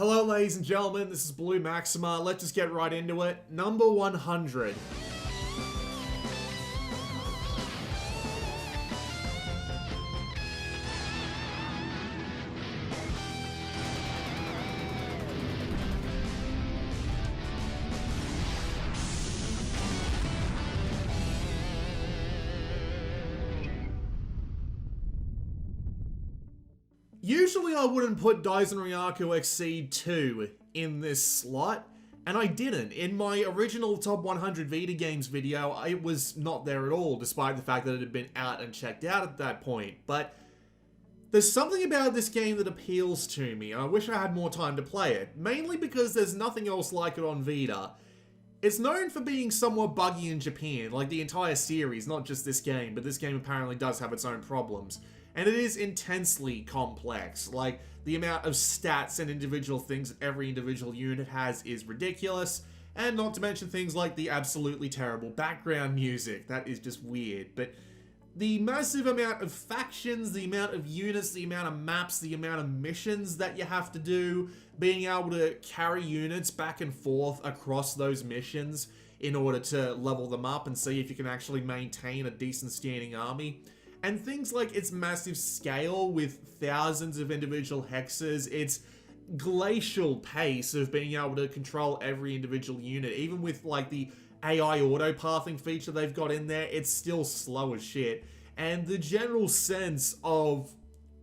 Hello ladies and gentlemen, this is BlueMaxima. Let's just get right into it. Number 100. Usually I wouldn't put Daisenryaku Exceed II in this slot, and I didn't. In my original Top 100 Vita Games video, it was not there at all, despite the fact that it had been out and checked out at that point. But there's something about this game that appeals to me, and I wish I had more time to play it, mainly because there's nothing else like it on Vita. It's known for being somewhat buggy in Japan, like the entire series, not just this game, but this game apparently does have its own problems. And it is intensely complex. Like, the amount of stats and individual things that every individual unit has is ridiculous. And not to mention things like the absolutely terrible background music. That is just weird. But the massive amount of factions, the amount of units, the amount of maps, the amount of missions that you have to do, being able to carry units back and forth across those missions in order to level them up and see if you can actually maintain a decent standing army. And things like its massive scale with thousands of individual hexes, its glacial pace of being able to control every individual unit, even with like the AI auto-pathing feature they've got in there, it's still slow as shit. And the general sense of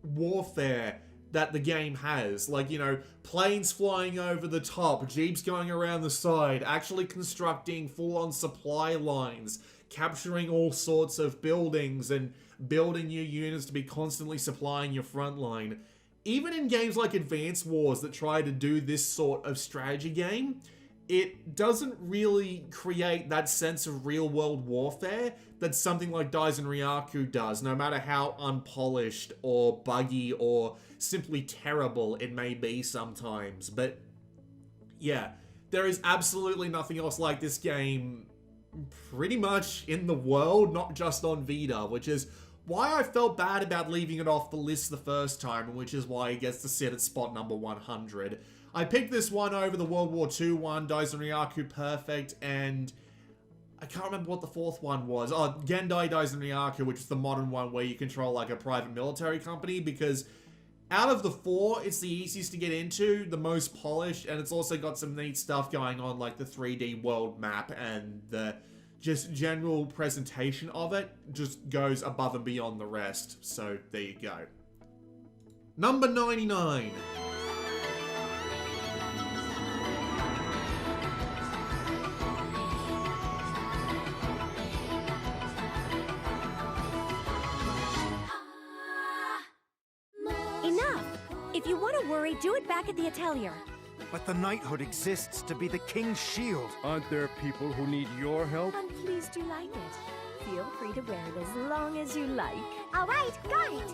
warfare that the game has, like, you know, planes flying over the top, jeeps going around the side, actually constructing full-on supply lines, capturing all sorts of buildings and building new units to be constantly supplying your front line. Even in games like Advance Wars that try to do this sort of strategy game, it doesn't really create that sense of real-world warfare that something like Daisenryaku does, no matter how unpolished or buggy or simply terrible it may be sometimes. But yeah, there is absolutely nothing else like this game pretty much in the world, not just on Vita, which is why I felt bad about leaving it off the list the first time, and which is why it gets to sit at spot number 100. I picked this one over the World War II one, Daisenryaku Perfect, and I can't remember what the fourth one was. Oh, Gendai Daisenryaku, which is the modern one where you control like a private military company, because out of the four, it's the easiest to get into, the most polished, and it's also got some neat stuff going on like the 3D world map and the just general presentation of it just goes above and beyond the rest. So there you go. Number 99. Enough! If you want to worry, do it back at the Atelier. But the knighthood exists to be the king's shield. Aren't there people who need your help? I'm pleased you like it. Feel free to wear it as long as you like. All right, got it.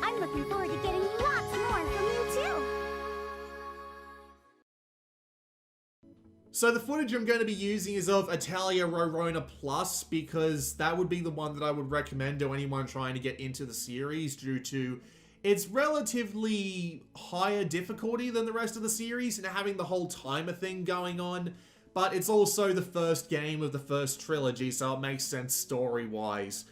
I'm looking forward to getting lots more from you too. So the footage I'm going to be using is of Atelier Rorona Plus, because that would be the one that I would recommend to anyone trying to get into the series due to its relatively higher difficulty than the rest of the series and having the whole timer thing going on, but it's also the first game of the first trilogy, so it makes sense story-wise.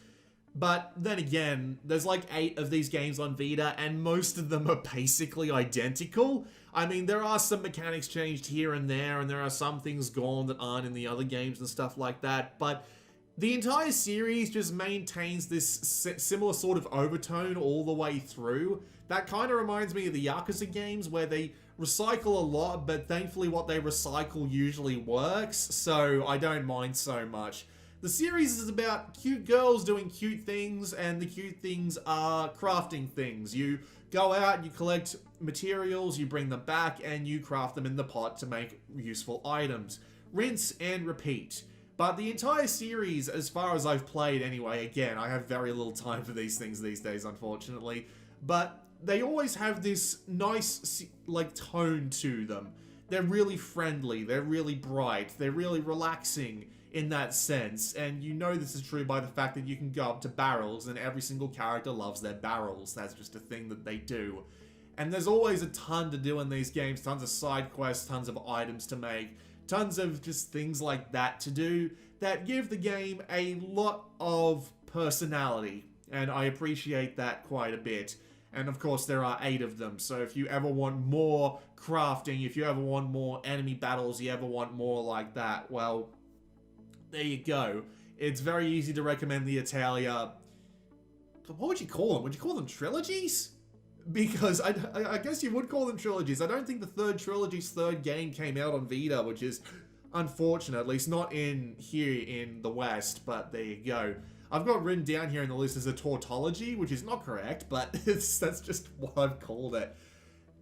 But then again, there's like 8 of these games on Vita, and most of them are basically identical. I mean, there are some mechanics changed here and there are some things gone that aren't in the other games and stuff like that, but the entire series just maintains this similar sort of overtone all the way through. That kind of reminds me of the Yakuza games where they recycle a lot, but thankfully what they recycle usually works, so I don't mind so much. The series is about cute girls doing cute things, and the cute things are crafting things. You go out, you collect materials, you bring them back, and you craft them in the pot to make useful items. Rinse and repeat. But the entire series, as far as I've played anyway, again, I have very little time for these things these days, unfortunately, but they always have this nice, like, tone to them. They're really friendly, they're really bright, they're really relaxing in that sense, and you know this is true by the fact that you can go up to barrels and every single character loves their barrels. That's just a thing that they do. And there's always a ton to do in these games, tons of side quests, tons of items to make, tons of just things like that to do that give the game a lot of personality. And I appreciate that quite a bit. And of course there are 8 of them, so if you ever want more crafting, if you ever want more enemy battles, you ever want more like that, well, there you go. It's very easy to recommend the Atelier. What would you call them? Would you call them trilogies? Because I guess you would call them trilogies. I don't think the third trilogy's third game came out on Vita, which is unfortunate, at least not in here in the West, but there you go. I've got written down here in the list as a tautology, which is not correct, but that's just what I've called it.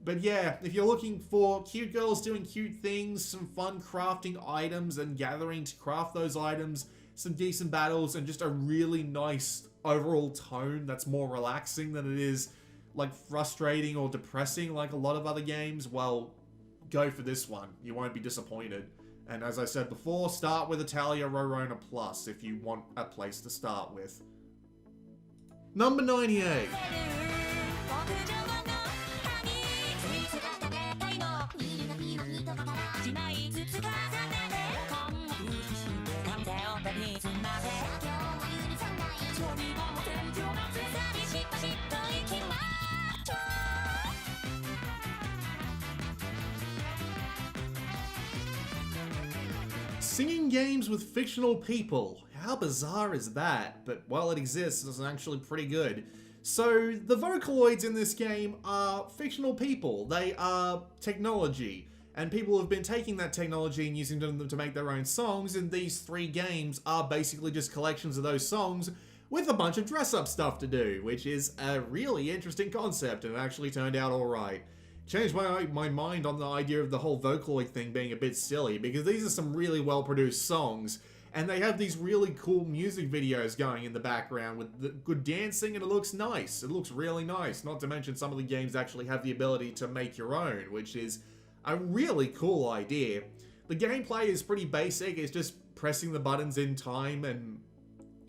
But yeah, if you're looking for cute girls doing cute things, some fun crafting items and gathering to craft those items, some decent battles, and just a really nice overall tone that's more relaxing than it is like frustrating or depressing like a lot of other games, well, go for this one. You won't be disappointed. And as I said before, start with Atelier Rorona Plus if you want a place to start with. Number 98. Singing games with fictional people. How bizarre is that? But while it exists, it's actually pretty good. So, the Vocaloids in this game are fictional people. They are technology. And people have been taking that technology and using them to make their own songs, and these 3 games are basically just collections of those songs with a bunch of dress-up stuff to do, which is a really interesting concept, and it actually turned out alright. Changed my mind on the idea of the whole Vocaloid thing being a bit silly, because these are some really well-produced songs, and they have these really cool music videos going in the background with the good dancing, and it looks nice. It looks really nice. Not to mention some of the games actually have the ability to make your own, which is a really cool idea. The gameplay is pretty basic. It's just pressing the buttons in time, and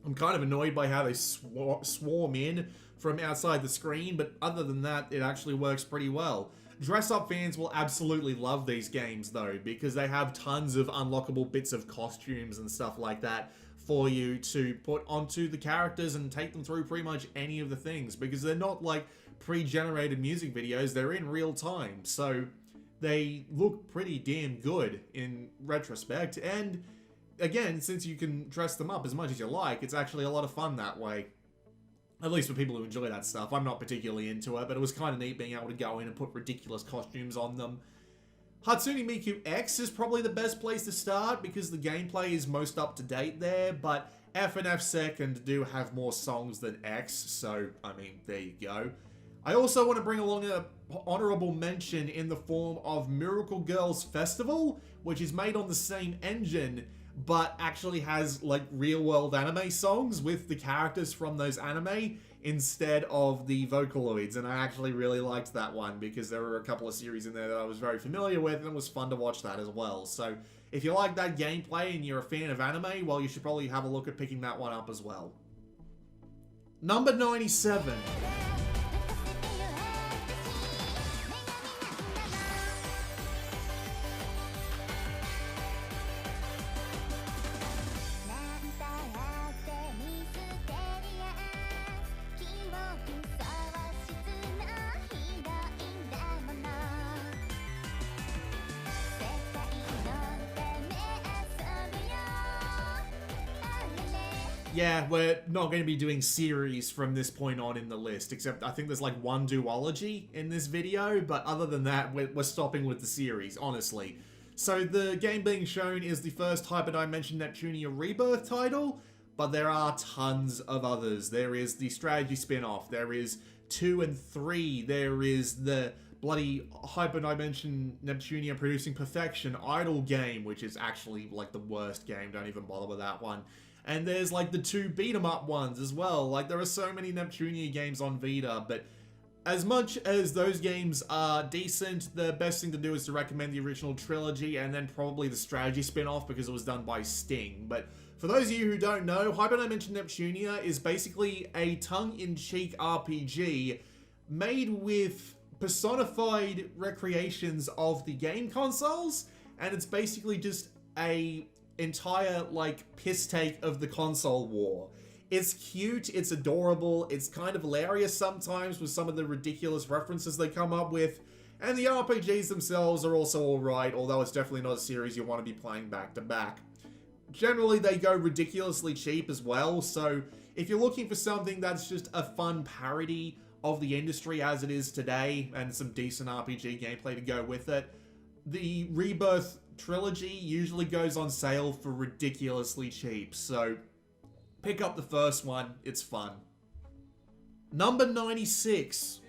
I'm kind of annoyed by how they swarm in from outside the screen, but other than that, it actually works pretty well. Dress-up fans will absolutely love these games though, because they have tons of unlockable bits of costumes and stuff like that for you to put onto the characters and take them through pretty much any of the things, because they're not like pre-generated music videos, they're in real time, so they look pretty damn good in retrospect, and again, since you can dress them up as much as you like, it's actually a lot of fun that way. At least for people who enjoy that stuff. I'm not particularly into it, but it was kind of neat being able to go in and put ridiculous costumes on them. Hatsune Miku X is probably the best place to start because the gameplay is most up to date there, but F and F2 do have more songs than X, so, I mean, there you go. I also want to bring along an honorable mention in the form of Miracle Girls Festival, which is made on the same engine, but actually has like real-world anime songs with the characters from those anime instead of the Vocaloids, and I actually really liked that one because there were a couple of series in there that I was very familiar with, and it was fun to watch that as well. So if you like that gameplay and you're a fan of anime, well, you should probably have a look at picking that one up as well. Number 97. Yeah, we're not going to be doing series from this point on in the list, except I think there's like one duology in this video, but other than that, we're stopping with the series, honestly. So the game being shown is the first Hyperdimension Neptunia Rebirth title, but there are tons of others. There is the strategy spin-off, there is 2 and 3, there is the bloody Hyperdimension Neptunia Producing Perfection Idle game, which is actually like the worst game, don't even bother with that one. And there's like the 2 beat-em-up ones as well. Like there are so many Neptunia games on Vita, but as much as those games are decent, the best thing to do is to recommend the original trilogy and then probably the strategy spin-off because it was done by Sting. But for those of you who don't know, Hyperdimension Neptunia is basically a tongue-in-cheek RPG made with personified recreations of the game consoles, and it's basically just a entire, like, piss take of the console war. It's cute, it's adorable, it's kind of hilarious sometimes with some of the ridiculous references they come up with, and the RPGs themselves are also alright, although it's definitely not a series you want to be playing back to back. Generally, they go ridiculously cheap as well, so if you're looking for something that's just a fun parody of the industry as it is today, and some decent RPG gameplay to go with it, the Rebirth trilogy usually goes on sale for ridiculously cheap, so pick up the first one, it's fun. Number 96.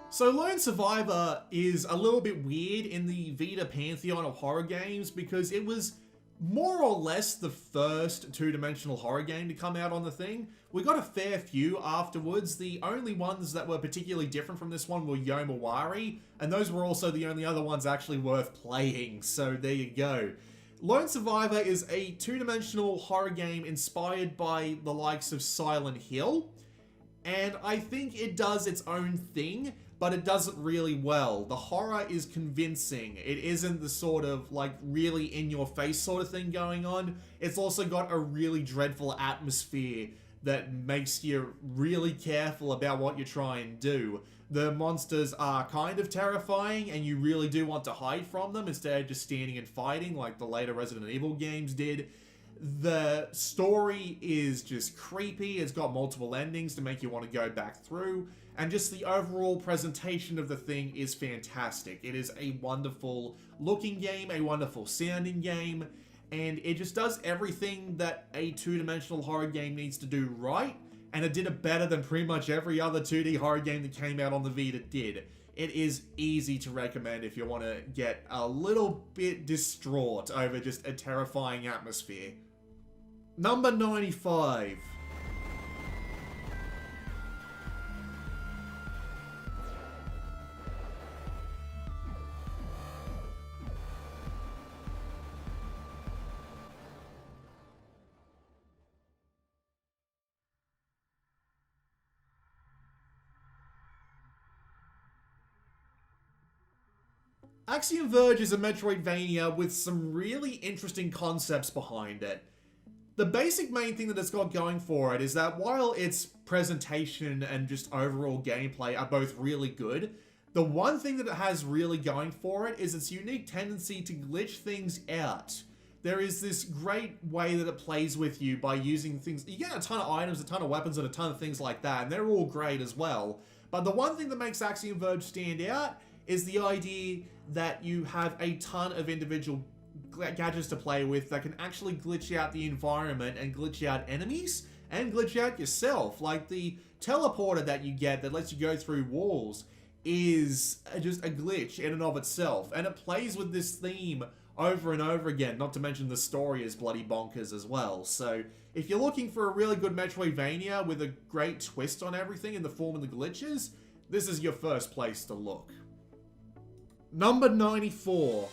So Lone Survivor is a little bit weird in the Vita pantheon of horror games because it was more or less the first two-dimensional horror game to come out on the thing. We got a fair few afterwards. The only ones that were particularly different from this one were Yomawari, and those were also the only other ones actually worth playing, so there you go. Lone Survivor is a two-dimensional horror game inspired by the likes of Silent Hill, and I think it does its own thing, but it does it really well. The horror is convincing. It isn't the sort of, like, really in-your-face sort of thing going on. It's also got a really dreadful atmosphere that makes you really careful about what you try and do. The monsters are kind of terrifying, and you really do want to hide from them instead of just standing and fighting like the later Resident Evil games did. The story is just creepy. It's got multiple endings to make you want to go back through. And just the overall presentation of the thing is fantastic. It is a wonderful looking game, a wonderful sounding game, and it just does everything that a two-dimensional horror game needs to do right, and it did it better than pretty much every other 2D horror game that came out on the Vita did. It is easy to recommend if you want to get a little bit distraught over just a terrifying atmosphere. Number 95. Axiom Verge is a Metroidvania with some really interesting concepts behind it. The basic main thing that it's got going for it is that while its presentation and just overall gameplay are both really good, the one thing that it has really going for it is its unique tendency to glitch things out. There is this great way that it plays with you by using things. You get a ton of items, a ton of weapons, and a ton of things like that, and they're all great as well. But the one thing that makes Axiom Verge stand out is the idea that you have a ton of individual gadgets to play with that can actually glitch out the environment and glitch out enemies and glitch out yourself. Like the teleporter that you get that lets you go through walls is just a glitch in and of itself, and it plays with this theme over and over again, not to mention the story is bloody bonkers as well. So if you're looking for a really good Metroidvania with a great twist on everything in the form of the glitches, this is your first place to look. Number 94.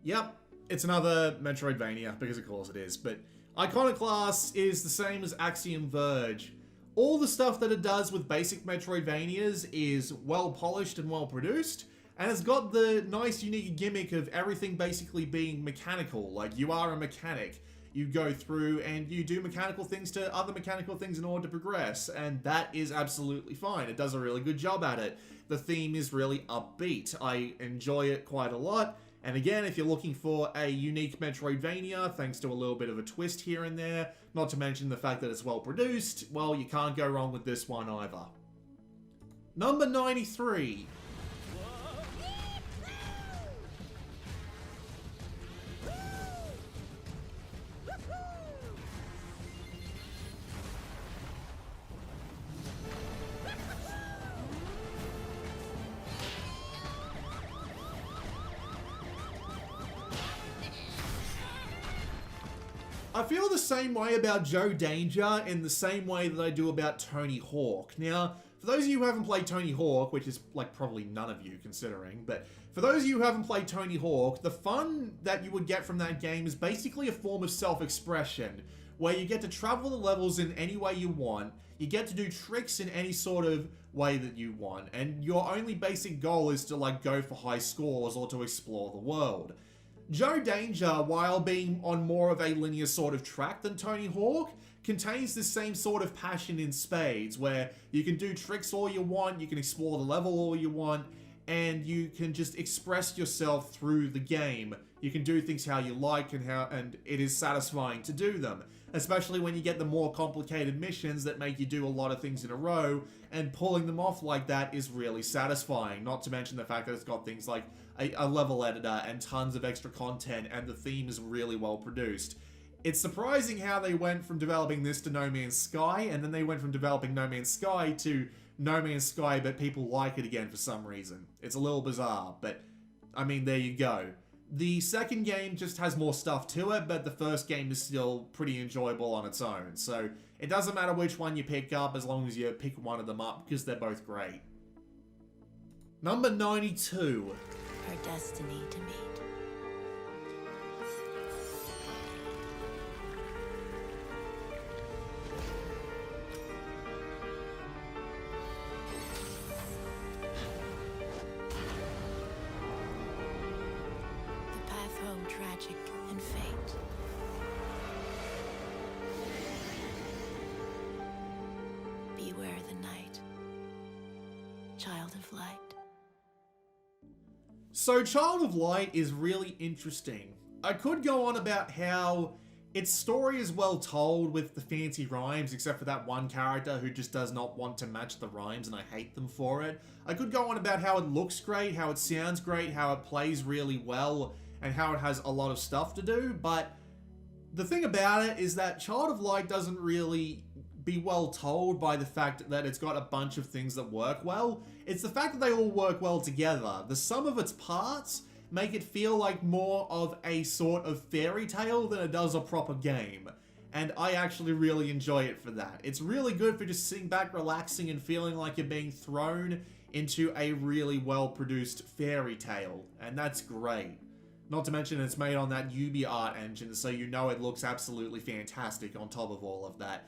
Yep, it's another Metroidvania, because of course it is, but Iconoclasts is the same as Axiom Verge. All the stuff that it does with basic Metroidvanias is well polished and well produced, And it's got the nice unique gimmick of everything basically being mechanical. Like, you are a mechanic. You go through and you do mechanical things to other mechanical things in order to progress, and that is absolutely fine. It does a really good job at it. The theme is really upbeat. I enjoy it quite a lot. And again, if you're looking for a unique Metroidvania, thanks to a little bit of a twist here and there, not to mention the fact that it's well produced, well, you can't go wrong with this one either. Number 93. I feel the same way about Joe Danger in the same way that I do about Tony Hawk. Now, for those of you who haven't played Tony Hawk, which is like probably none of you considering, but for those of you who haven't played Tony Hawk, the fun that you would get from that game is basically a form of self-expression, where you get to travel the levels in any way you want, you get to do tricks in any sort of way that you want, and your only basic goal is to like go for high scores or to explore the world. Joe Danger, while being on more of a linear sort of track than Tony Hawk, contains the same sort of passion in spades, where you can do tricks all you want, you can explore the level all you want, and you can just express yourself through the game. You can do things how you like, and it is satisfying to do them. Especially when you get the more complicated missions that make you do a lot of things in a row, and pulling them off like that is really satisfying. Not to mention the fact that it's got things like a level editor and tons of extra content, and the theme is really well produced. It's surprising how they went from developing this to No Man's Sky, and then they went from developing No Man's Sky to No Man's Sky, but people like it again for some reason. It's a little bizarre, but I mean, there you go. The second game just has more stuff to it, but the first game is still pretty enjoyable on its own. So it doesn't matter which one you pick up as long as you pick one of them up, because they're both great. Number 92. Her destiny to meet. Tragic and fate. Beware the night, child of light. So Child of Light is really interesting. I could go on about how its story is well told with the fancy rhymes, except for that one character who just does not want to match the rhymes, and I hate them for it. I could go on about how it looks great, how it sounds great, how it plays really well, and how it has a lot of stuff to do, but the thing about it is that Child of Light doesn't really be well told by the fact that it's got a bunch of things that work well. It's the fact that they all work well together. The sum of its parts make it feel like more of a sort of fairy tale than it does a proper game. And I actually really enjoy it for that. It's really good for just sitting back, relaxing, and feeling like you're being thrown into a really well-produced fairy tale. And that's great. Not to mention it's made on that UbiArt engine, so you know it looks absolutely fantastic on top of all of that.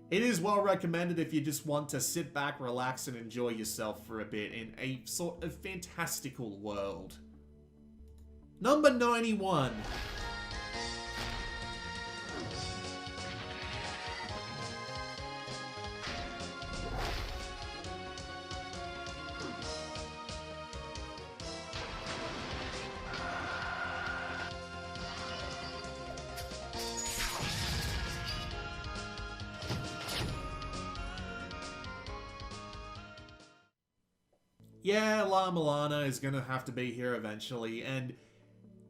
It is well recommended if you just want to sit back, relax, and enjoy yourself for a bit in a sort of fantastical world. Number 91. Yeah, La Mulana is going to have to be here eventually, and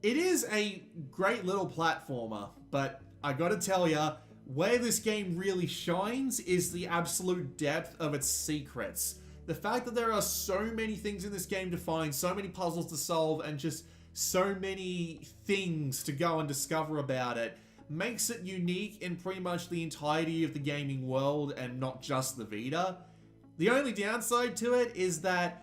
it is a great little platformer, but I gotta tell ya, where this game really shines is the absolute depth of its secrets. The fact that there are so many things in this game to find, so many puzzles to solve, and just so many things to go and discover about it, makes it unique in pretty much the entirety of the gaming world and not just the Vita. The only downside to it is that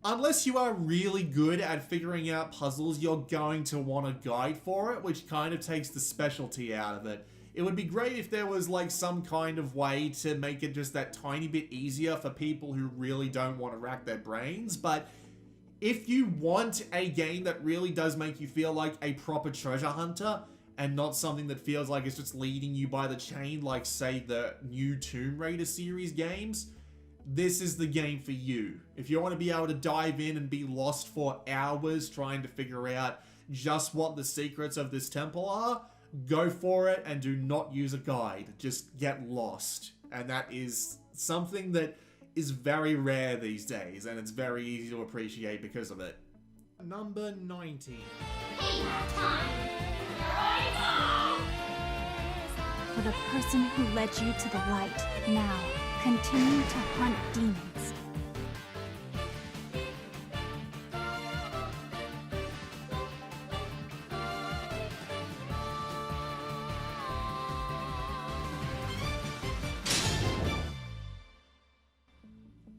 unless you are really good at figuring out puzzles, you're going to want a guide for it, which kind of takes the specialty out of it. It would be great if there was like some kind of way to make it just that tiny bit easier for people who really don't want to rack their brains, but If you want a game that really does make you feel like a proper treasure hunter, and not something that feels like it's just leading you by the chain, like, say, the new Tomb Raider series games, this is the game for you. If you want to be able to dive in and be lost for hours trying to figure out just what the secrets of this temple are, go for it and do not use a guide. Just get lost. And that is something that is very rare these days, and it's very easy to appreciate because of it. Number 90. For the person who led you to the light, now continue to hunt demons.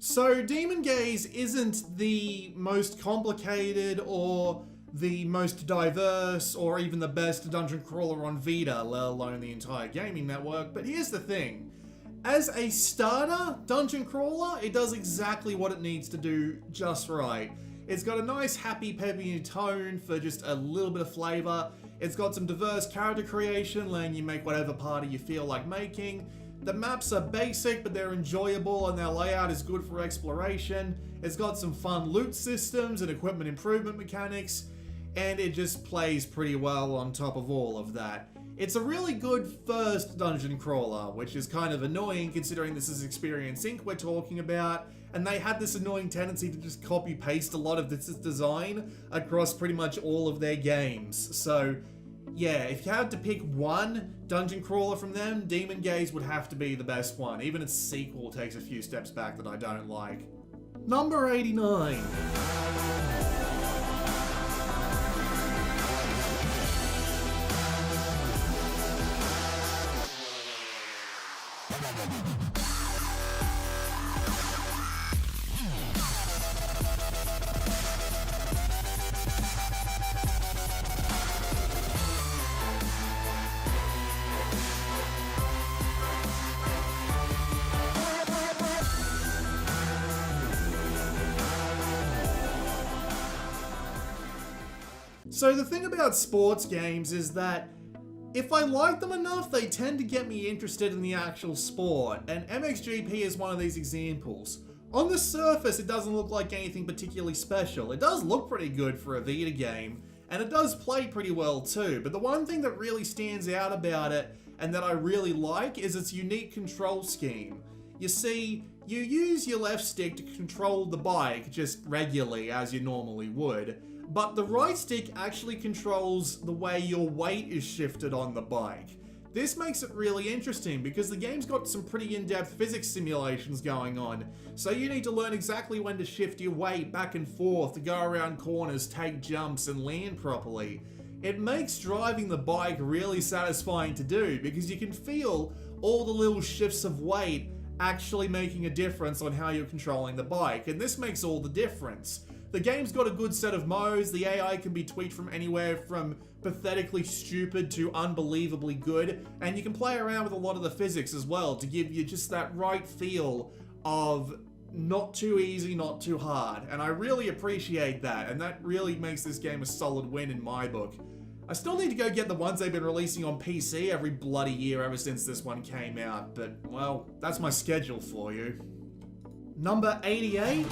So Demon Gaze isn't the most complicated or the most diverse or even the best dungeon crawler on Vita, let alone the entire gaming network, but here's the thing. As a starter dungeon crawler, it does exactly what it needs to do just right. It's got a nice happy peppy tone for just a little bit of flavor. It's got some diverse character creation, letting you make whatever party you feel like making. The maps are basic, but they're enjoyable and their layout is good for exploration. It's got some fun loot systems and equipment improvement mechanics, and it just plays pretty well on top of all of that. It's a really good first dungeon crawler, which is kind of annoying considering this is Experience Inc. we're talking about, and they had this annoying tendency to just copy-paste a lot of this design across pretty much all of their games. So yeah, if you had to pick one dungeon crawler from them, Demon Gaze would have to be the best one. Even its sequel takes a few steps back that I don't like. Number 89. So the thing about sports games is that if I like them enough, they tend to get me interested in the actual sport, and MXGP is one of these examples. On the surface, it doesn't look like anything particularly special. It does look pretty good for a Vita game, and it does play pretty well too, but the one thing that really stands out about it, and that I really like, is its unique control scheme. You see, you use your left stick to control the bike just regularly as you normally would, but the right stick actually controls the way your weight is shifted on the bike. This makes it really interesting because the game's got some pretty in-depth physics simulations going on, so you need to learn exactly when to shift your weight back and forth to go around corners, take jumps, and land properly. It makes driving the bike really satisfying to do because you can feel all the little shifts of weight actually making a difference on how you're controlling the bike, and this makes all the difference. The game's got a good set of modes, the AI can be tweaked from anywhere from pathetically stupid to unbelievably good, and you can play around with a lot of the physics as well to give you just that right feel of not too easy, not too hard, and I really appreciate that, and that really makes this game a solid win in my book. I still need to go get the ones they've been releasing on PC every bloody year ever since this one came out, but, well, that's my schedule for you. Number 88?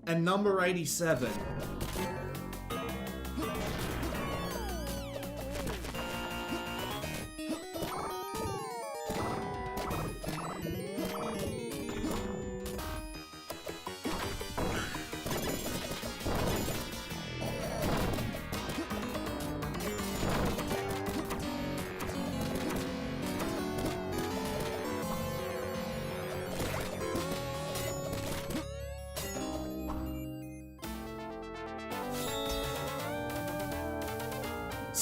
And number 87.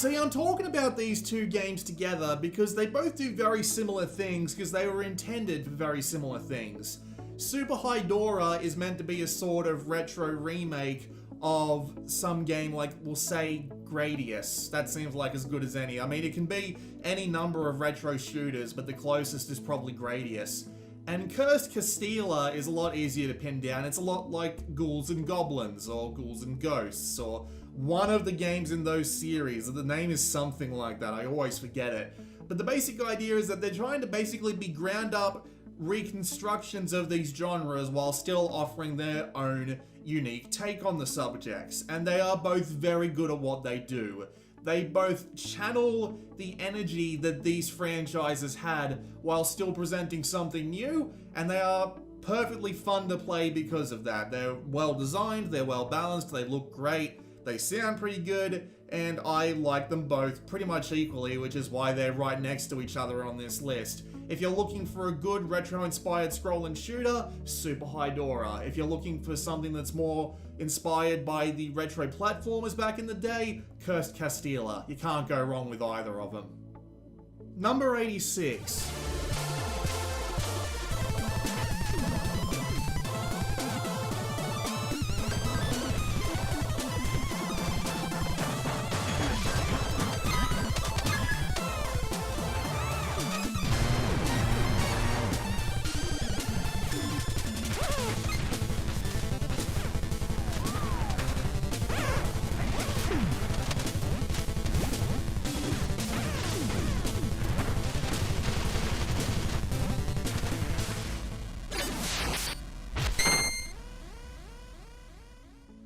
See, I'm talking about these two games together because they both do very similar things because they were intended for very similar things. Super Hydorah is meant to be a sort of retro remake of some game like, we'll say, Gradius. That seems like as good as any. I mean, it can be any number of retro shooters, but the closest is probably Gradius. And Cursed Castilla is a lot easier to pin down. It's a lot like Ghouls and Goblins, or Ghouls and Ghosts, or one of the games in those series. The name is something like that, I always forget it. But the basic idea is that they're trying to basically be ground up reconstructions of these genres while still offering their own unique take on the subjects. And they are both very good at what they do. They both channel the energy that these franchises had while still presenting something new, and they are perfectly fun to play because of that. They're well designed, they're well balanced, they look great, they sound pretty good, and I like them both pretty much equally, which is why they're right next to each other on this list. If you're looking for a good retro-inspired scroll-and shooter, Super Hydorah. If you're looking for something that's more inspired by the retro platformers back in the day, Cursed Castilla. You can't go wrong with either of them. Number 86.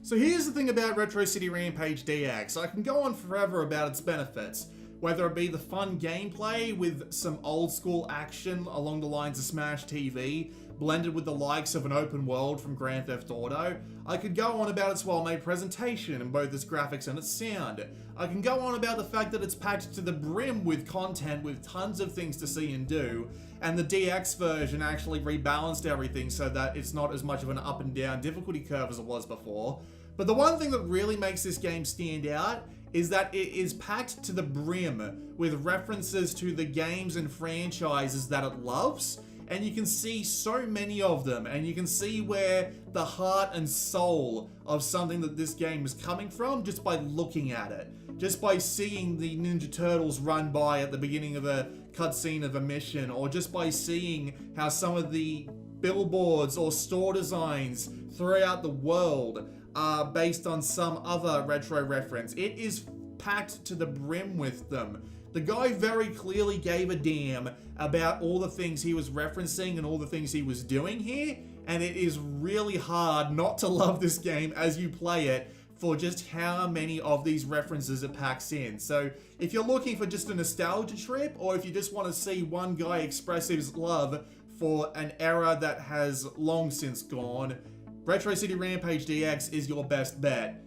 So here's the thing about Retro City Rampage DX. I can go on forever about its benefits, whether it be the fun gameplay with some old school action along the lines of Smash TV, blended with the likes of an open world from Grand Theft Auto. I could go on about its well-made presentation in both its graphics and its sound. I can go on about the fact that it's packed to the brim with content with tons of things to see and do, and the DX version actually rebalanced everything so that it's not as much of an up and down difficulty curve as it was before. But the one thing that really makes this game stand out is that it is packed to the brim with references to the games and franchises that it loves, and you can see so many of them, and you can see where the heart and soul of something that this game is coming from just by looking at it. Just by seeing the Ninja Turtles run by at the beginning of a cutscene of a mission, or just by seeing how some of the billboards or store designs throughout the world are based on some other retro reference. It is packed to the brim with them. The guy very clearly gave a damn about all the things he was referencing and all the things he was doing here, and it is really hard not to love this game as you play it for just how many of these references it packs in. So if you're looking for just a nostalgia trip, or if you just want to see one guy express his love for an era that has long since gone, Retro City Rampage DX is your best bet.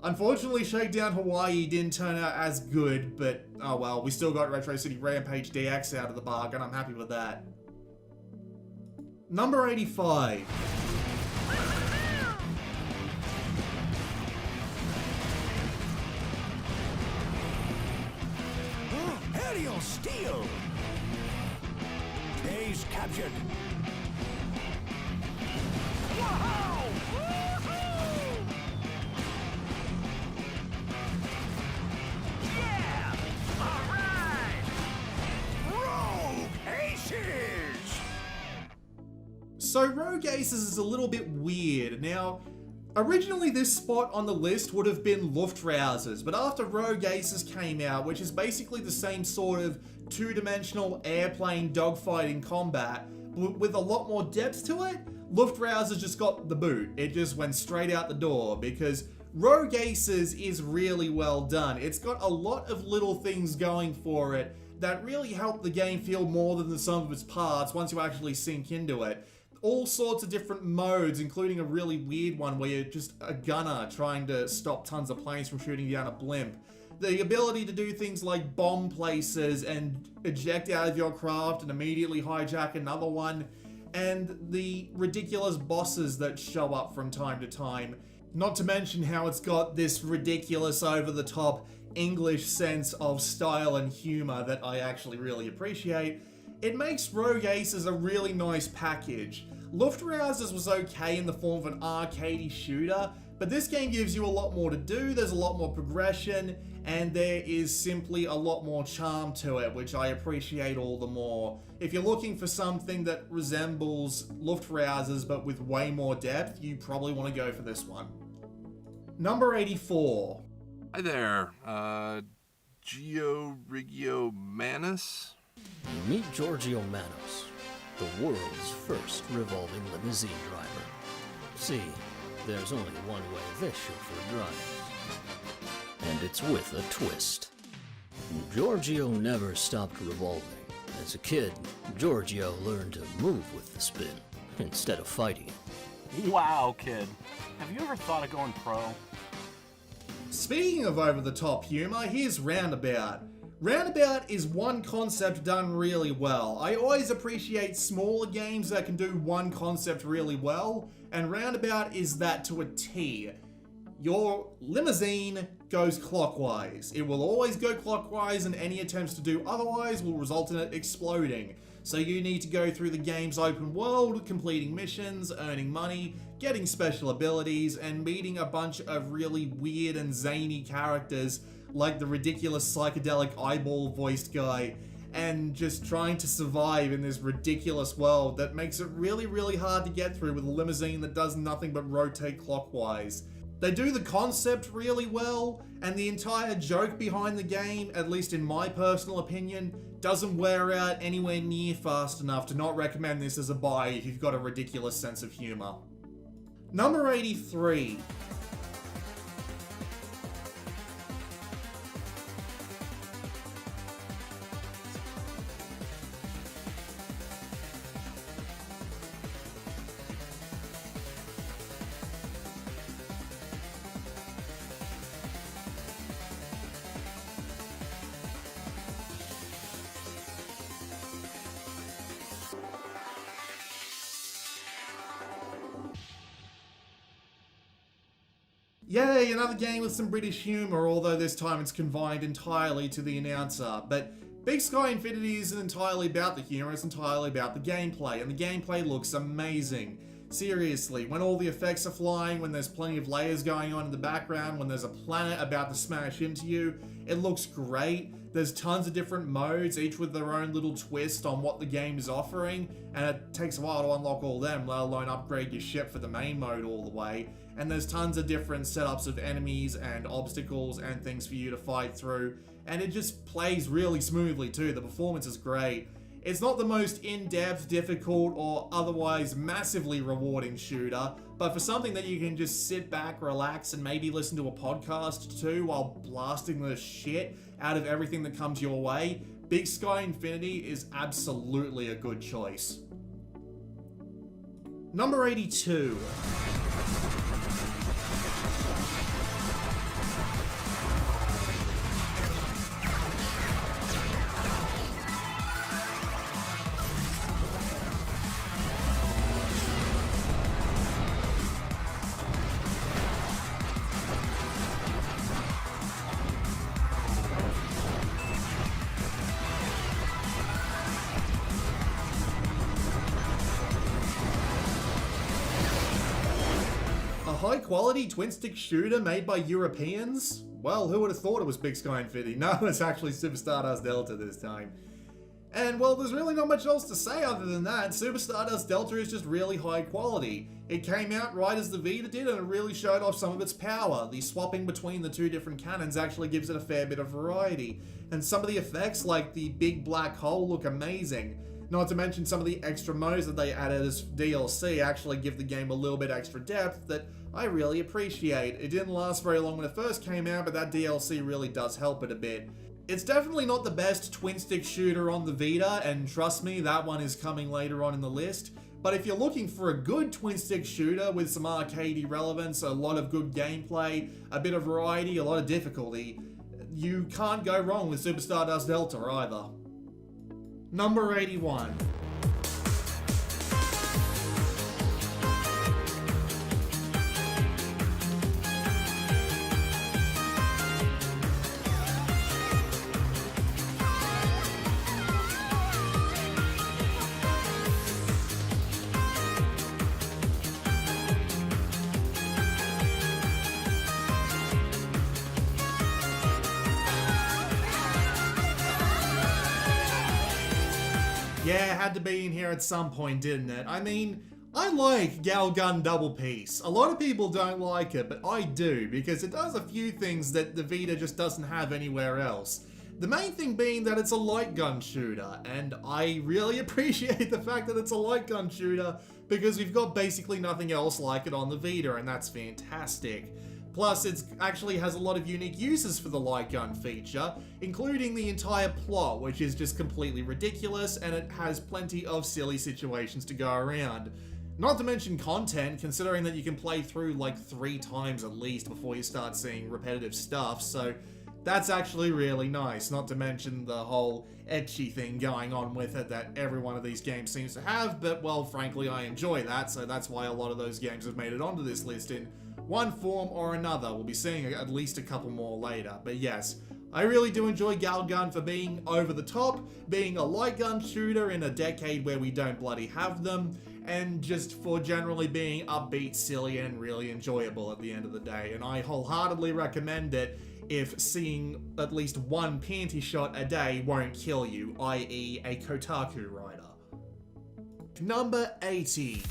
Unfortunately, Shakedown Hawaii didn't turn out as good, but oh well, we still got Retro City Rampage DX out of the bargain. I'm happy with that. Number 85. Aerial Steel! Base captured. So Rogue Aces is a little bit weird. Now, originally this spot on the list would have been Luftrausers, but after Rogue Aces came out, which is basically the same sort of two-dimensional airplane dogfighting combat, with a lot more depth to it, Luftrausers just got the boot. It just went straight out the door, because Rogue Aces is really well done. It's got a lot of little things going for it that really help the game feel more than the sum of its parts once you actually sink into it. All sorts of different modes, including a really weird one where you're just a gunner trying to stop tons of planes from shooting down a blimp. The ability to do things like bomb places and eject out of your craft and immediately hijack another one, and the ridiculous bosses that show up from time to time. Not to mention how it's got this ridiculous over-the-top English sense of style and humor that I actually really appreciate, it makes Rogue Aces a really nice package. Luftrausers was okay in the form of an arcadey shooter, but this game gives you a lot more to do, there's a lot more progression, and there is simply a lot more charm to it, which I appreciate all the more. If you're looking for something that resembles Luftrausers but with way more depth, you probably want to go for this one. Number 84. Hi there, Giorgio Manis? You meet Giorgio Manos, the world's first revolving limousine driver. See, there's only one way this chauffeur drives. And it's with a twist. Giorgio never stopped revolving. As a kid, Giorgio learned to move with the spin, instead of fighting it. Wow, kid. Have you ever thought of going pro? Speaking of over-the-top humor, here's Roundabout. Roundabout is one concept done really well. I always appreciate smaller games that can do one concept really well, and Roundabout is that to a T. Your limousine goes clockwise. It will always go clockwise, and any attempts to do otherwise will result in it exploding. So you need to go through the game's open world, completing missions, earning money, getting special abilities, and meeting a bunch of really weird and zany characters like the ridiculous psychedelic eyeball voiced guy, and just trying to survive in this ridiculous world that makes it really, really hard to get through with a limousine that does nothing but rotate clockwise. They do the concept really well, and the entire joke behind the game, at least in my personal opinion, doesn't wear out anywhere near fast enough to not recommend this as a buy if you've got a ridiculous sense of humor. Number 83. Yay, another game with some British humour, although this time it's confined entirely to the announcer. But Big Sky Infinity isn't entirely about the humour, it's entirely about the gameplay, and the gameplay looks amazing. Seriously, when all the effects are flying, when there's plenty of layers going on in the background, when there's a planet about to smash into you, it looks great. There's tons of different modes, each with their own little twist on what the game is offering, and it takes a while to unlock all them, let alone upgrade your ship for the main mode all the way. And there's tons of different setups of enemies and obstacles and things for you to fight through, and it just plays really smoothly too. The performance is great. It's not the most in-depth, difficult, or otherwise massively rewarding shooter, but for something that you can just sit back, relax, and maybe listen to a podcast too while blasting the shit out of everything that comes your way, Big Sky Infinity is absolutely a good choice. Number 82. High-quality twin-stick shooter made by Europeans? Well, who would have thought it was Big Sky Infinity? No, it's actually Super Stardust Delta this time. And, well, there's really not much else to say other than that. Super Stardust Delta is just really high quality. It came out right as the Vita did, and it really showed off some of its power. The swapping between the two different cannons actually gives it a fair bit of variety. And some of the effects, like the big black hole, look amazing. Not to mention some of the extra modes that they added as DLC actually give the game a little bit extra depth that I really appreciate. It didn't last very long when it first came out, but that DLC really does help it a bit. It's definitely not the best twin-stick shooter on the Vita, and trust me, that one is coming later on in the list. But if you're looking for a good twin-stick shooter with some arcadey relevance, a lot of good gameplay, a bit of variety, a lot of difficulty, you can't go wrong with Super Stardust Delta either. Number 81. Yeah, it had to be in here at some point, didn't it? I mean, I like GalGun Double Piece. A lot of people don't like it, but I do, because it does a few things that the Vita just doesn't have anywhere else. The main thing being that it's a light gun shooter, and I really appreciate the fact that it's a light gun shooter, because we've got basically nothing else like it on the Vita, and that's fantastic. Plus, it actually has a lot of unique uses for the light gun feature, including the entire plot, which is just completely ridiculous, and it has plenty of silly situations to go around. Not to mention content, considering that you can play through like 3 times at least before you start seeing repetitive stuff, so that's actually really nice. Not to mention the whole ecchi thing going on with it that every one of these games seems to have, but well, frankly, I enjoy that, so that's why a lot of those games have made it onto this list in one form or another. We'll be seeing at least a couple more later, but yes, I really do enjoy GalGun for being over the top, being a light gun shooter in a decade where we don't bloody have them, and just for generally being upbeat, silly, and really enjoyable at the end of the day. And I wholeheartedly recommend it if seeing at least one panty shot a day won't kill you, i.e. a Kotaku writer. Number 80.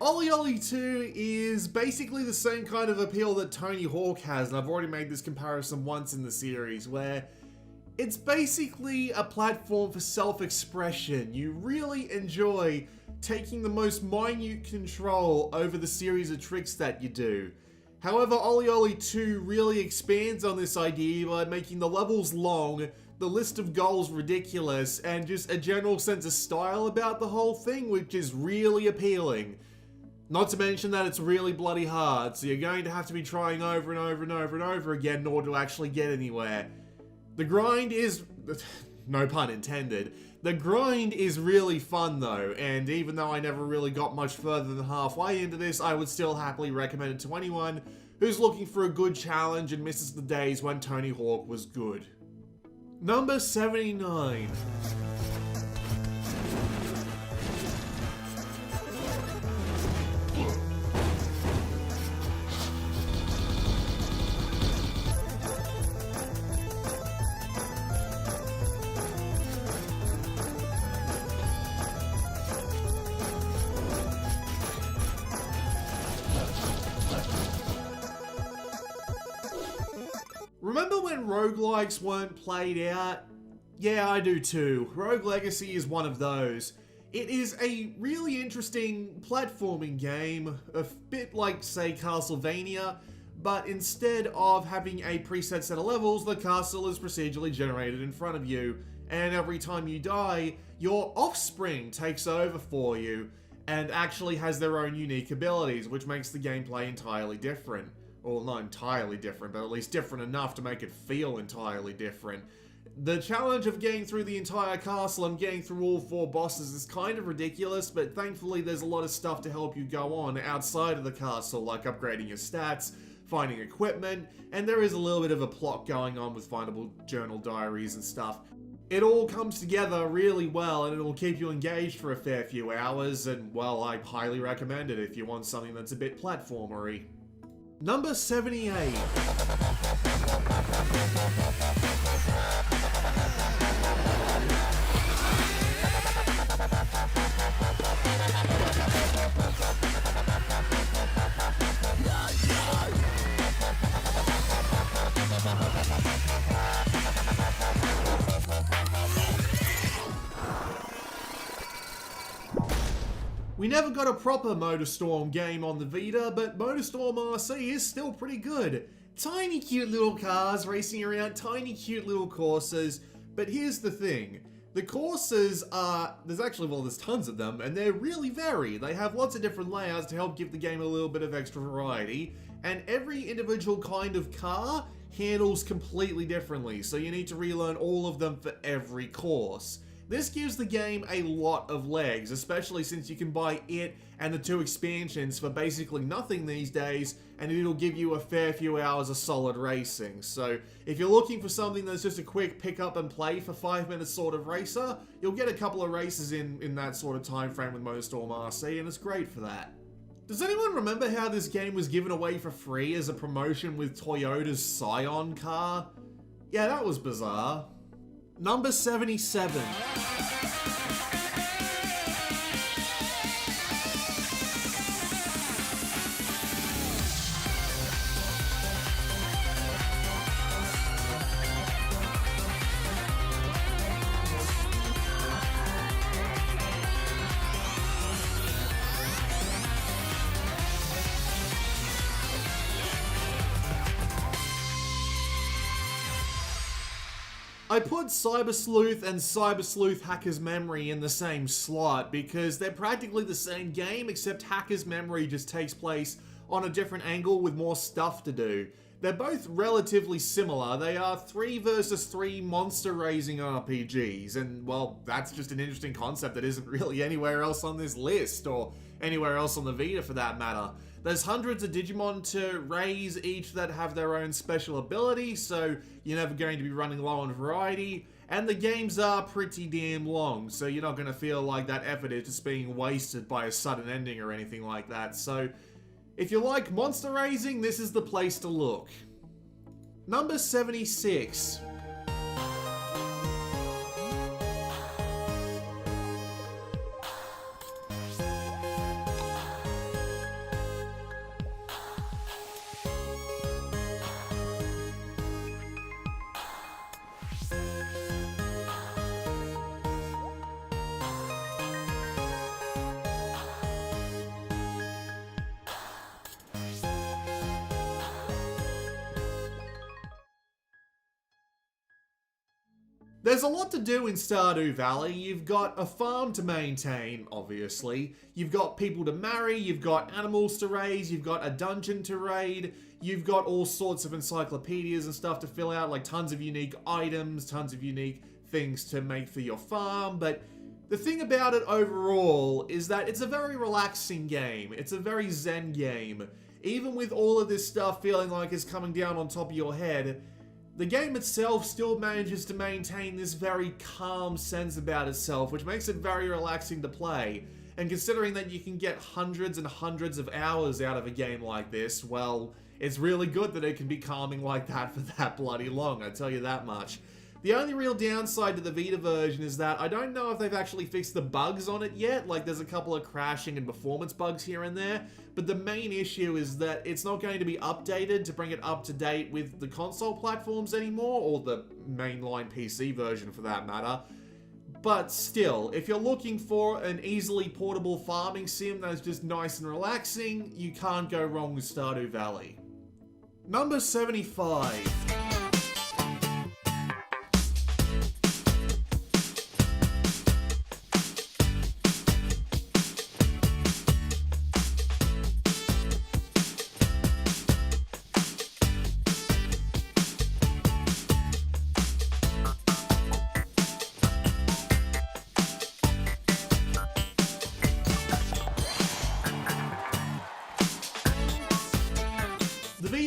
OlliOlli 2 is basically the same kind of appeal that Tony Hawk has, and I've already made this comparison once in the series, where it's basically a platform for self-expression. You really enjoy taking the most minute control over the series of tricks that you do. However, OlliOlli 2 really expands on this idea by making the levels long, the list of goals ridiculous, and just a general sense of style about the whole thing, which is really appealing. Not to mention that it's really bloody hard, so you're going to have to be trying over and over and over and over again in order to actually get anywhere. The grind is... no pun intended. The grind is really fun though, and even though I never really got much further than halfway into this, I would still happily recommend it to anyone who's looking for a good challenge and misses the days when Tony Hawk was good. Number 79. Remember when roguelikes weren't played out? Yeah, I do too. Rogue Legacy is one of those. It is a really interesting platforming game, a bit like, say, Castlevania, but instead of having a preset set of levels, the castle is procedurally generated in front of you, and every time you die, your offspring takes over for you, and actually has their own unique abilities, which makes the gameplay entirely different. Well, not entirely different, but at least different enough to make it feel entirely different. The challenge of getting through the entire castle and getting through all 4 bosses is kind of ridiculous, but thankfully there's a lot of stuff to help you go on outside of the castle, like upgrading your stats, finding equipment, and there is a little bit of a plot going on with findable journal diaries and stuff. It all comes together really well, and it'll keep you engaged for a fair few hours, and well, I highly recommend it if you want something that's a bit platformery. Number 78. We never got a proper Motorstorm game on the Vita, but Motorstorm RC is still pretty good. Tiny cute little cars racing around tiny cute little courses, but here's the thing. The courses are, there's tons of them, and they're really varied. They have lots of different layouts to help give the game a little bit of extra variety, and every individual kind of car handles completely differently, so you need to relearn all of them for every course. This gives the game a lot of legs, especially since you can buy it and the 2 expansions for basically nothing these days, and it'll give you a fair few hours of solid racing. So if you're looking for something that's just a quick pick up and play for 5 minutes sort of racer, you'll get a couple of races in that sort of time frame with Motorstorm RC, and it's great for that. Does anyone remember how this game was given away for free as a promotion with Toyota's Scion car? Yeah, that was bizarre. Number 77. I put Cyber Sleuth and Cyber Sleuth Hacker's Memory in the same slot because they're practically the same game, except Hacker's Memory just takes place on a different angle with more stuff to do. They're both relatively similar. They are 3 versus 3 monster raising RPGs, and well, that's just an interesting concept that isn't really anywhere else on this list, or anywhere else on the Vita for that matter. There's hundreds of Digimon to raise, each that have their own special ability, so you're never going to be running low on variety, and the games are pretty damn long, so you're not going to feel like that effort is just being wasted by a sudden ending or anything like that. So if you like monster raising, this is the place to look. Number 76. There's a lot to do in Stardew Valley. You've got a farm to maintain, obviously. You've got people to marry, you've got animals to raise, you've got a dungeon to raid, you've got all sorts of encyclopedias and stuff to fill out, like tons of unique items, tons of unique things to make for your farm, but the thing about it overall is that it's a very relaxing game. It's a very zen game. Even with all of this stuff feeling like it's coming down on top of your head, the game itself still manages to maintain this very calm sense about itself, which makes it very relaxing to play. And considering that you can get hundreds and hundreds of hours out of a game like this, well, it's really good that it can be calming like that for that bloody long, I tell you that much. The only real downside to the Vita version is that I don't know if they've actually fixed the bugs on it yet, like there's a couple of crashing and performance bugs here and there, but the main issue is that it's not going to be updated to bring it up to date with the console platforms anymore, or the mainline PC version for that matter. But still, if you're looking for an easily portable farming sim that's just nice and relaxing, you can't go wrong with Stardew Valley. Number 75.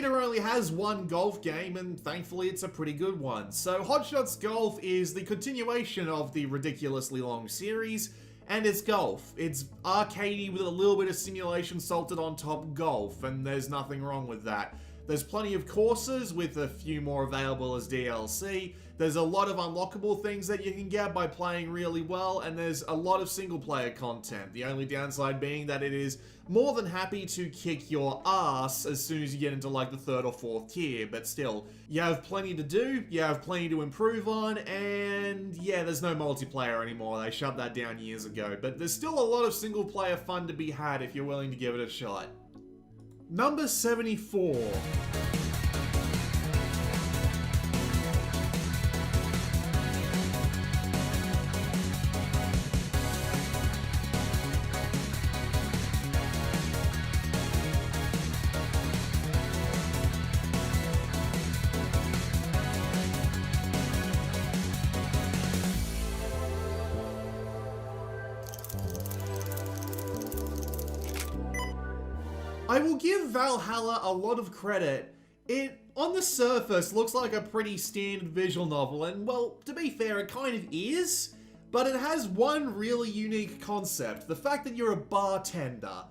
Only has one golf game, and thankfully it's a pretty good one. So Hot Shots Golf is the continuation of the ridiculously long series, and it's golf. It's arcadey with a little bit of simulation salted on top golf, and there's nothing wrong with that. There's plenty of courses, with a few more available as DLC. There's a lot of unlockable things that you can get by playing really well, and there's a lot of single player content. The only downside being that it is more than happy to kick your ass as soon as you get into like the 3rd or 4th tier, but still, you have plenty to do, you have plenty to improve on, and yeah, there's no multiplayer anymore. They shut that down years ago, but there's still a lot of single player fun to be had if you're willing to give it a shot. Number 74. I will give Valhalla a lot of credit. It, on the surface, looks like a pretty standard visual novel, and well, to be fair, it kind of is, but it has one really unique concept, the fact that you're a bartender.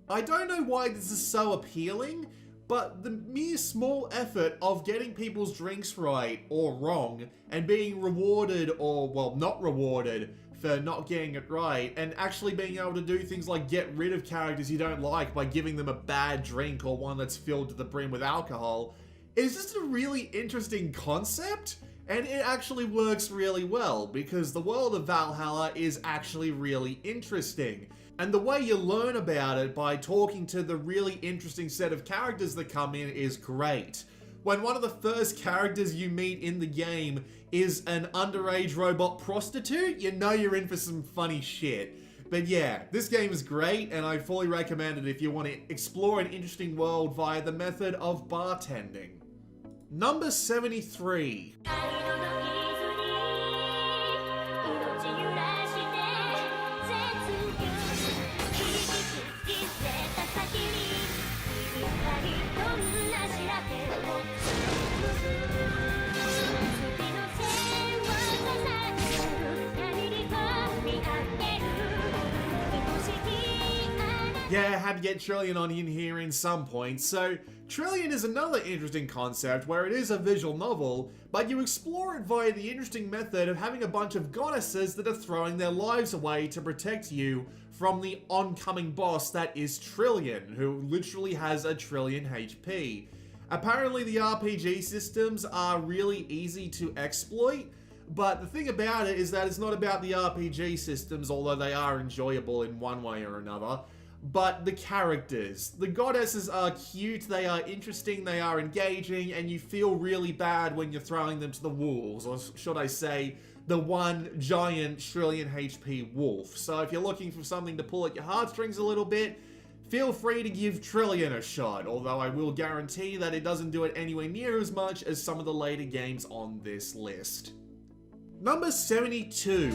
I don't know why this is so appealing, but the mere small effort of getting people's drinks right or wrong, and being rewarded or, well, not rewarded for not getting it right, and actually being able to do things like get rid of characters you don't like by giving them a bad drink or one that's filled to the brim with alcohol, is just a really interesting concept, and it actually works really well, because the world of Valhalla is actually really interesting. And the way you learn about it by talking to the really interesting set of characters that come in is great. When one of the first characters you meet in the game is an underage robot prostitute, you know you're in for some funny shit. But yeah, this game is great, and I fully recommend it if you want to explore an interesting world via the method of bartending. Number 73. Yeah, I had to get Trillion on in here in some point. So, Trillion is another interesting concept where it is a visual novel, but you explore it via the interesting method of having a bunch of goddesses that are throwing their lives away to protect you from the oncoming boss that is Trillion, who literally has a trillion HP. Apparently the RPG systems are really easy to exploit, but the thing about it is that it's not about the RPG systems, although they are enjoyable in one way or another, but the characters. The goddesses are cute, they are interesting, they are engaging, and you feel really bad when you're throwing them to the wolves, or should I say, the one giant trillion HP wolf. So if you're looking for something to pull at your heartstrings a little bit, feel free to give Trillion a shot, although I will guarantee that it doesn't do it anywhere near as much as some of the later games on this list. Number 72.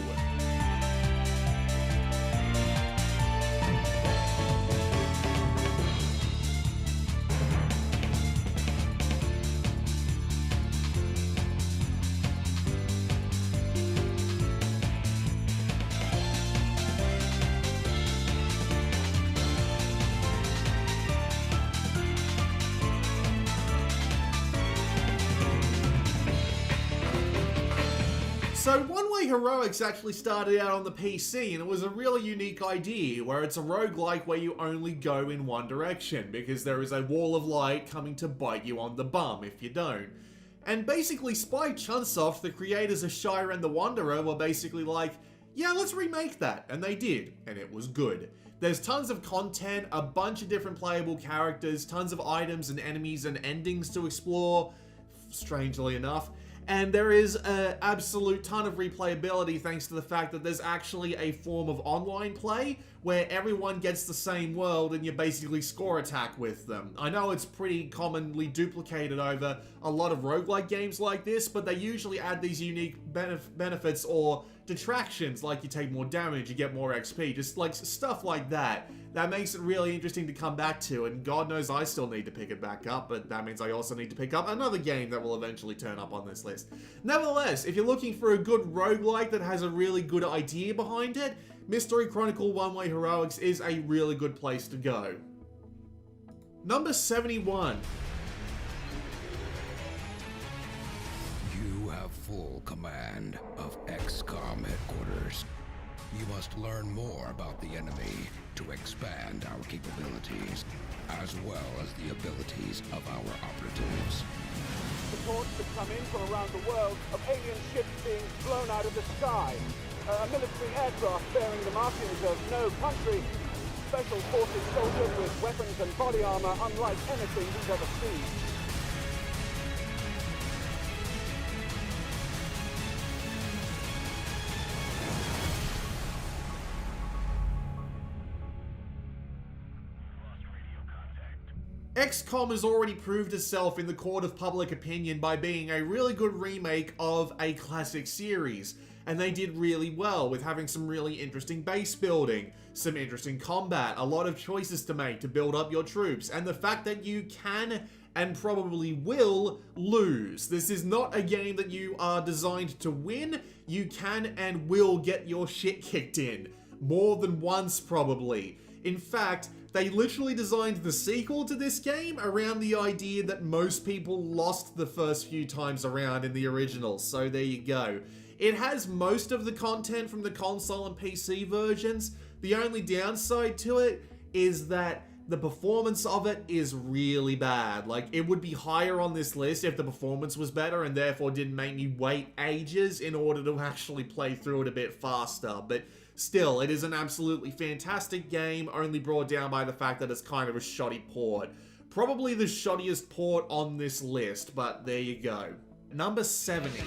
So One Way Heroics actually started out on the PC, and it was a really unique idea where it's a roguelike where you only go in one direction because there is a wall of light coming to bite you on the bum if you don't. And basically Spike Chunsoft, the creators of Shire and the Wanderer, were basically like, yeah, let's remake that, and they did, and it was good. There's tons of content, a bunch of different playable characters, tons of items and enemies and endings to explore, strangely enough. And there is an absolute ton of replayability thanks to the fact that there's actually a form of online play where everyone gets the same world and you basically score attack with them. I know it's pretty commonly duplicated over a lot of roguelike games like this, but they usually add these unique benefits or detractions, like you take more damage, you get more XP, just like stuff like that. That makes it really interesting to come back to, and God knows I still need to pick it back up, but that means I also need to pick up another game that will eventually turn up on this list. Nevertheless, if you're looking for a good roguelike that has a really good idea behind it, Mystery Chronicle One Way Heroics is a really good place to go. Number 71. You have full command of XCOM headquarters. You must learn more about the enemy to expand our capabilities, as well as the abilities of our operatives. Reports have come in from around the world of alien ships being blown out of the sky. A military aircraft bearing the markings of no country. Special forces soldiers with weapons and body armor unlike anything we've ever seen. XCOM has already proved itself in the court of public opinion by being a really good remake of a classic series, and they did really well with having some really interesting base building, some interesting combat, a lot of choices to make to build up your troops, and the fact that you can and probably will lose. This is not a game that you are designed to win. You can and will get your shit kicked in. More than once, probably. In fact, they literally designed the sequel to this game around the idea that most people lost the first few times around in the original, so there you go. It has most of the content from the console and PC versions. The only downside to it is that the performance of it is really bad. Like, it would be higher on this list if the performance was better and therefore didn't make me wait ages in order to actually play through it a bit faster, but still, it is an absolutely fantastic game, only brought down by the fact that it's kind of a shoddy port. Probably the shoddiest port on this list, but there you go. Number 70.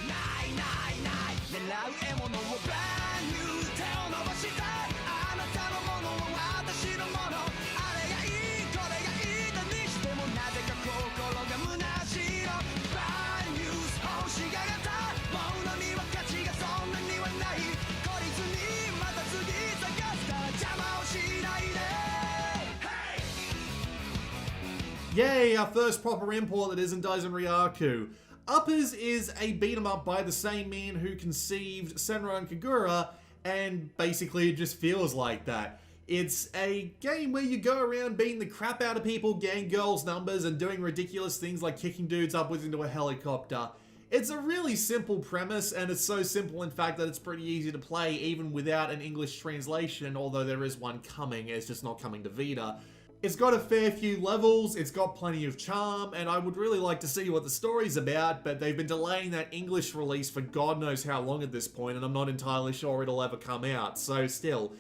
Yay, our first proper import that isn't Daisenryaku. Uppers is a beat-em-up by the same man who conceived Senran Kagura, and basically it just feels like that. It's a game where you go around beating the crap out of people, getting girls' numbers, and doing ridiculous things like kicking dudes upwards into a helicopter. It's a really simple premise, and it's so simple in fact that it's pretty easy to play even without an English translation, although there is one coming, it's just not coming to Vita. It's got a fair few levels, it's got plenty of charm, and I would really like to see what the story's about, but they've been delaying that English release for God knows how long at this point, and I'm not entirely sure it'll ever come out, so still.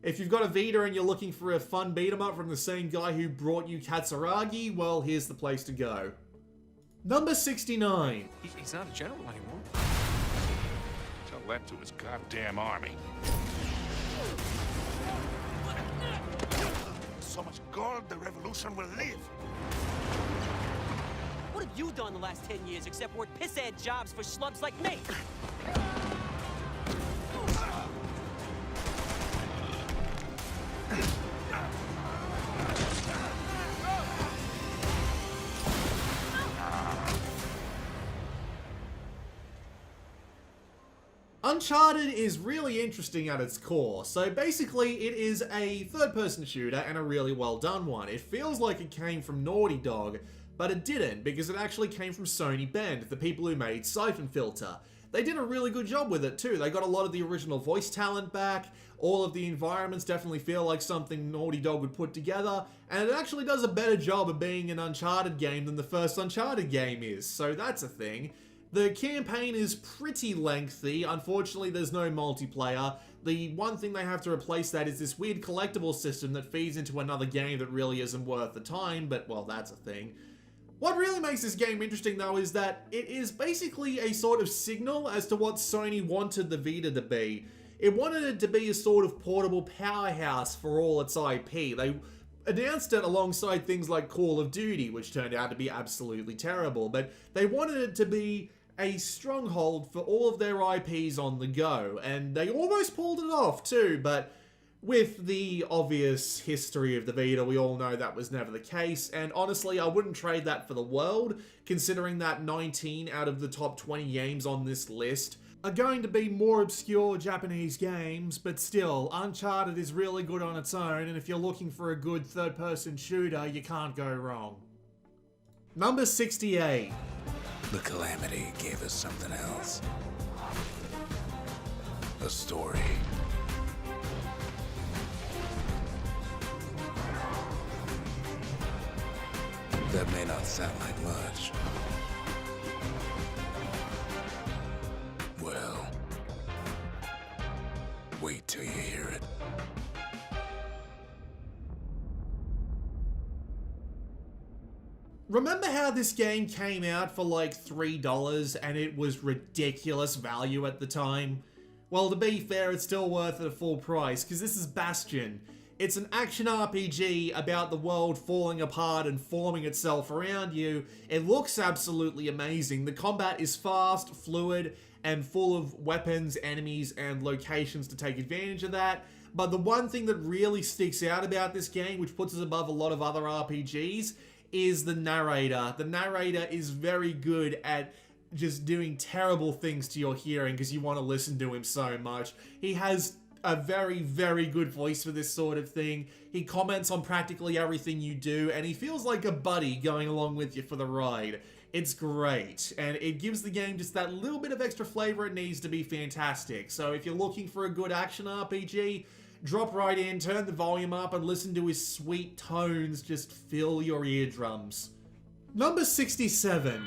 If you've got a Vita and you're looking for a fun beat-em-up from the same guy who brought you Katsuragi, well, here's the place to go. Number 69. He's not a general anymore. Tell that to his goddamn army. So much gold, the revolution will live. What have you done the last 10 years except work piss-ass jobs for schlubs like me? Uncharted is really interesting at its core. So basically it is a third-person shooter and a really well done one. It feels like it came from Naughty Dog, but it didn't because it actually came from Sony Bend, the people who made Siphon Filter. They did a really good job with it too. They got a lot of the original voice talent back, all of the environments definitely feel like something Naughty Dog would put together, and it actually does a better job of being an Uncharted game than the first Uncharted game is, so that's a thing. The campaign is pretty lengthy. Unfortunately, there's no multiplayer. The one thing they have to replace that is this weird collectible system that feeds into another game that really isn't worth the time, but well, that's a thing. What really makes this game interesting though is that it is basically a sort of signal as to what Sony wanted the Vita to be. It wanted it to be a sort of portable powerhouse for all its IP. They announced it alongside things like Call of Duty, which turned out to be absolutely terrible, but they wanted it to be a stronghold for all of their IPs on the go, and they almost pulled it off too, but with the obvious history of the Vita, we all know that was never the case, and honestly, I wouldn't trade that for the world, considering that 19 out of the top 20 games on this list are going to be more obscure Japanese games, but still, Uncharted is really good on its own, and if you're looking for a good third-person shooter, you can't go wrong. Number 68. The Calamity gave us something else. A story. That may not sound like much. Well, wait till you hear it. Remember how this game came out for like $3 and it was ridiculous value at the time? Well, to be fair, it's still worth it at full price, because this is Bastion. It's an action RPG about the world falling apart and forming itself around you. It looks absolutely amazing. The combat is fast, fluid, and full of weapons, enemies, and locations to take advantage of that. But the one thing that really sticks out about this game, which puts us above a lot of other RPGs, is the narrator. The narrator is very good at just doing terrible things to your hearing because you want to listen to him so much. He has a very, very good voice for this sort of thing. He comments on practically everything you do, and he feels like a buddy going along with you for the ride. It's great, and it gives the game just that little bit of extra flavor it needs to be fantastic. So if you're looking for a good action RPG, drop right in, turn the volume up, and listen to his sweet tones just fill your eardrums. Number 67.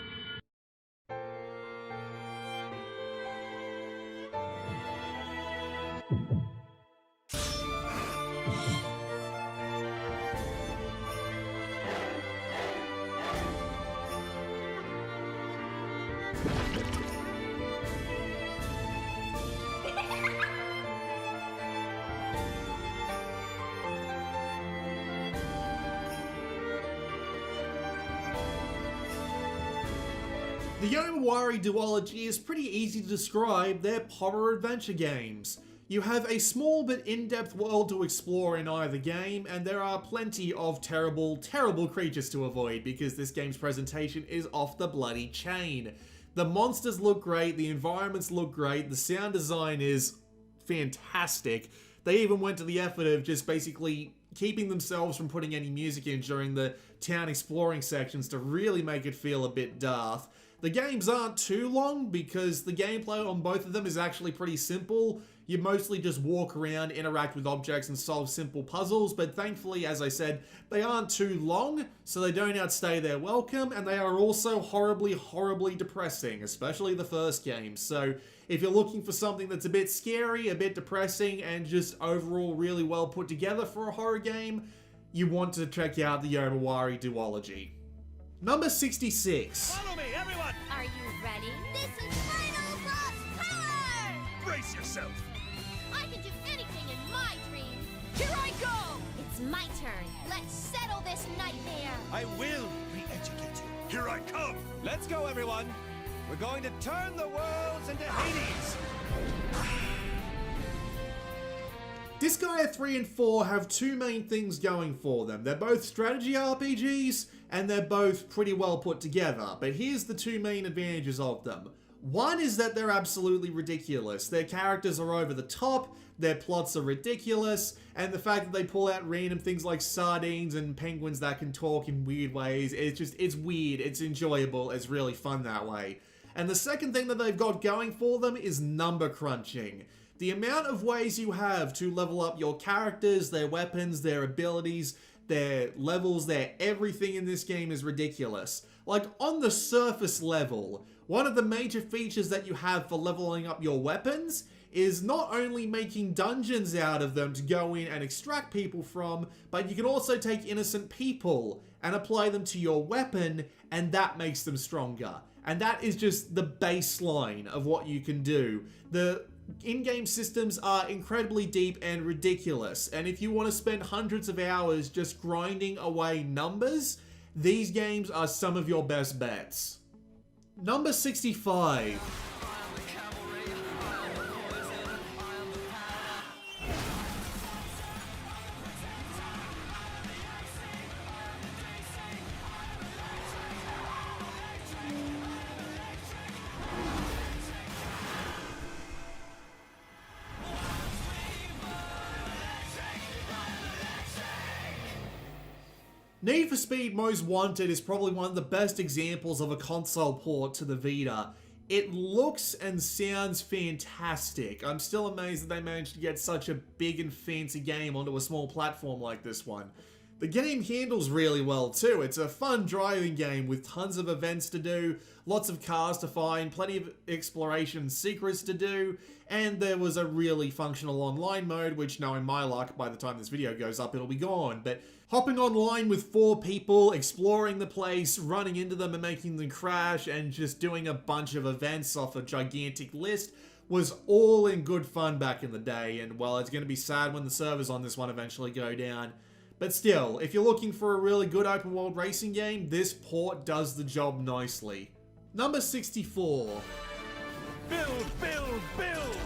The Yomawari Duology is pretty easy to describe. They're horror adventure games. You have a small but in-depth world to explore in either game, and there are plenty of terrible, terrible creatures to avoid because this game's presentation is off the bloody chain. The monsters look great, the environments look great, the sound design is fantastic. They even went to the effort of just basically keeping themselves from putting any music in during the town exploring sections to really make it feel a bit daft. The games aren't too long because the gameplay on both of them is actually pretty simple. You mostly just walk around, interact with objects, and solve simple puzzles, but thankfully, as I said, they aren't too long, so they don't outstay their welcome, and they are also horribly, horribly depressing, especially the first game. So if you're looking for something that's a bit scary, a bit depressing, and just overall really well put together for a horror game, you want to check out the Yomawari Duology. Number 66. Follow me, everyone! Are you ready? This is Final Boss Power! Brace yourself! I can do anything in my dreams. Here I go! It's my turn. Let's settle this nightmare. I will re-educate you. Here I come! Let's go, everyone. We're going to turn the worlds into Hades. Disgaea 3 and 4 have two main things going for them. They're both strategy RPGs, and they're both pretty well put together. But here's the two main advantages of them. One is that they're absolutely ridiculous. Their characters are over the top, their plots are ridiculous, and the fact that they pull out random things like sardines and penguins that can talk in weird ways, it's weird, it's enjoyable, it's really fun that way. And the second thing that they've got going for them is number crunching. The amount of ways you have to level up your characters, their weapons, their abilities, their levels, their everything in this game is ridiculous. Like, on the surface level, one of the major features that you have for leveling up your weapons is not only making dungeons out of them to go in and extract people from, but you can also take innocent people and apply them to your weapon, and that makes them stronger. And that is just the baseline of what you can do. The in-game systems are incredibly deep and ridiculous, and if you want to spend hundreds of hours just grinding away numbers, these games are some of your best bets. Number 65. Need for Speed Most Wanted is probably one of the best examples of a console port to the Vita. It looks and sounds fantastic. I'm still amazed that they managed to get such a big and fancy game onto a small platform like this one. The game handles really well too. It's a fun driving game with tons of events to do, lots of cars to find, plenty of exploration secrets to do, and there was a really functional online mode, which knowing my luck, by the time this video goes up, it'll be gone. But hopping online with 4 people, exploring the place, running into them and making them crash, and just doing a bunch of events off a gigantic list was all in good fun back in the day, and well, it's going to be sad when the servers on this one eventually go down. But still, if you're looking for a really good open world racing game, this port does the job nicely. Number 64. Build, build, build!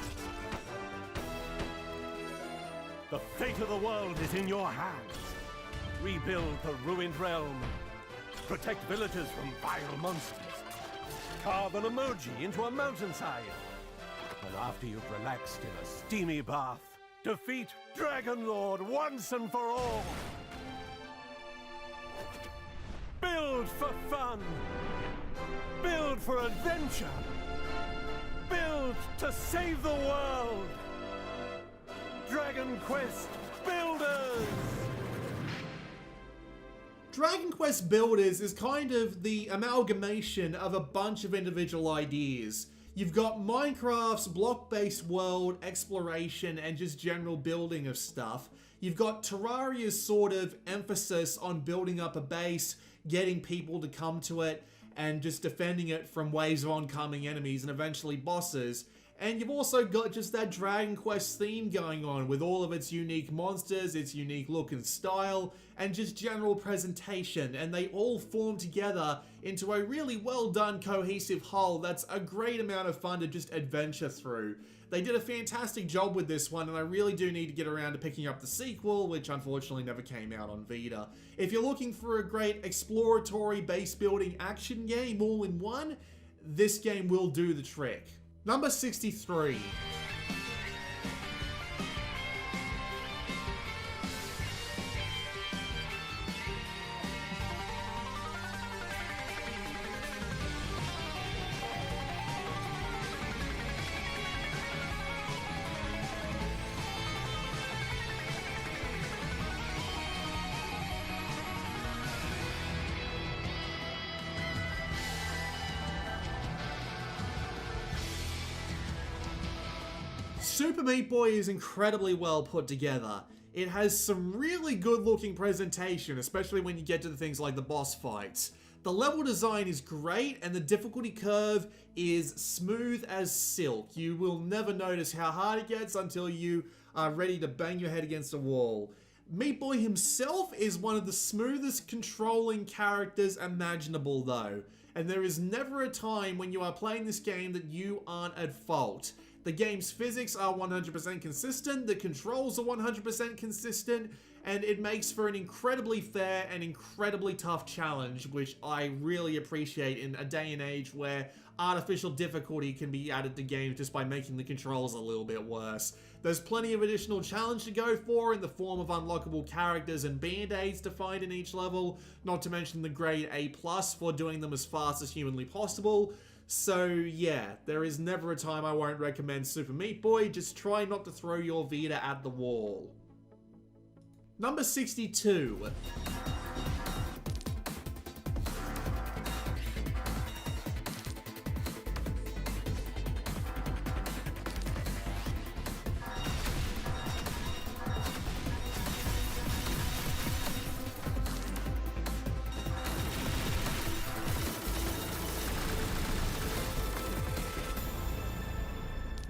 The fate of the world is in your hands. Rebuild the ruined realm. Protect villagers from vile monsters. Carve an emoji into a mountainside. And after you've relaxed in a steamy bath, defeat Dragon Lord once and for all. Build for fun. Build for adventure. Build to save the world. Dragon Quest Builders! Dragon Quest Builders is kind of the amalgamation of a bunch of individual ideas. You've got Minecraft's block-based world exploration and just general building of stuff. You've got Terraria's sort of emphasis on building up a base, getting people to come to it, and just defending it from waves of oncoming enemies and eventually bosses. And you've also got just that Dragon Quest theme going on with all of its unique monsters, its unique look and style, and just general presentation. And they all form together into a really well done cohesive whole that's a great amount of fun to just adventure through. They did a fantastic job with this one, and I really do need to get around to picking up the sequel, which unfortunately never came out on Vita. If you're looking for a great exploratory base building action game all in one, this game will do the trick. Number 63. Super Meat Boy is incredibly well put together. It has some really good looking presentation, especially when you get to the things like the boss fights. The level design is great and the difficulty curve is smooth as silk. You will never notice how hard it gets until you are ready to bang your head against a wall. Meat Boy himself is one of the smoothest controlling characters imaginable though, and there is never a time when you are playing this game that you aren't at fault. The game's physics are 100% consistent, the controls are 100% consistent, and it makes for an incredibly fair and incredibly tough challenge, which I really appreciate in a day and age where artificial difficulty can be added to games just by making the controls a little bit worse. There's plenty of additional challenge to go for in the form of unlockable characters and band-aids to find in each level, not to mention the grade A+ for doing them as fast as humanly possible. So yeah, there is never a time I won't recommend Super Meat Boy, just try not to throw your Vita at the wall. Number 62.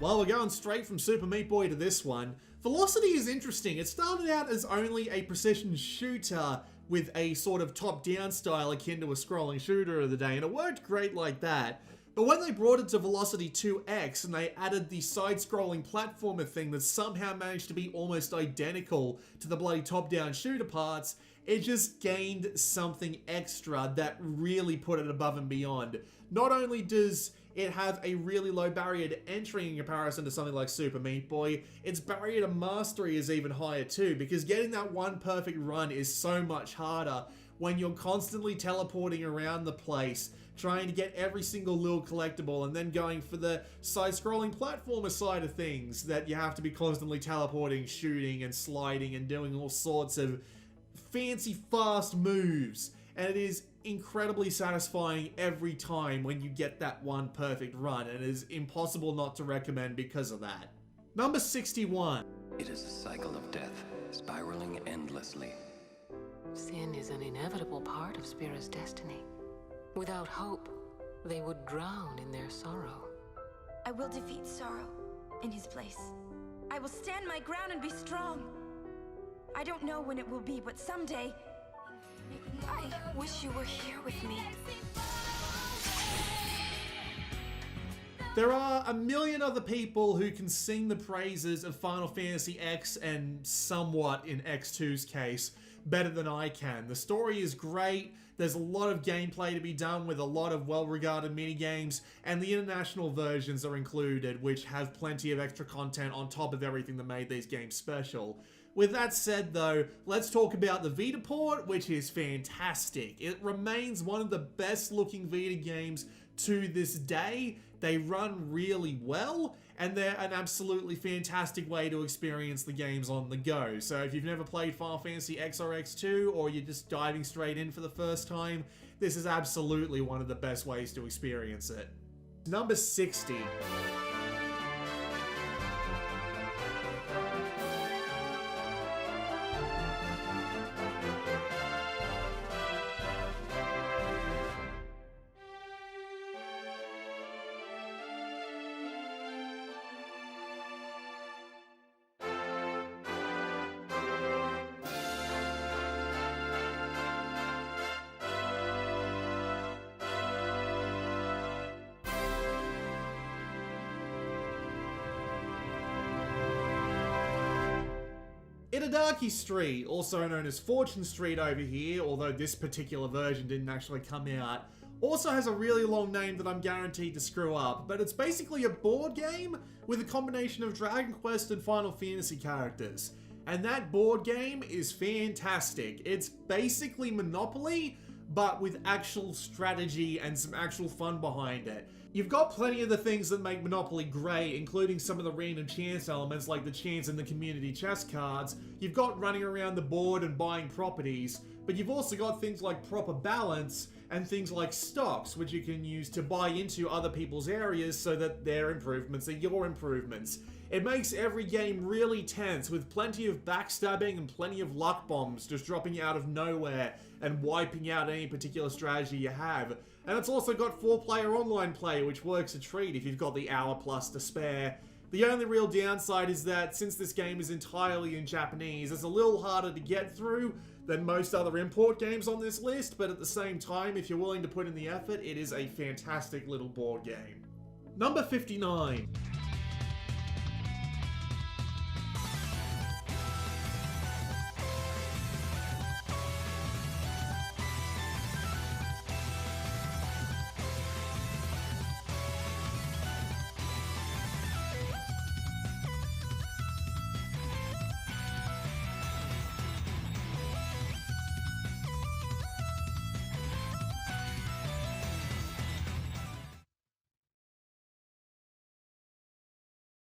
Well, we're going straight from Super Meat Boy to this one. Velocity is interesting. It started out as only a precision shooter with a sort of top-down style akin to a scrolling shooter of the day, and it worked great like that. But when they brought it to Velocity 2X and they added the side-scrolling platformer thing that somehow managed to be almost identical to the bloody top-down shooter parts, it just gained something extra that really put it above and beyond. Not only does it have a really low barrier to entry in comparison to something like Super Meat Boy, its barrier to mastery is even higher too, because getting that one perfect run is so much harder when you're constantly teleporting around the place, trying to get every single little collectible, and then going for the side-scrolling platformer side of things that you have to be constantly teleporting, shooting, and sliding, and doing all sorts of fancy, fast moves. And it is incredibly satisfying every time when you get that one perfect run, and it is impossible not to recommend because of that. Number 61. It is a cycle of death, spiraling endlessly. Sin is an inevitable part of Spira's destiny. Without hope, they would drown in their sorrow. I will defeat sorrow. in his place. I will stand my ground and be strong. I don't know when it will be, but someday... I wish you were here with me. There are a million other people who can sing the praises of Final Fantasy X, and somewhat in X2's case, better than I can. The story is great, there's a lot of gameplay to be done with a lot of well-regarded minigames, and the international versions are included, which have plenty of extra content on top of everything that made these games special. With that said though, let's talk about the Vita port, which is fantastic. It remains one of the best looking Vita games to this day. They run really well, and they're an absolutely fantastic way to experience the games on the go. So if you've never played Final Fantasy X or X2, or you're just diving straight in for the first time, this is absolutely one of the best ways to experience it. Number 60. Itadaki Street, also known as Fortune Street over here, although this particular version didn't actually come out, also has a really long name that I'm guaranteed to screw up, but it's basically a board game with a combination of Dragon Quest and Final Fantasy characters. And that board game is fantastic. It's basically Monopoly, but with actual strategy and some actual fun behind it. You've got plenty of the things that make Monopoly great, including some of the random chance elements like the chance in the community chest cards. You've got running around the board and buying properties, but you've also got things like proper balance and things like stocks, which you can use to buy into other people's areas so that their improvements are your improvements. It makes every game really tense, with plenty of backstabbing and plenty of luck bombs just dropping out of nowhere and wiping out any particular strategy you have. And it's also got 4-player online play, which works a treat if you've got the hour plus to spare. The only real downside is that since this game is entirely in Japanese, it's a little harder to get through than most other import games on this list, but at the same time, if you're willing to put in the effort, it is a fantastic little board game. Number 59.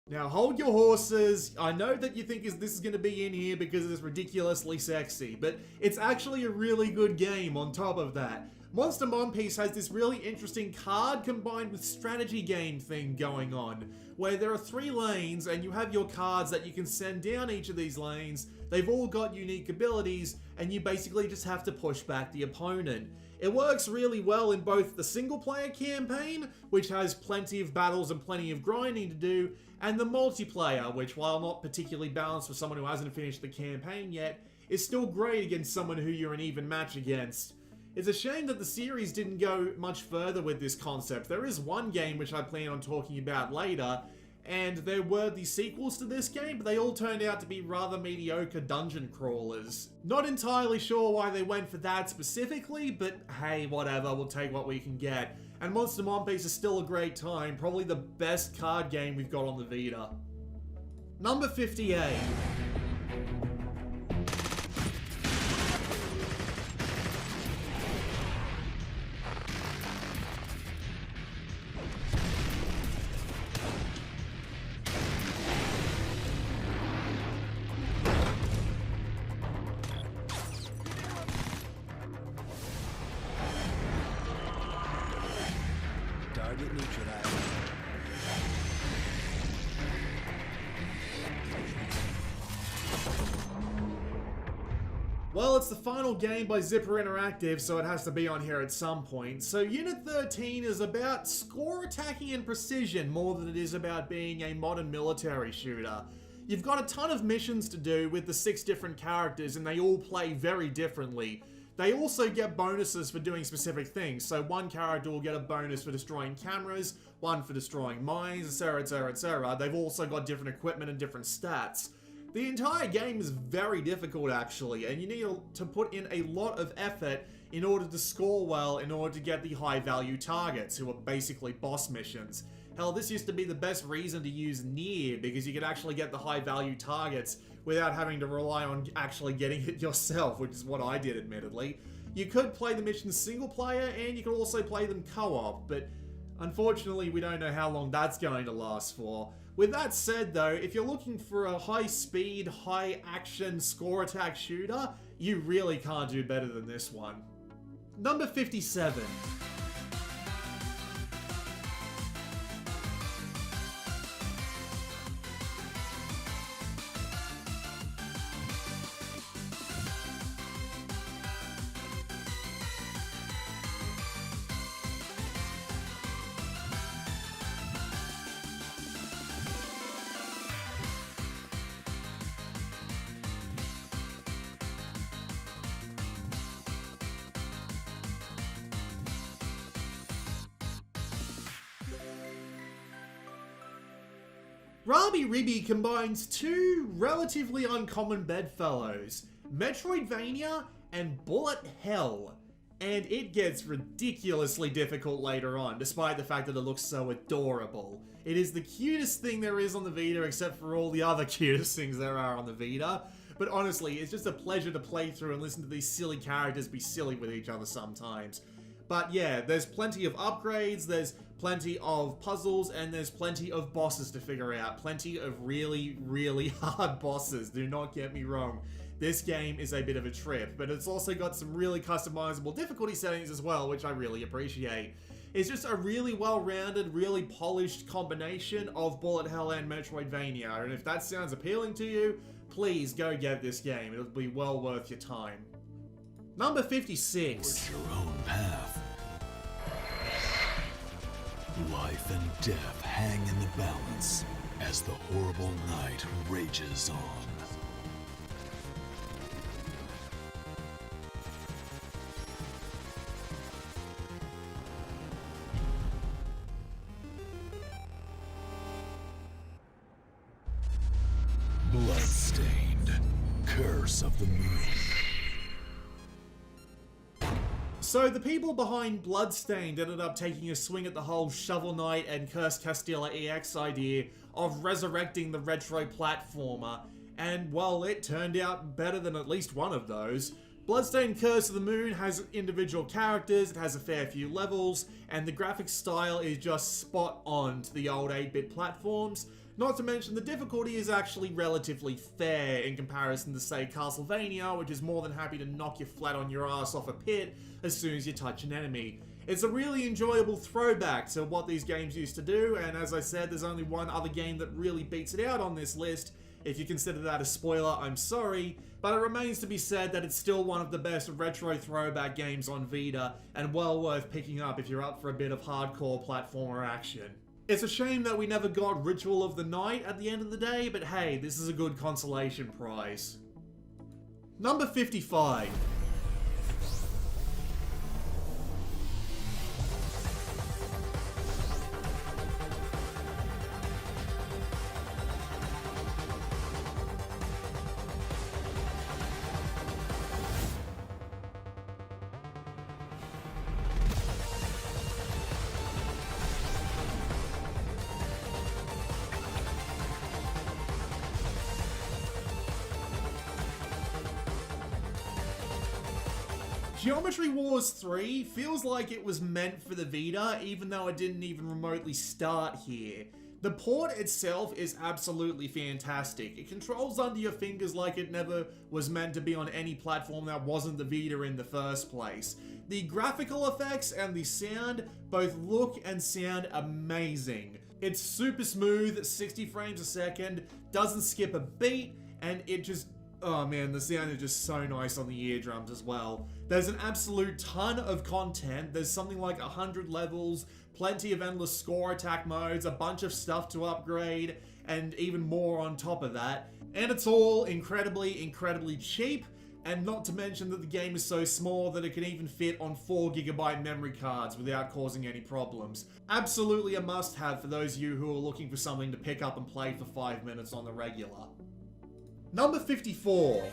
Now hold your horses. I know that you think this is going to be in here because it's ridiculously sexy, but it's actually a really good game on top of that. Monster Monpiece has this really interesting card combined with strategy game thing going on, where there are 3 lanes and you have your cards that you can send down each of these lanes. They've all got unique abilities and you basically just have to push back the opponent. It works really well in both the single player campaign, which has plenty of battles and plenty of grinding to do, and the multiplayer, which while not particularly balanced for someone who hasn't finished the campaign yet, is still great against someone who you're an even match against. It's a shame that the series didn't go much further with this concept. There is one game which I plan on talking about later, and there were the sequels to this game, but they all turned out to be rather mediocre dungeon crawlers. Not entirely sure why they went for that specifically, but hey, whatever, we'll take what we can get. And Monster Monpiece is still a great time, probably the best card game we've got on the Vita. Number 58. Well, it's the final game by Zipper Interactive, so it has to be on here at some point. So Unit 13 is about score attacking and precision more than it is about being a modern military shooter. You've got a ton of missions to do with the 6 different characters, and they all play very differently. They also get bonuses for doing specific things, so one character will get a bonus for destroying cameras, one for destroying mines, etc, etc, etc. They've also got different equipment and different stats. The entire game is very difficult actually, and you need to put in a lot of effort in order to score well, in order to get the high value targets, who are basically boss missions. Hell, this used to be the best reason to use Nier, because you could actually get the high value targets without having to rely on actually getting it yourself, which is what I did admittedly. You could play the missions single player, and you could also play them co-op, but unfortunately we don't know how long that's going to last for. With that said though, if you're looking for a high speed, high action score attack shooter, you really can't do better than this one. Number 57. Rabi-Ribi combines 2 relatively uncommon bedfellows, Metroidvania and Bullet Hell, and it gets ridiculously difficult later on, despite the fact that it looks so adorable. It is the cutest thing there is on the Vita, except for all the other cutest things there are on the Vita. But honestly, it's just a pleasure to play through and listen to these silly characters be silly with each other sometimes. But yeah, there's plenty of upgrades, there's plenty of puzzles, and there's plenty of bosses to figure out. Plenty of really, really hard bosses, do not get me wrong. This game is a bit of a trip, but it's also got some really customizable difficulty settings as well, which I really appreciate. It's just a really well-rounded, really polished combination of Bullet Hell and Metroidvania, and if that sounds appealing to you, please go get this game. It'll be well worth your time. Number 56. Your own path. Life and death hang in the balance as the horrible night rages on. Bloodstained, Curse of the Moon. So the people behind Bloodstained ended up taking a swing at the whole Shovel Knight and Cursed Castilla EX idea of resurrecting the retro platformer, and well, it turned out better than at least one of those. Bloodstained Curse of the Moon has individual characters, it has a fair few levels, and the graphic style is just spot on to the old 8-bit platforms. Not to mention the difficulty is actually relatively fair in comparison to, say, Castlevania, which is more than happy to knock you flat on your ass off a pit as soon as you touch an enemy. It's a really enjoyable throwback to what these games used to do, and as I said, there's only one other game that really beats it out on this list. If you consider that a spoiler, I'm sorry, but it remains to be said that it's still one of the best retro throwback games on Vita, and well worth picking up if you're up for a bit of hardcore platformer action. It's a shame that we never got Ritual of the Night at the end of the day, but hey, this is a good consolation prize. Number 55. Geometry Wars 3 feels like it was meant for the Vita, even though it didn't even remotely start here. The port itself is absolutely fantastic. It controls under your fingers like it never was meant to be on any platform that wasn't the Vita in the first place. The graphical effects and the sound both look and sound amazing. It's super smooth, 60 frames a second, doesn't skip a beat, and it just... oh man, the sound is just so nice on the eardrums as well. There's an absolute ton of content. There's something like 100 levels, plenty of endless score attack modes, a bunch of stuff to upgrade, and even more on top of that. And it's all incredibly, incredibly cheap. And not to mention that the game is so small that it can even fit on 4GB memory cards without causing any problems. Absolutely a must-have for those of you who are looking for something to pick up and play for 5 minutes on the regular. Number 54.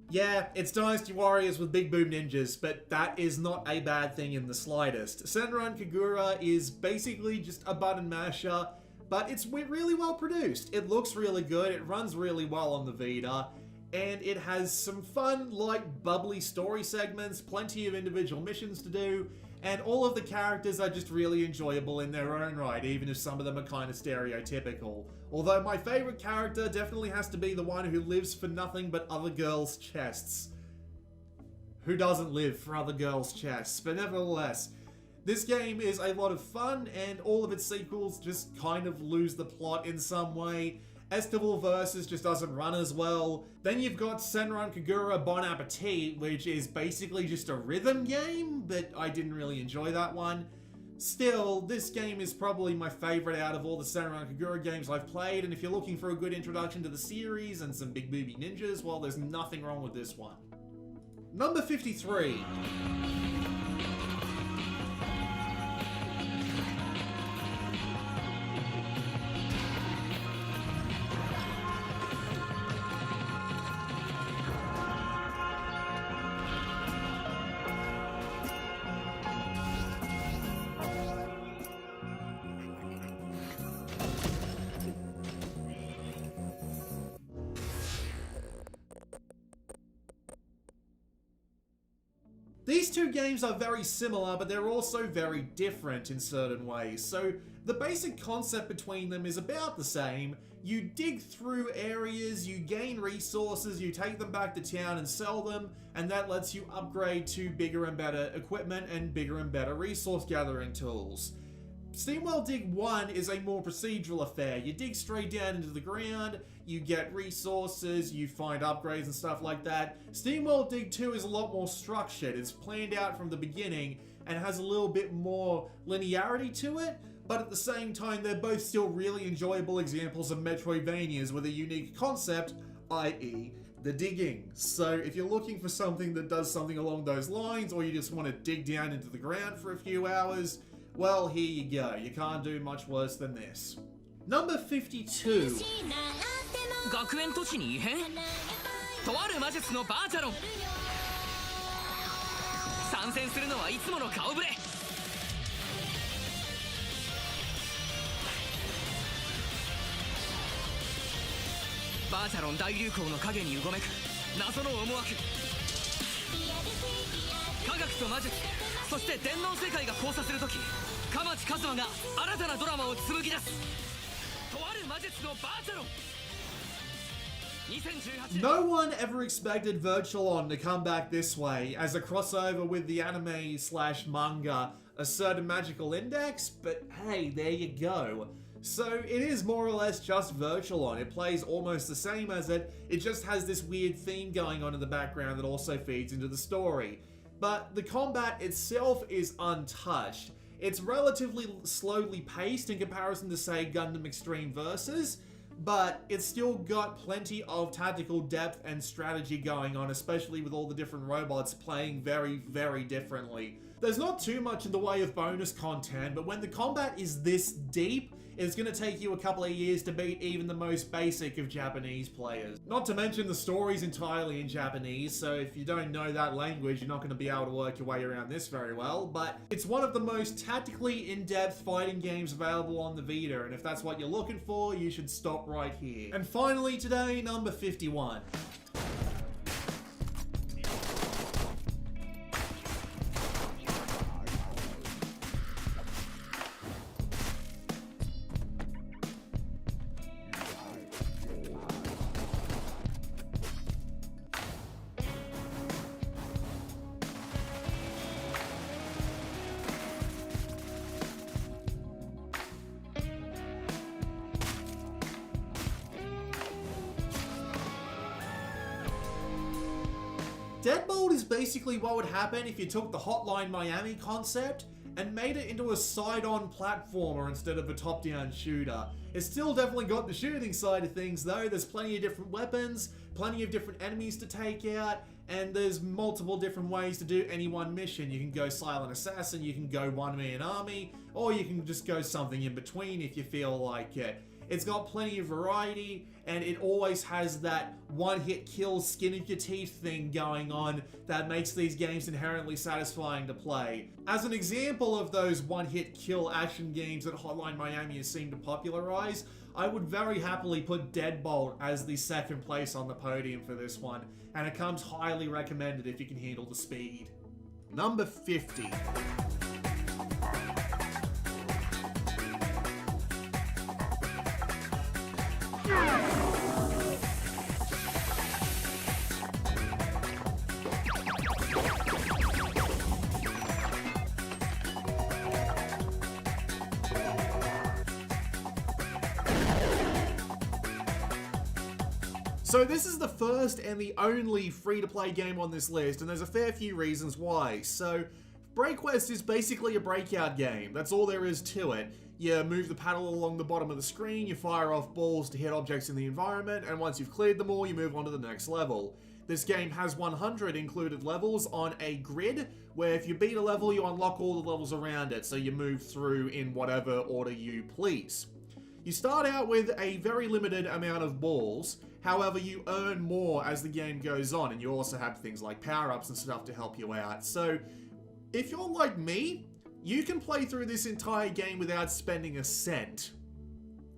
Yeah, it's Dynasty Warriors with big boob ninjas, but that is not a bad thing in the slightest. Senran Kagura is basically just a button masher, but it's really well produced. It looks really good, it runs really well on the Vita, and it has some fun, light, bubbly story segments, plenty of individual missions to do, and all of the characters are just really enjoyable in their own right, even if some of them are kind of stereotypical. Although my favorite character definitely has to be the one who lives for nothing but other girls' chests. Who doesn't live for other girls' chests? But nevertheless, this game is a lot of fun, and all of its sequels just kind of lose the plot in some way. Estival Versus just doesn't run as well. Then you've got Senran Kagura Bon Appetit, which is basically just a rhythm game, but I didn't really enjoy that one. Still, this game is probably my favorite out of all the Senran Kagura games I've played, and if you're looking for a good introduction to the series and some big booby ninjas, well, there's nothing wrong with this one. Number 53. These two games are very similar, but they're also very different in certain ways. So the basic concept between them is about the same. You dig through areas, you gain resources, you take them back to town and sell them, and that lets you upgrade to bigger and better equipment and bigger and better resource gathering tools. Steamworld Dig 1 is a more procedural affair. You dig straight down into the ground, you get resources, you find upgrades and stuff like that. Steamworld Dig 2 is a lot more structured. It's planned out from the beginning and has a little bit more linearity to it, but at the same time they're both still really enjoyable examples of Metroidvanias with a unique concept, i.e. the digging. So if you're looking for something that does something along those lines, or you just want to dig down into the ground for a few hours, well, here you go. You can't do much worse than this. Number 52. 学園都市に異変とある魔術のバーチャロン参戦するのはいつもの顔ぶれバーチャロン大流行の影にうごめく謎の思惑科学と魔術そして電脳世界が交差するとき蒲地一馬が新たなドラマを紡ぎ出すとある魔術のバーチャロン No one ever expected Virtualon to come back this way, as a crossover with the anime/manga Assert a Magical Index, but hey, there you go. So it is more or less just Virtualon. It plays almost the same as it just has this weird theme going on in the background that also feeds into the story. But the combat itself is untouched. It's relatively slowly paced in comparison to, say, Gundam Extreme Versus, but it's still got plenty of tactical depth and strategy going on, especially with all the different robots playing very, very differently. There's not too much in the way of bonus content, but when the combat is this deep, it's going to take you a couple of years to beat even the most basic of Japanese players. Not to mention the story's entirely in Japanese, so if you don't know that language, you're not going to be able to work your way around this very well, but it's one of the most tactically in-depth fighting games available on the Vita, and if that's what you're looking for, you should stop right here. And finally today, number 51. Deadbolt is basically what would happen if you took the Hotline Miami concept and made it into a side-on platformer instead of a top-down shooter. It's still definitely got the shooting side of things though. There's plenty of different weapons, plenty of different enemies to take out, and there's multiple different ways to do any one mission. You can go Silent Assassin, you can go one-man army, or you can just go something in between if you feel like it. It's got plenty of variety, and it always has that one-hit kill skin of your teeth thing going on that makes these games inherently satisfying to play. As an example of those one-hit kill action games that Hotline Miami has seemed to popularize, I would very happily put Deadbolt as the second place on the podium for this one, and it comes highly recommended if you can handle the speed. Number 50. So this is the first and the only free-to-play game on this list, and there's a fair few reasons why. So, BreakQuest is basically a breakout game. That's all there is to it. You move the paddle along the bottom of the screen, you fire off balls to hit objects in the environment, and once you've cleared them all, you move on to the next level. This game has 100 included levels on a grid, where if you beat a level, you unlock all the levels around it, so you move through in whatever order you please. You start out with a very limited amount of balls. However, you earn more as the game goes on, and you also have things like power-ups and stuff to help you out. So, if you're like me, you can play through this entire game without spending a cent.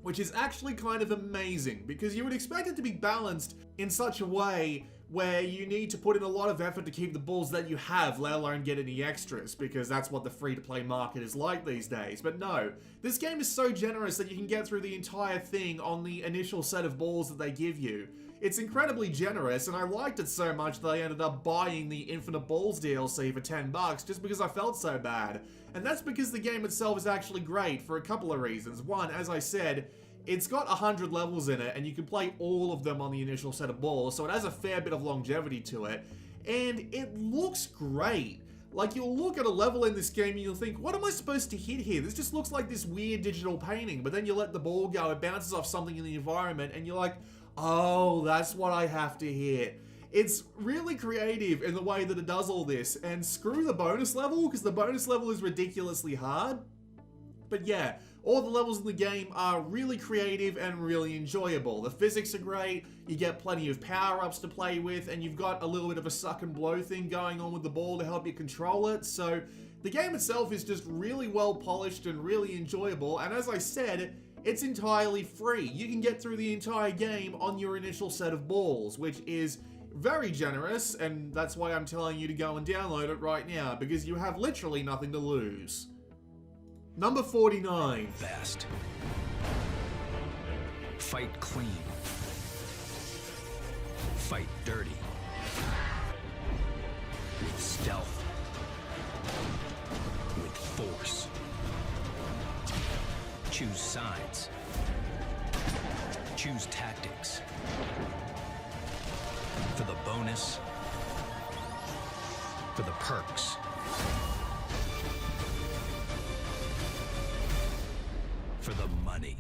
Which is actually kind of amazing, because you would expect it to be balanced in such a way where you need to put in a lot of effort to keep the balls that you have, let alone get any extras, because that's what the free-to-play market is like these days. But no, this game is so generous that you can get through the entire thing on the initial set of balls that they give you. It's incredibly generous, and I liked it so much that I ended up buying the Infinite Balls DLC for $10 just because I felt so bad. And that's because the game itself is actually great for a couple of reasons. One, as I said, it's got 100 levels in it, and you can play all of them on the initial set of balls, so it has a fair bit of longevity to it, and it looks great. Like, you'll look at a level in this game and you'll think, what am I supposed to hit here? This just looks like this weird digital painting, but then you let the ball go, it bounces off something in the environment, and you're like, oh, that's what I have to hit. It's really creative in the way that it does all this, and screw the bonus level, because the bonus level is ridiculously hard. But yeah, all the levels in the game are really creative and really enjoyable. The physics are great, you get plenty of power-ups to play with, and you've got a little bit of a suck and blow thing going on with the ball to help you control it. So the game itself is just really well polished and really enjoyable, and as I said, it's entirely free. You can get through the entire game on your initial set of balls, which is very generous, and that's why I'm telling you to go and download it right now, because you have literally nothing to lose. Number 49. Fast. Fight clean. Fight dirty. With stealth. With force. Choose sides. Choose tactics. For the bonus. For the perks. For the money.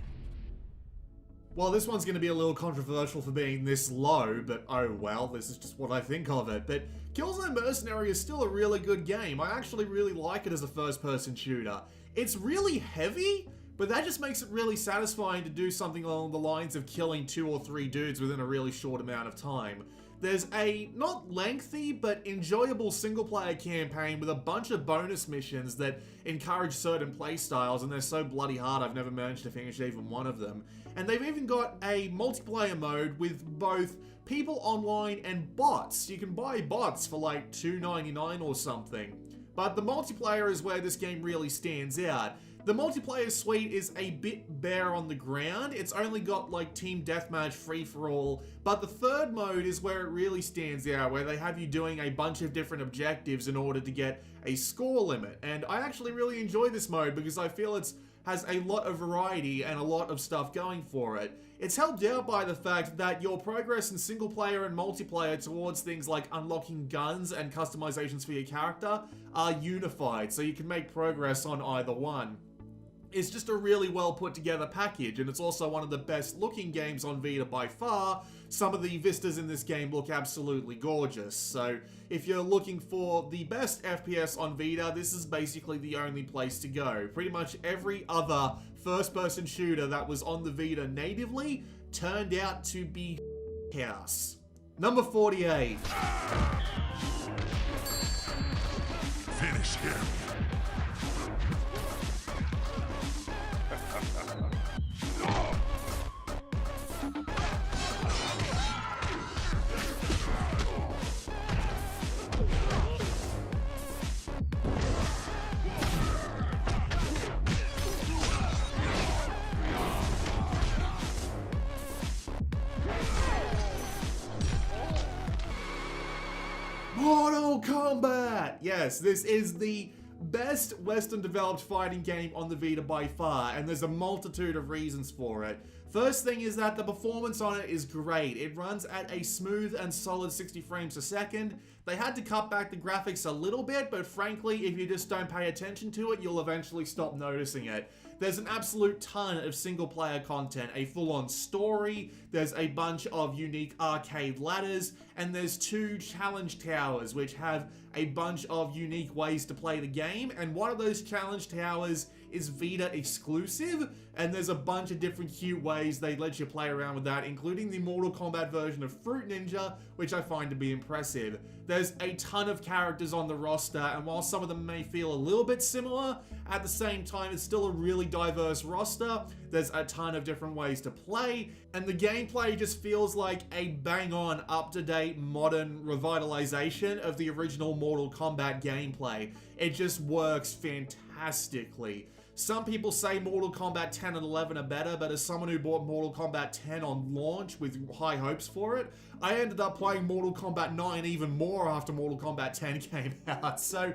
Well, this one's going to be a little controversial for being this low, but oh well, this is just what I think of it. But Killzone Mercenary is still a really good game. I actually really like it as a first-person shooter. It's really heavy, but that just makes it really satisfying to do something along the lines of killing 2 or 3 dudes within a really short amount of time. There's a not lengthy but enjoyable single player campaign with a bunch of bonus missions that encourage certain playstyles, and they're so bloody hard I've never managed to finish even one of them. And they've even got a multiplayer mode with both people online and bots. You can buy bots for like $2.99 or something. But the multiplayer is where this game really stands out. The multiplayer suite is a bit bare on the ground. It's only got like team deathmatch, free-for-all, but the third mode is where it really stands out, where they have you doing a bunch of different objectives in order to get a score limit. And I actually really enjoy this mode because I feel it has a lot of variety and a lot of stuff going for it. It's helped out by the fact that your progress in single player and multiplayer towards things like unlocking guns and customizations for your character are unified, so you can make progress on either one. It's just a really well put together package, and it's also one of the best looking games on Vita by far. Some of the vistas in this game look absolutely gorgeous, so if you're looking for the best FPS on Vita, this is basically the only place to go. Pretty much every other first-person shooter that was on the Vita natively turned out to be house. Number 48. Finish him. Mortal Kombat! Yes, this is the best Western developed fighting game on the Vita by far, and there's a multitude of reasons for it. First thing is that the performance on it is great. It runs at a smooth and solid 60 frames a second. They had to cut back the graphics a little bit, but frankly, if you just don't pay attention to it, you'll eventually stop noticing it. There's an absolute ton of single player content, a full-on story, there's a bunch of unique arcade ladders, and there's 2 challenge towers which have a bunch of unique ways to play the game, and one of those challenge towers is Vita exclusive, and there's a bunch of different cute ways they let you play around with that, including the Mortal Kombat version of Fruit Ninja, which I find to be impressive. There's a ton of characters on the roster, and while some of them may feel a little bit similar, at the same time it's still a really diverse roster. There's a ton of different ways to play, and the gameplay just feels like a bang-on, up-to-date, modern revitalization of the original Mortal Kombat gameplay. It just works fantastically. Some people say Mortal Kombat 10 and 11 are better, but as someone who bought Mortal Kombat 10 on launch with high hopes for it, I ended up playing Mortal Kombat 9 even more after Mortal Kombat 10 came out. So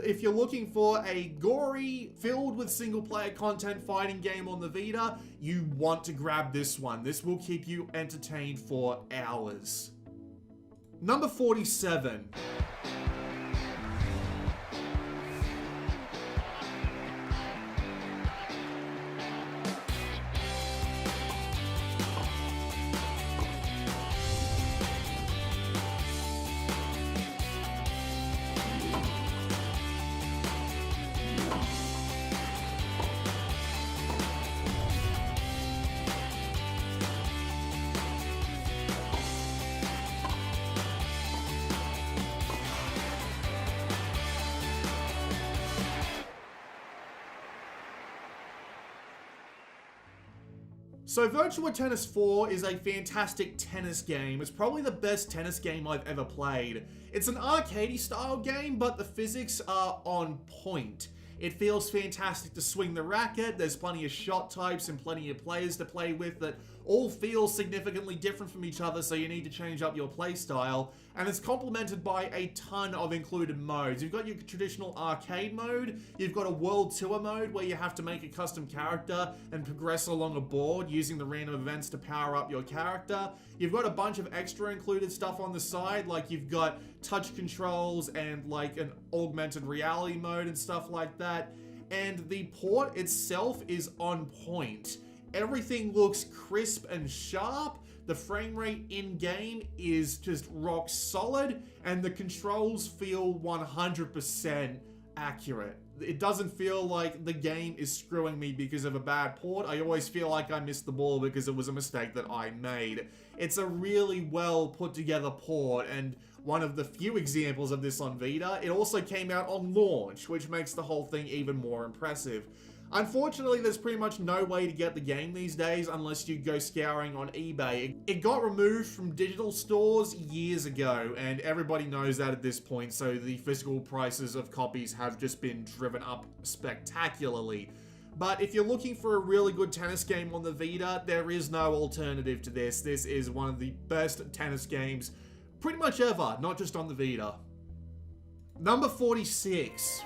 if you're looking for a gory, filled with single player content fighting game on the Vita, you want to grab this one. This will keep you entertained for hours. Number 47. So Virtua Tennis 4 is a fantastic tennis game. It's probably the best tennis game I've ever played. It's an arcadey style game, but the physics are on point. It feels fantastic to swing the racket, there's plenty of shot types and plenty of players to play with that all feel significantly different from each other, so you need to change up your play style, and it's complemented by a ton of included modes. You've got your traditional arcade mode, you've got a world tour mode where you have to make a custom character and progress along a board using the random events to power up your character. You've got a bunch of extra included stuff on the side, like you've got touch controls and like an augmented reality mode and stuff like that. And the port itself is on point. Everything looks crisp and sharp. The frame rate in-game is just rock solid, and the controls feel 100% accurate. it doesn't feel like the game is screwing me because of a bad port. I always feel like I missed the ball because it was a mistake that I made. It's a really well put together port, and one of the few examples of this on Vita. It also came out on launch, which makes the whole thing even more impressive. Unfortunately, there's pretty much no way to get the game these days unless you go scouring on eBay. It got removed from digital stores years ago, and everybody knows that at this point, so the physical prices of copies have just been driven up spectacularly. But if you're looking for a really good tennis game on the Vita, there is no alternative to this. This is one of the best tennis games pretty much ever, not just on the Vita. Number 46.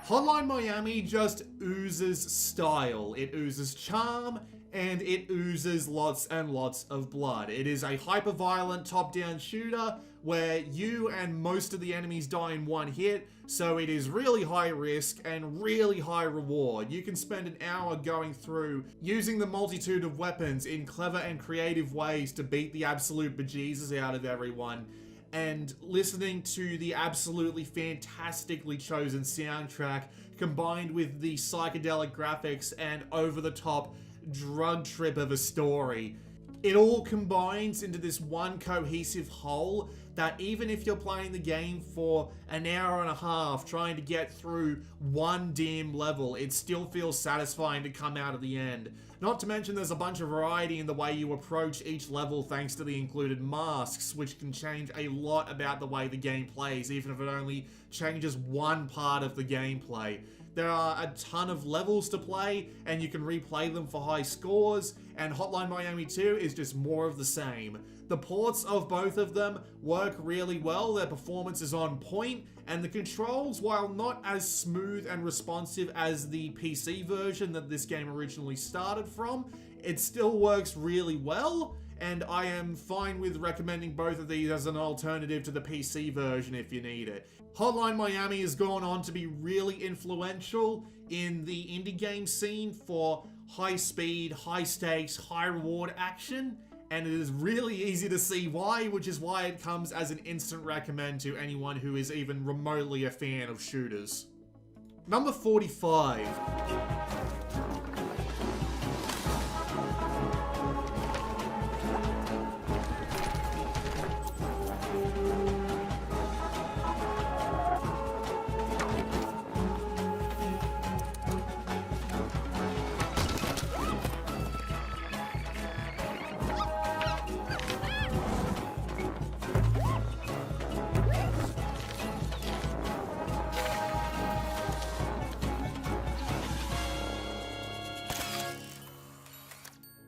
Hotline Miami just oozes style, it oozes charm, and it oozes lots and lots of blood. It is a hyper-violent top-down shooter where you and most of the enemies die in one hit, so it is really high risk and really high reward. You can spend an hour going through using the multitude of weapons in clever and creative ways to beat the absolute bejesus out of everyone, and listening to the absolutely fantastically chosen soundtrack combined with the psychedelic graphics and over-the-top drug trip of a story. It all combines into this one cohesive whole that even if you're playing the game for an hour and a half trying to get through one damn level, it still feels satisfying to come out at the end. Not to mention there's a bunch of variety in the way you approach each level thanks to the included masks, which can change a lot about the way the game plays, even if it only changes one part of the gameplay. There are a ton of levels to play, and you can replay them for high scores, and Hotline Miami 2 is just more of the same. The ports of both of them work really well, their performance is on point, and the controls, while not as smooth and responsive as the PC version that this game originally started from, it still works really well, and I am fine with recommending both of these as an alternative to the PC version if you need it. Hotline Miami has gone on to be really influential in the indie game scene for high speed, high stakes, high reward action, and it is really easy to see why, which is why it comes as an instant recommend to anyone who is even remotely a fan of shooters. Number 45.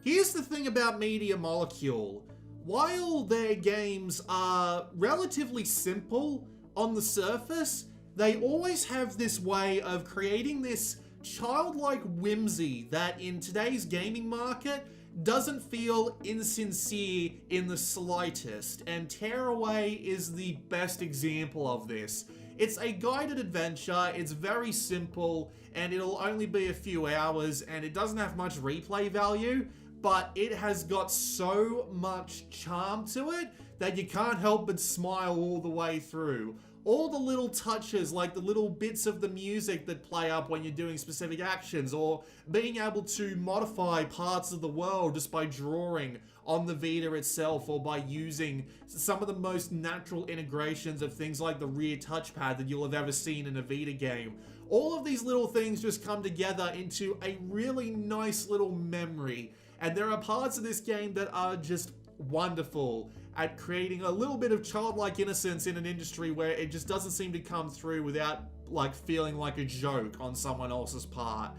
Here's the thing about Media Molecule. While their games are relatively simple on the surface, they always have this way of creating this childlike whimsy that in today's gaming market doesn't feel insincere in the slightest, and Tearaway is the best example of this. It's a guided adventure, it's very simple, and it'll only be a few hours, and it doesn't have much replay value, but it has got so much charm to it that you can't help but smile all the way through. All the little touches, like the little bits of the music that play up when you're doing specific actions, or being able to modify parts of the world just by drawing on the Vita itself, or by using some of the most natural integrations of things like the rear touchpad that you'll have ever seen in a Vita game. All of these little things just come together into a really nice little memory. And there are parts of this game that are just wonderful at creating a little bit of childlike innocence in an industry where it just doesn't seem to come through without like feeling like a joke on someone else's part.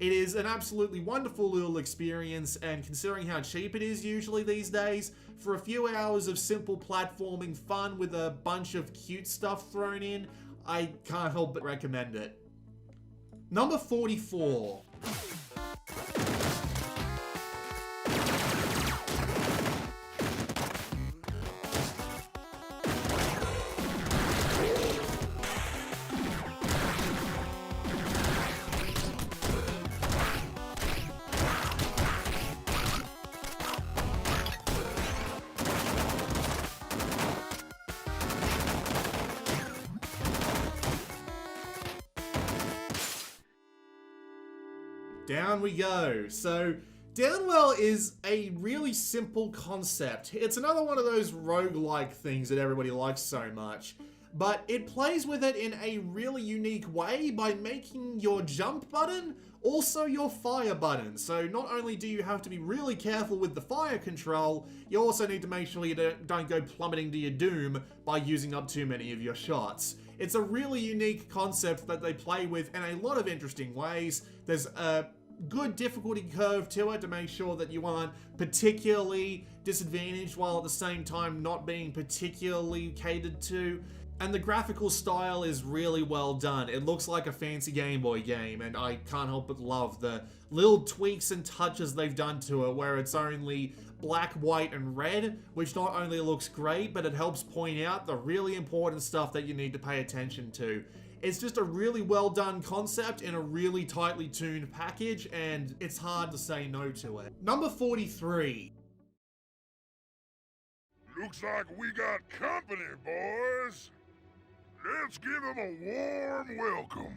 It is an absolutely wonderful little experience, and considering how cheap it is usually these days, for a few hours of simple platforming fun with a bunch of cute stuff thrown in, I can't help but recommend it. Number 44. Down we go. So, Downwell is a really simple concept. It's another one of those roguelike things that everybody likes so much, but it plays with it in a really unique way by making your jump button also your fire button. So not only do you have to be really careful with the fire control, you also need to make sure you don't go plummeting to your doom by using up too many of your shots. It's a really unique concept that they play with in a lot of interesting ways. There's a good difficulty curve to it to make sure that you aren't particularly disadvantaged while at the same time not being particularly catered to. And the graphical style is really well done. It looks like a fancy Game Boy game, and I can't help but love the little tweaks and touches they've done to it, where it's only black, white, and red, which not only looks great, but it helps point out the really important stuff that you need to pay attention to. It's just a really well done concept in a really tightly tuned package, and it's hard to say no to it. Number 43. Looks like we got company, boys. Let's give them a warm welcome.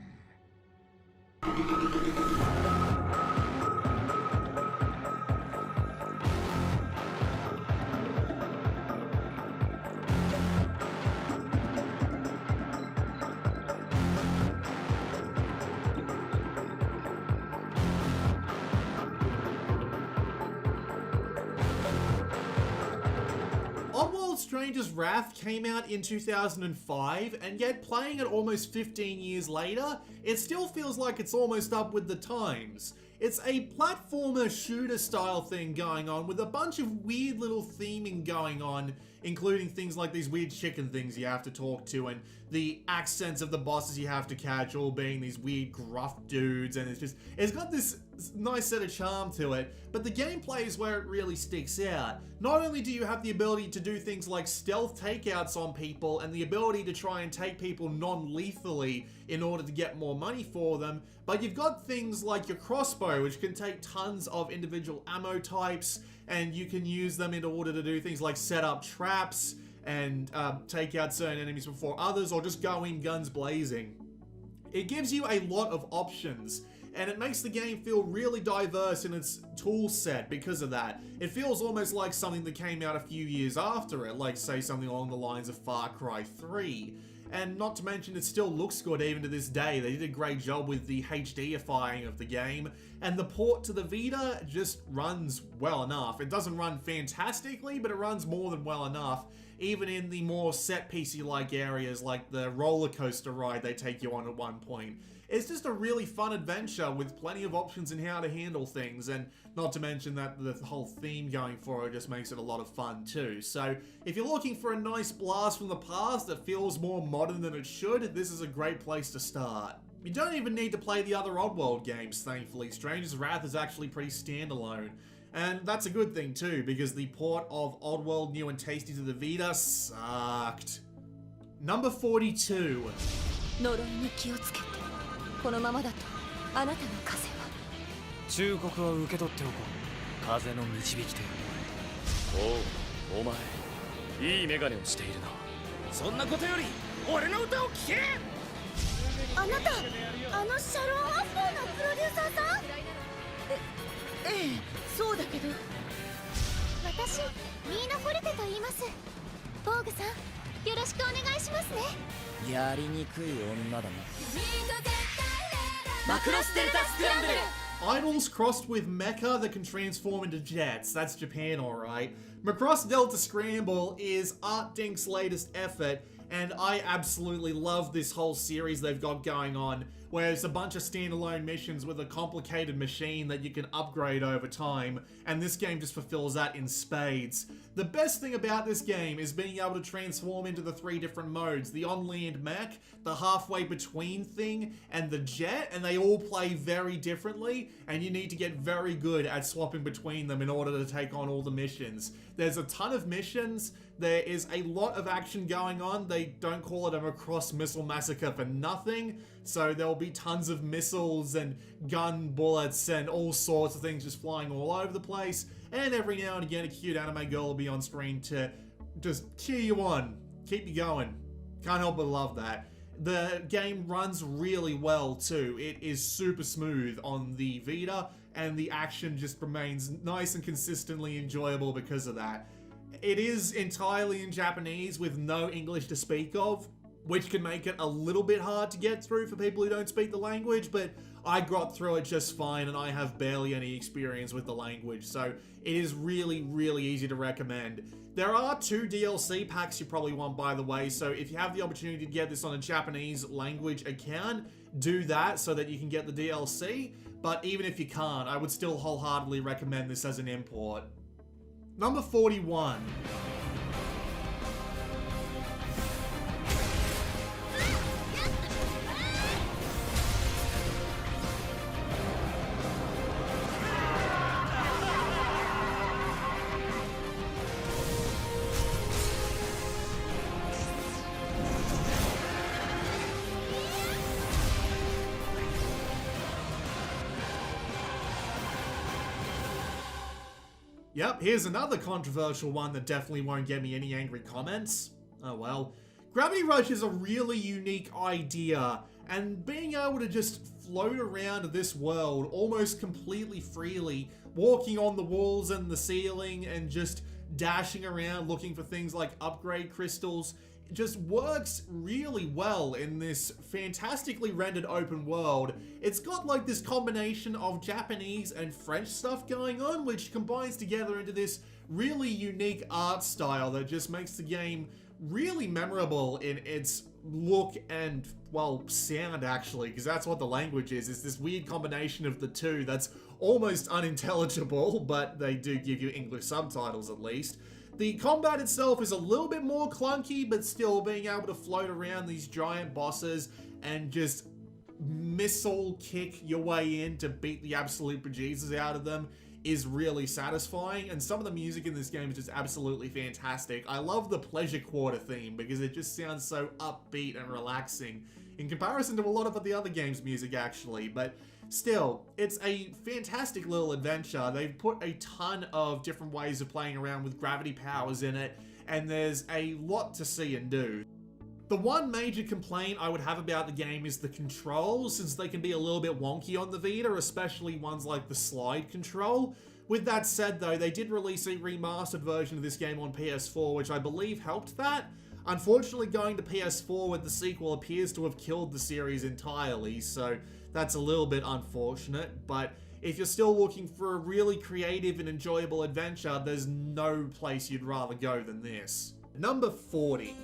Stranger's Wrath came out in 2005, and yet playing it almost 15 years later, it still feels like it's almost up with the times. It's a platformer shooter style thing going on with a bunch of weird little theming going on, including things like these weird chicken things you have to talk to, and the accents of the bosses you have to catch all being these weird gruff dudes, and it's got this nice set of charm to it, but the gameplay is where it really sticks out. Not only do you have the ability to do things like stealth takeouts on people and the ability to try and take people non-lethally in order to get more money for them, but you've got things like your crossbow, which can take tons of individual ammo types, and you can use them in order to do things like set up traps and take out certain enemies before others, or just go in guns blazing. It gives you a lot of options, and it makes the game feel really diverse in its tool set because of that. It feels almost like something that came out a few years after it, like say something along the lines of Far Cry 3. And not to mention, it still looks good even to this day. They did a great job with the HDifying of the game, and the port to the Vita just runs well enough. It doesn't run fantastically, but it runs more than well enough, even in the more set piecey-like areas like the roller coaster ride they take you on at one point. It's just a really fun adventure with plenty of options in how to handle things, and not to mention that the whole theme going for it just makes it a lot of fun too. So if you're looking for a nice blast from the past that feels more modern than it should, this is a great place to start. You don't even need to play the other Oddworld games, thankfully. Stranger's Wrath is actually pretty standalone. And that's a good thing too, because the port of Oddworld New and Tasty to the Vita sucked. Number 42. このままだとあなたの風は忠告を受け取っておこう風の導き手おうお前いいメガネをしているなそんなことより俺の歌を聴けあなたあのシャロン・アッポーのプロデューサーさんええそうだけど私ミーナ・フォルテと言いますボーグさんよろしくお願いしますねやりにくい女だな Macross Delta Scramble! Idols crossed with mecha that can transform into jets. That's Japan, alright. Macross Delta Scramble is Art Dink's latest effort, and I absolutely love this whole series they've got going on, where it's a bunch of standalone missions with a complicated machine that you can upgrade over time, and this game just fulfills that in spades. The best thing about this game is being able to transform into the 3 different modes, the on-land mech, the halfway between thing, and the jet, and they all play very differently, and you need to get very good at swapping between them in order to take on all the missions. There's a ton of missions, there is a lot of action going on. They don't call it a Macross Missile Massacre for nothing, so there'll be tons of missiles and gun bullets and all sorts of things just flying all over the place, and every now and again a cute anime girl will be on screen to just cheer you on, keep you going. Can't help but love that. The game runs really well too. It is super smooth on the Vita, and the action just remains nice and consistently enjoyable because of that. It is entirely in Japanese with no English to speak of, which can make it a little bit hard to get through for people who don't speak the language, but I got through it just fine and I have barely any experience with the language, so it is really, really easy to recommend. There are 2 DLC packs you probably want, by the way, so if you have the opportunity to get this on a Japanese language account, do that so that you can get the DLC, but even if you can't, I would still wholeheartedly recommend this as an import. Number 41. Yep, here's another controversial one that definitely won't get me any angry comments. Oh well. Gravity Rush is a really unique idea, and being able to just float around this world almost completely freely, walking on the walls and the ceiling and just dashing around looking for things like upgrade crystals, just works really well in this fantastically rendered open world. It's got like this combination of Japanese and French stuff going on, which combines together into this really unique art style that just makes the game really memorable in its look and, well, sound actually, because that's what the language is. It's this weird combination of the two that's almost unintelligible, but they do give you English subtitles at least. The combat itself is a little bit more clunky, but still being able to float around these giant bosses and just missile kick your way in to beat the absolute bejesus out of them is really satisfying, and some of the music in this game is just absolutely fantastic. I love the Pleasure Quarter theme because it just sounds so upbeat and relaxing in comparison to a lot of the other game's music actually, but still, it's a fantastic little adventure. They've put a ton of different ways of playing around with gravity powers in it, and there's a lot to see and do. The one major complaint I would have about the game is the controls, since they can be a little bit wonky on the Vita, especially ones like the slide control. With that said though, they did release a remastered version of this game on PS4, which I believe helped that. Unfortunately, going to PS4 with the sequel appears to have killed the series entirely, so that's a little bit unfortunate, but if you're still looking for a really creative and enjoyable adventure, there's no place you'd rather go than this. Number 40.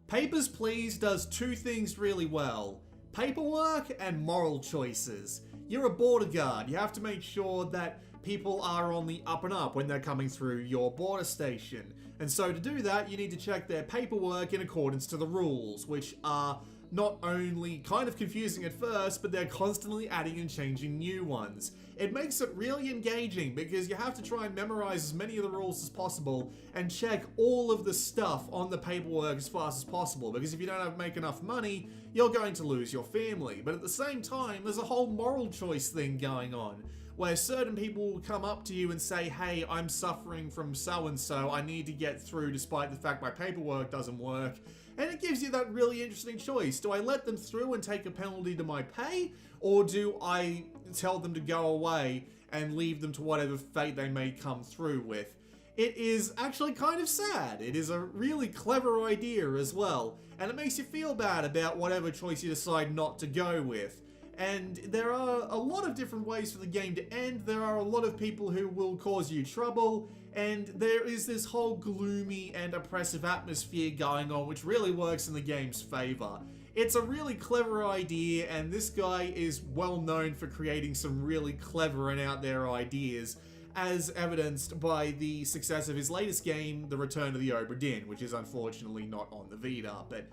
Papers, Please does two things really well: paperwork and moral choices. You're a border guard. You have to make sure that people are on the up and up when they're coming through your border station. And so to do that, you need to check their paperwork in accordance to the rules, which are not only kind of confusing at first, but they're constantly adding and changing new ones. It makes it really engaging because you have to try and memorize as many of the rules as possible and check all of the stuff on the paperwork as fast as possible, because if you don't make enough money, you're going to lose your family. But at the same time, there's a whole moral choice thing going on, where certain people will come up to you and say, hey, I'm suffering from so-and-so, I need to get through despite the fact my paperwork doesn't work. And it gives you that really interesting choice. Do I let them through and take a penalty to my pay? Or do I tell them to go away and leave them to whatever fate they may come through with? It is actually kind of sad. It is a really clever idea as well. And it makes you feel bad about whatever choice you decide not to go with. And there are a lot of different ways for the game to end. There are a lot of people who will cause you trouble. And there is this whole gloomy and oppressive atmosphere going on, which really works in the game's favor. It's a really clever idea, and this guy is well known for creating some really clever and out there ideas, as evidenced by the success of his latest game, The Return of the Obra Dinn, which is unfortunately not on the Vita. But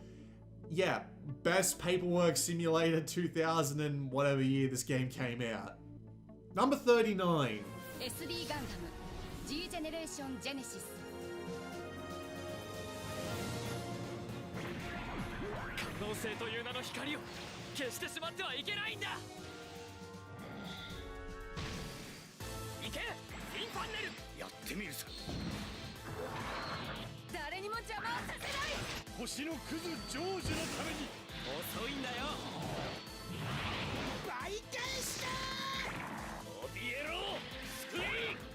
yeah, best paperwork simulator 2000 and whatever year this game came out. Number 39. SD Gundam G Generation Genesis. 可能性という名の光を消してしまってはいけないんだ。行け、インファンネル。やってみるさ。誰にも邪魔をさせない。星のクズジョージのために。遅いんだよ。倍返しだ。怯えろ。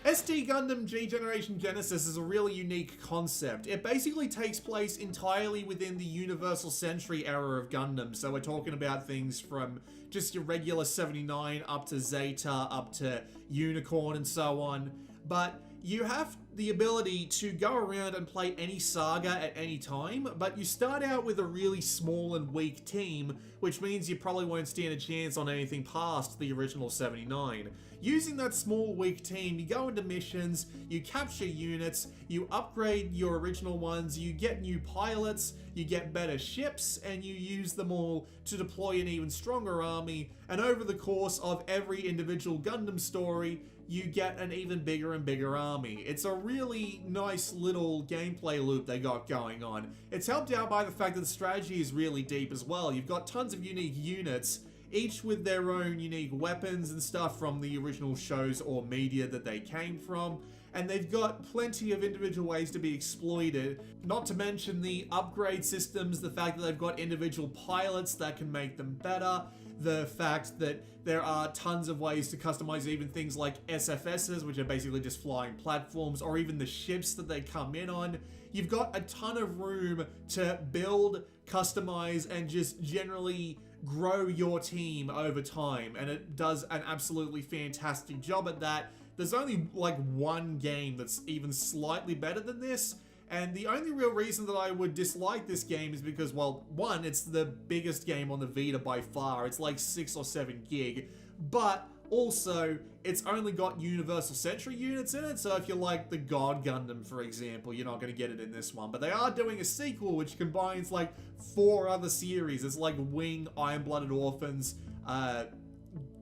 SD Gundam G Generation Genesis is a really unique concept. It basically takes place entirely within the Universal Century era of Gundam, so we're talking about things from just your regular 79 up to Zeta, up to Unicorn and so on, but you have the ability to go around and play any saga at any time, but you start out with a really small and weak team, which means you probably won't stand a chance on anything past the original 79. Using that small, weak team, you go into missions, you capture units, you upgrade your original ones, you get new pilots, you get better ships, and you use them all to deploy an even stronger army, and over the course of every individual Gundam story, you get an even bigger and bigger army. It's a really nice little gameplay loop they got going on. It's helped out by the fact that the strategy is really deep as well. You've got tons of unique units, each with their own unique weapons and stuff from the original shows or media that they came from, and they've got plenty of individual ways to be exploited, not to mention the upgrade systems, the fact that they've got individual pilots that can make them better, the fact that there are tons of ways to customize even things like SFSs, which are basically just flying platforms, or even the ships that they come in on. You've got a ton of room to build, customize, and just generally grow your team over time, and it does an absolutely fantastic job at that. There's only like one game that's even slightly better than this, and the only real reason that I would dislike this game is because, well, one, it's the biggest game on the Vita by far. It's like 6 or 7 gig, but also, it's only got Universal Century units in it, so if you like the God Gundam, for example, you're not going to get it in this one. But they are doing a sequel which combines like 4 other series. It's like Wing, Iron-Blooded Orphans,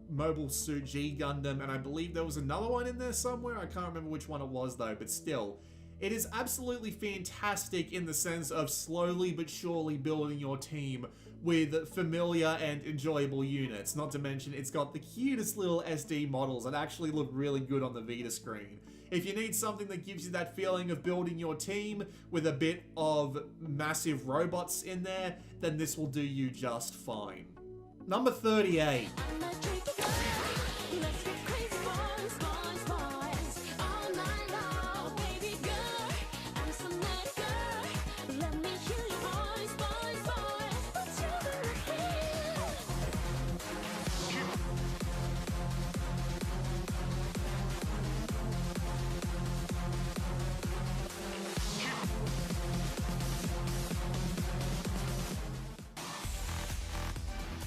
Mobile Suit G Gundam, and I believe there was another one in there somewhere. I can't remember which one it was though, but still. It is absolutely fantastic in the sense of slowly but surely building your team with familiar and enjoyable units. Not to mention, it's got the cutest little SD models that actually look really good on the Vita screen. If you need something that gives you that feeling of building your team with a bit of massive robots in there, then this will do you just fine. Number 38.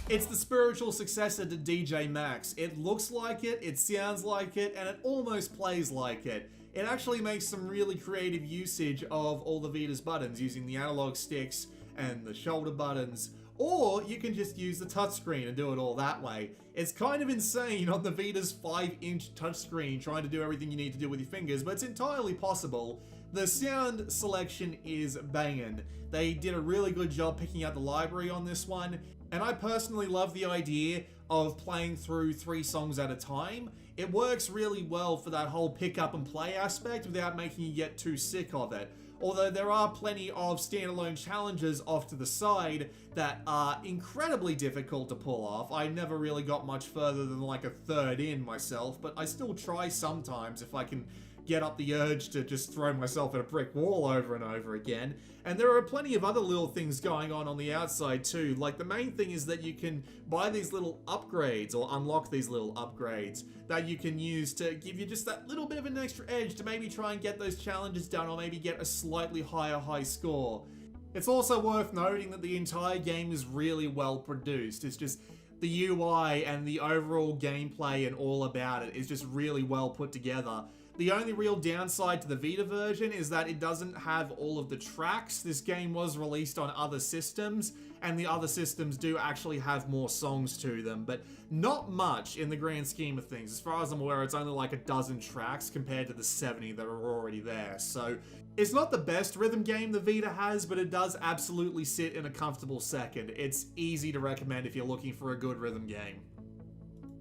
It's the spiritual successor to DJ Max. It looks like it sounds like it, and it almost plays like it. It actually makes some really creative usage of all the Vita's buttons, using the analog sticks and the shoulder buttons, or you can just use the touchscreen and do it all that way. It's kind of insane on the Vita's 5-inch touchscreen trying to do everything you need to do with your fingers, but it's entirely possible. The sound selection is banging. They did a really good job picking out the library on this one, and I personally love the idea of playing through 3 songs at a time. It works really well for that whole pick up and play aspect without making you get too sick of it. although there are plenty of standalone challenges off to the side that are incredibly difficult to pull off. I never really got much further than like a third in myself, but I still try sometimes if I can get up the urge to just throw myself at a brick wall over and over again. And there are plenty of other little things going on the outside too. Like the main thing is that you can buy these little upgrades or unlock these little upgrades that you can use to give you just that little bit of an extra edge to maybe try and get those challenges done or maybe get a slightly high score. It's also worth noting that the entire game is really well produced. It's just the UI and the overall gameplay and all about it is just really well put together. The only real downside to the Vita version is that it doesn't have all of the tracks. This game was released on other systems, and the other systems do actually have more songs to them, but not much in the grand scheme of things. As far as I'm aware, it's only like a dozen tracks compared to the 70 that are already there. So it's not the best rhythm game the Vita has, but it does absolutely sit in a comfortable second. It's easy to recommend if you're looking for a good rhythm game.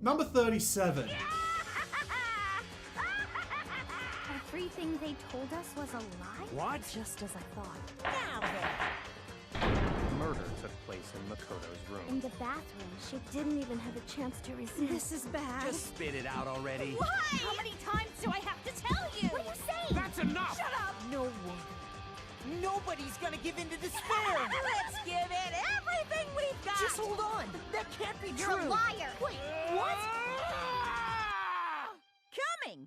Number 37. Everything they told us was a lie? What? Just as I thought. Now Murder took place in Makoto's In room. the bathroom, she didn't even have a chance to resist. This is bad. Just spit it out already. Why? How many times do I have to tell you? What are you saying? That's enough! Shut up! No one. Nobody's gonna give in to despair! Let's give it everything we've got! Just hold on! That can't be You're true! a liar! Wait, what? Coming!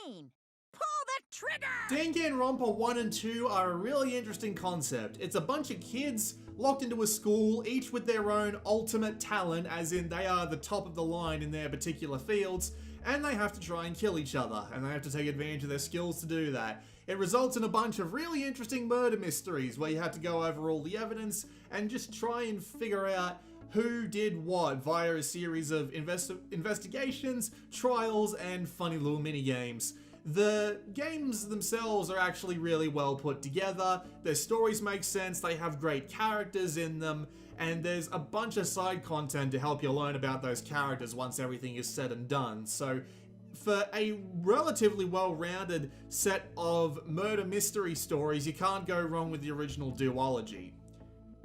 2014! Pull the trigger! Danganronpa 1 and 2 are a really interesting concept. It's a bunch of kids locked into a school, each with their own ultimate talent, as in they are the top of the line in their particular fields, and they have to try and kill each other, and they have to take advantage of their skills to do that. It results in a bunch of really interesting murder mysteries where you have to go over all the evidence and just try and figure out who did what via a series of investigations, trials, and funny little mini-games. The games themselves are actually really well put together, their stories make sense, they have great characters in them, and there's a bunch of side content to help you learn about those characters once everything is said and done. So for a relatively well-rounded set of murder mystery stories, you can't go wrong with the original duology.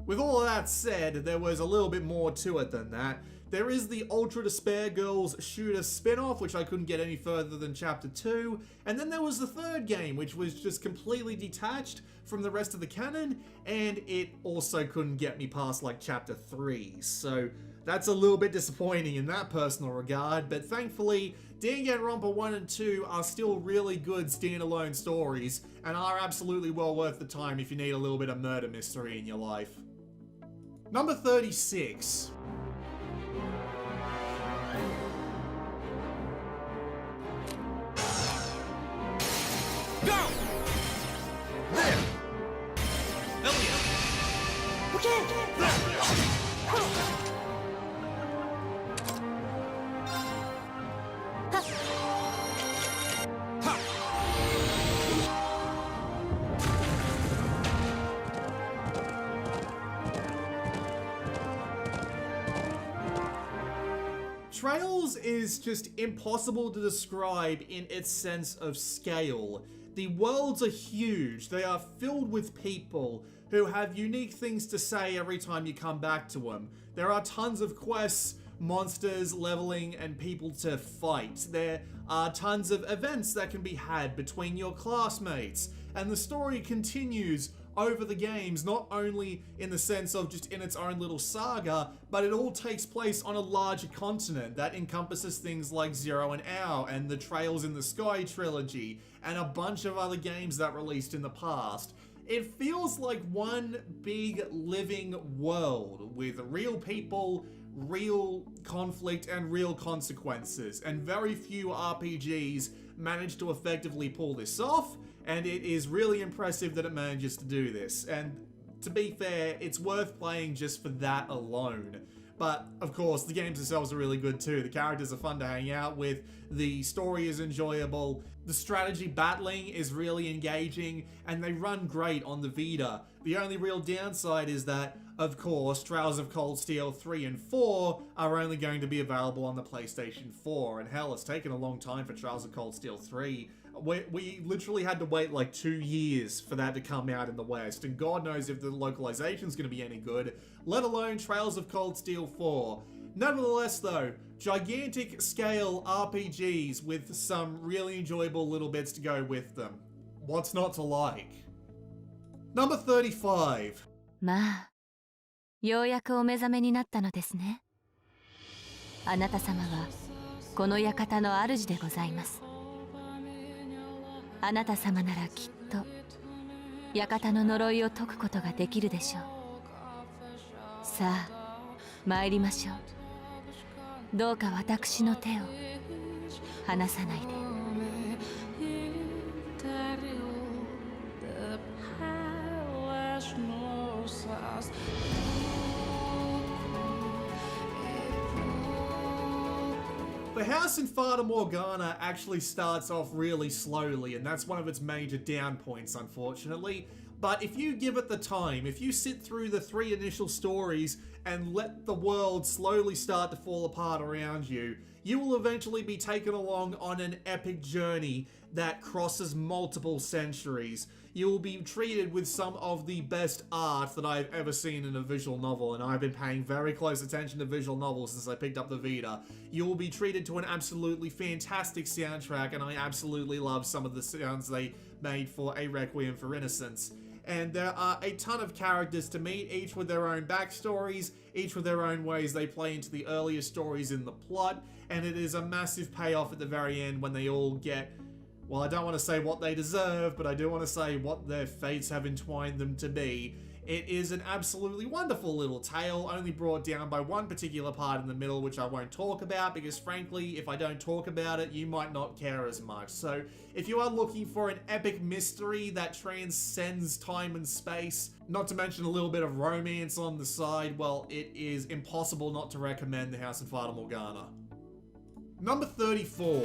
With all of that said, there was a little bit more to it than that. There is the Ultra Despair Girls shooter spin-off, which I couldn't get any further than Chapter 2, and then there was the third game, which was just completely detached from the rest of the canon, and it also couldn't get me past like Chapter 3, so that's a little bit disappointing in that personal regard, but thankfully, Danganronpa 1 and 2 are still really good standalone stories, and are absolutely well worth the time if you need a little bit of murder mystery in your life. Number 36. Go! There! Elliot! Trails is just impossible to describe in its sense of scale. The worlds are huge, they are filled with people who have unique things to say every time you come back to them. There are tons of quests, monsters, leveling, and people to fight. There are tons of events that can be had between your classmates, and the story continues over the games, not only in the sense of just in its own little saga, but it all takes place on a larger continent that encompasses things like Zero and Hour and the Trails in the Sky trilogy, and a bunch of other games that released in the past. It feels like one big living world with real people, real conflict, and real consequences, and very few RPGs manage to effectively pull this off, and it is really impressive that it manages to do this, and to be fair, it's worth playing just for that alone. But, of course, the games themselves are really good too. The characters are fun to hang out with, the story is enjoyable, the strategy battling is really engaging, and they run great on the Vita. The only real downside is that Of course, Trails of Cold Steel 3 and 4 are only going to be available on the PlayStation 4, and hell, it's taken a long time for Trails of Cold Steel 3. We literally had to wait like 2 years for that to come out in the West, and God knows if the localization's going to be any good, let alone Trails of Cold Steel 4. Nevertheless though, gigantic scale RPGs with some really enjoyable little bits to go with them. What's not to like? Number 35. まあ、ようやくお目覚めになったのですね。あなた様はこの館の主でございます。あなた様ならきっと館の呪いを解くことができるでしょう。さあ、参りましょう。どうか私の手を離さないで。The house in Fata Morgana actually starts off really slowly, and that's one of its major down points, unfortunately. But if you give it the time, if you sit through the 3 initial stories and let the world slowly start to fall apart around you, you will eventually be taken along on an epic journey that crosses multiple centuries. You will be treated with some of the best art that I've ever seen in a visual novel, and I've been paying very close attention to visual novels since I picked up the Vita. You will be treated to an absolutely fantastic soundtrack, and I absolutely love some of the sounds they made for A Requiem for Innocence. And there are a ton of characters to meet, each with their own backstories, each with their own ways they play into the earlier stories in the plot, and it is a massive payoff at the very end when they all get, well, I don't want to say what they deserve, but I do want to say what their fates have entwined them to be. It is an absolutely wonderful little tale, only brought down by one particular part in the middle, which I won't talk about, because frankly, if I don't talk about it, you might not care as much. So, if you are looking for an epic mystery that transcends time and space, not to mention a little bit of romance on the side, well, it is impossible not to recommend The House in Fata Morgana. Number 34.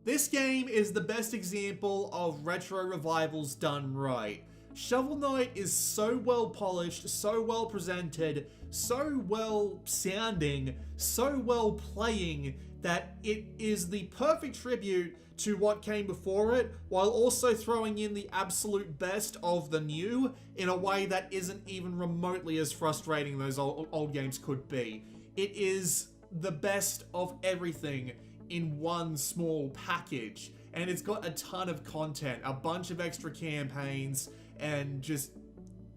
This game is the best example of retro revivals done right. Shovel Knight is so well polished, so well presented, so well sounding, so well playing that it is the perfect tribute to what came before it, while also throwing in the absolute best of the new in a way that isn't even remotely as frustrating those old games could be. It is the best of everything in one small package, and it's got a ton of content, a bunch of extra campaigns, and just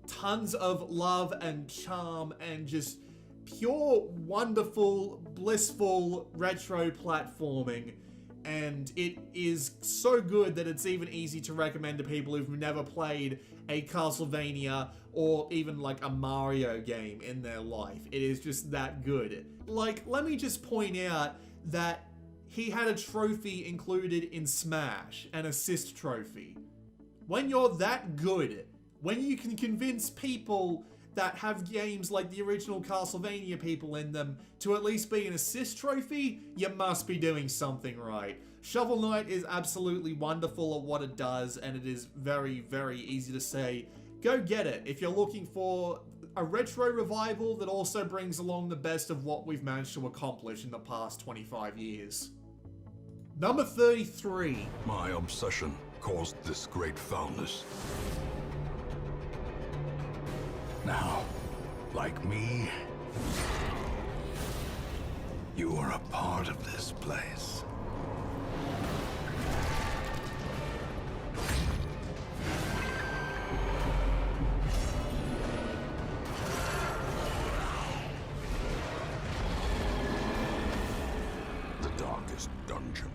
tons of love and charm and just pure wonderful blissful retro platforming. And it is so good that it's even easy to recommend to people who've never played a Castlevania or even like a Mario game in their life. It is just that good. Like, let me just point out that he had a trophy included in Smash, an assist trophy. When you're that good, when you can convince people that have games like the original Castlevania people in them to at least be an assist trophy, you must be doing something right. Shovel Knight is absolutely wonderful at what it does, and it is very, very easy to say, go get it if you're looking for a retro revival that also brings along the best of what we've managed to accomplish in the past 25 years. Number 33. My obsession caused this great foulness. Now, like me, you are a part of this place. darkest dungeon.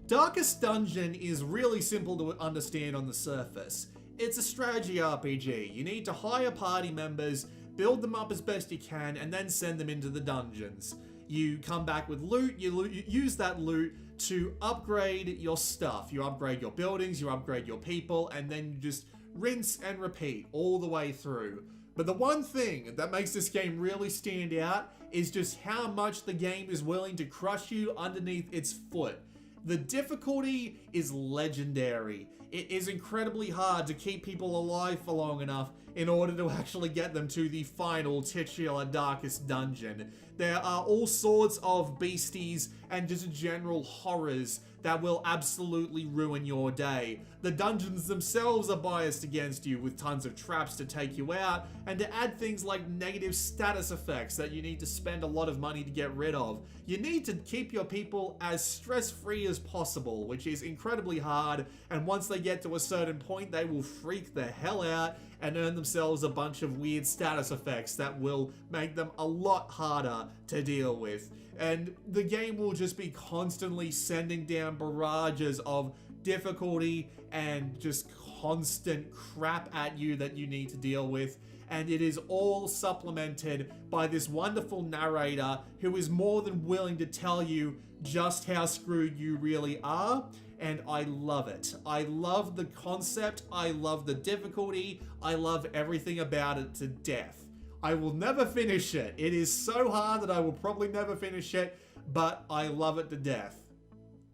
Darkest Dungeon is really simple to understand on the surface. It's a strategy RPG. You need to hire party members, build them up as best you can, and then send them into the dungeons. You come back with loot, you use that loot to upgrade your stuff. You upgrade your buildings, you upgrade your people, and then you just rinse and repeat all the way through. But the one thing that makes this game really stand out is just how much the game is willing to crush you underneath its foot. The difficulty is legendary. It is incredibly hard to keep people alive for long enough in order to actually get them to the final titular darkest dungeon. There are all sorts of beasties and just general horrors that will absolutely ruin your day. The dungeons themselves are biased against you with tons of traps to take you out, and to add things like negative status effects that you need to spend a lot of money to get rid of. You need to keep your people as stress-free as possible, which is incredibly hard, and once they get to a certain point, they will freak the hell out and earn themselves a bunch of weird status effects that will make them a lot harder to deal with. And the game will just be constantly sending down barrages of difficulty and just constant crap at you that you need to deal with. And it is all supplemented by this wonderful narrator who is more than willing to tell you just how screwed you really are. And I love it. I love the concept. I love the difficulty. I love everything about it to death. I will never finish it. It is so hard that I will probably never finish it, but I love it to death.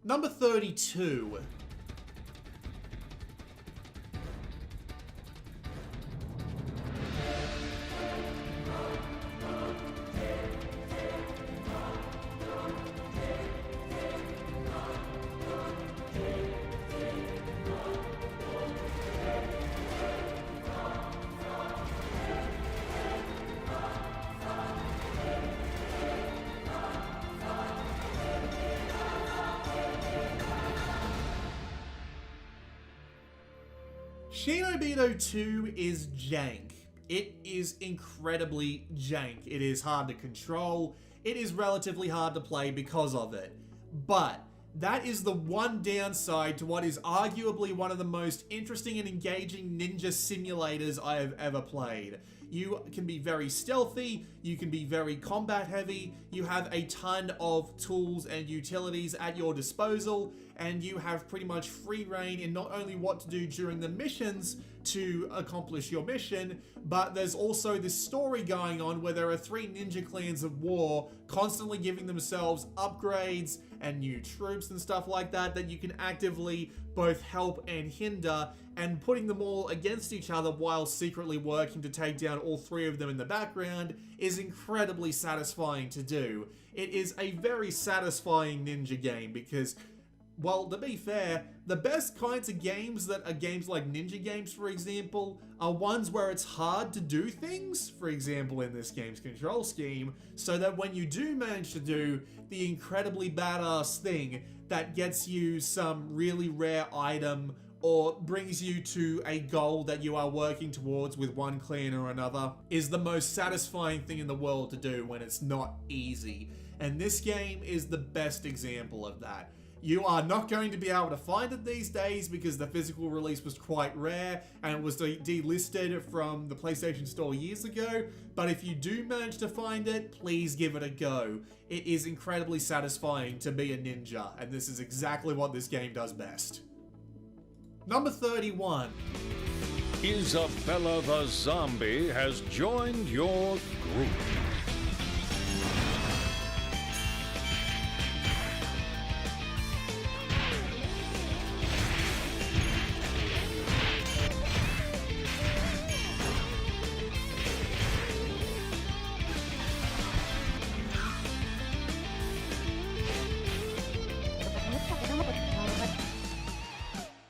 Number 32. Shinobito 2 is jank. It is incredibly jank. It is hard to control. It is relatively hard to play because of it. But that is the one downside to what is arguably one of the most interesting and engaging ninja simulators I have ever played. You can be very stealthy, you can be very combat heavy, you have a ton of tools and utilities at your disposal, and you have pretty much free reign in not only what to do during the missions to accomplish your mission, but there's also this story going on where there are 3 ninja clans of war constantly giving themselves upgrades and new troops and stuff like that that you can actively both help and hinder, and putting them all against each other while secretly working to take down all 3 of them in the background is incredibly satisfying to do. It is a very satisfying ninja game because, well, to be fair, the best kinds of games that are games like ninja games, for example, are ones where it's hard to do things, for example in this game's control scheme, so that when you do manage to do the incredibly badass thing that gets you some really rare item or brings you to a goal that you are working towards with one clan or another, is the most satisfying thing in the world to do when it's not easy. And this game is the best example of that. You are not going to be able to find it these days because the physical release was quite rare and it was delisted from the PlayStation Store years ago, but if you do manage to find it, please give it a go. It is incredibly satisfying to be a ninja, and this is exactly what this game does best. Number 31. Isabella the Zombie has joined your group.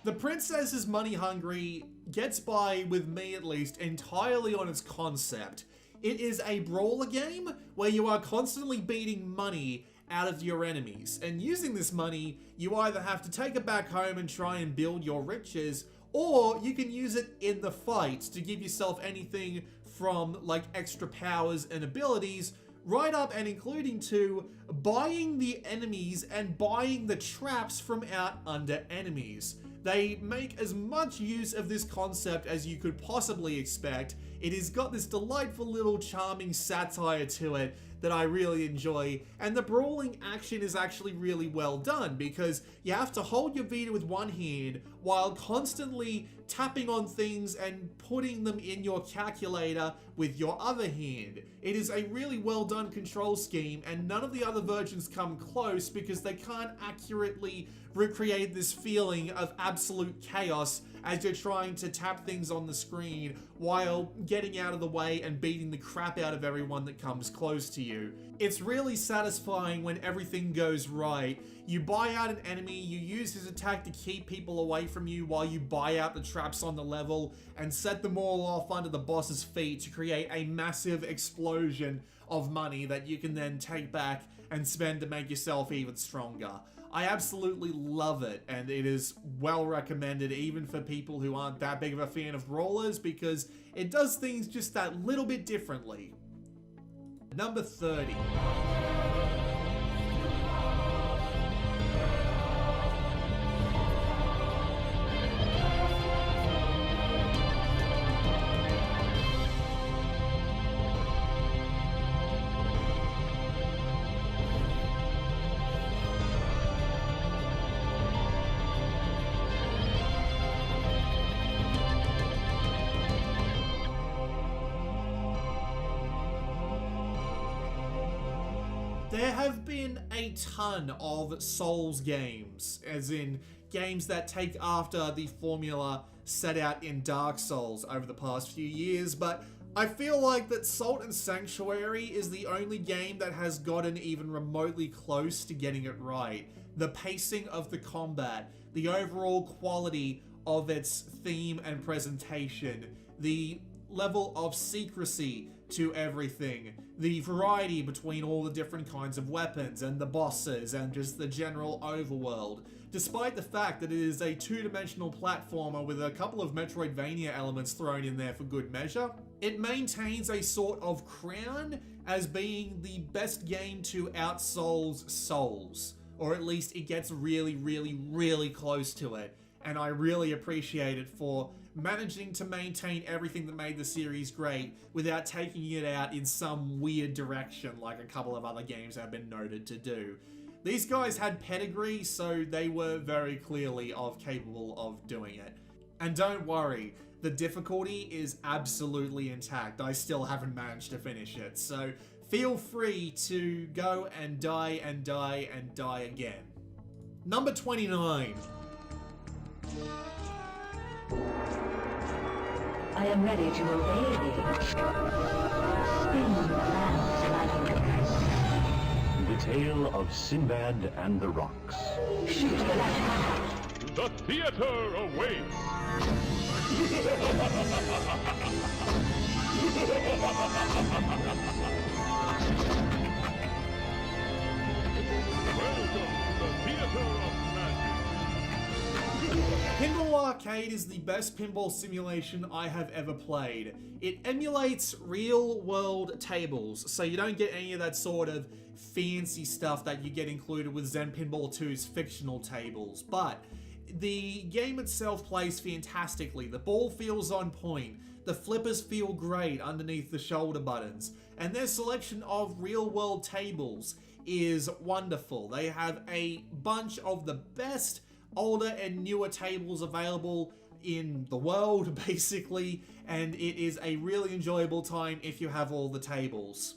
The Princess is money hungry, gets by, with me at least, entirely on its concept. It is a brawler game where you are constantly beating money out of your enemies, and using this money, you either have to take it back home and try and build your riches, or you can use it in the fight to give yourself anything from like extra powers and abilities right up and including to buying the enemies and buying the traps from out under enemies. They make as much use of this concept as you could possibly expect. It has got this delightful little charming satire to it that I really enjoy, and the brawling action is actually really well done because you have to hold your Vita with one hand while constantly tapping on things and putting them in your calculator with your other hand. It is a really well done control scheme, and none of the other versions come close because they can't accurately recreate this feeling of absolute chaos as you're trying to tap things on the screen while getting out of the way and beating the crap out of everyone that comes close to you. It's really satisfying when everything goes right. You buy out an enemy, you use his attack to keep people away from you while you buy out the traps on the level and set them all off under the boss's feet to create a massive explosion of money that you can then take back and spend to make yourself even stronger. I absolutely love it, and it is well recommended even for people who aren't that big of a fan of brawlers because it does things just that little bit differently. Number 30. There have been a ton of Souls games, as in games that take after the formula set out in Dark Souls over the past few years, but I feel like that Salt and Sanctuary is the only game that has gotten even remotely close to getting it right. The pacing of the combat, the overall quality of its theme and presentation, the level of secrecy to everything, the variety between all the different kinds of weapons and the bosses and just the general overworld. Despite the fact that it is a two-dimensional platformer with a couple of Metroidvania elements thrown in there for good measure, it maintains a sort of crown as being the best game to out-Souls Souls, or at least it gets really, really, really close to it, and I really appreciate it for managing to maintain everything that made the series great without taking it out in some weird direction like a couple of other games have been noted to do. These guys had pedigree, so they were very clearly capable of doing it. And don't worry, the difficulty is absolutely intact. I still haven't managed to finish it, so feel free to go and die and die and die again. Number 29. I am ready to obey thee. Spin the lands like The Tale of Sinbad and the Rocks. shoot the left. The theater awaits! Welcome to the Theater of Magic! Pinball Arcade is the best pinball simulation I have ever played. It emulates real-world tables, so you don't get any of that sort of fancy stuff that you get included with Zen Pinball 2's fictional tables, but the game itself plays fantastically. The ball feels on point, the flippers feel great underneath the shoulder buttons, and their selection of real-world tables is wonderful. They have a bunch of the best older and newer tables available in the world, basically, and it is a really enjoyable time if you have all the tables.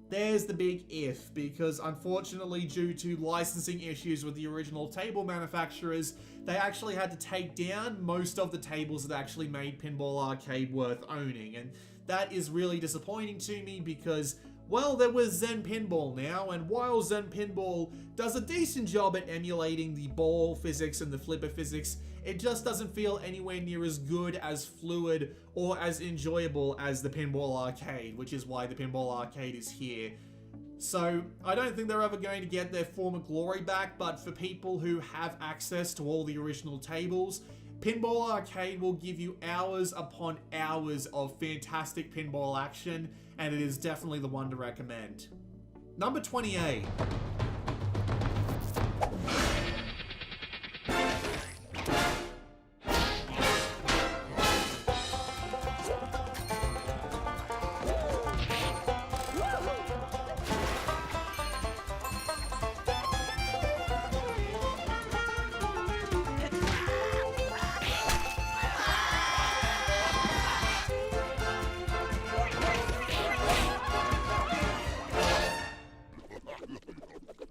There's the big if, because unfortunately due to licensing issues with the original table manufacturers, they actually had to take down most of the tables that actually made Pinball Arcade worth owning, and that is really disappointing to me because, well, there was Zen Pinball now, and while Zen Pinball does a decent job at emulating the ball physics and the flipper physics, it just doesn't feel anywhere near as good, as fluid, or as enjoyable as the Pinball Arcade, which is why the Pinball Arcade is here. So, I don't think they're ever going to get their former glory back, but for people who have access to all the original tables, Pinball Arcade will give you hours upon hours of fantastic pinball action, and it is definitely the one to recommend. Number 28.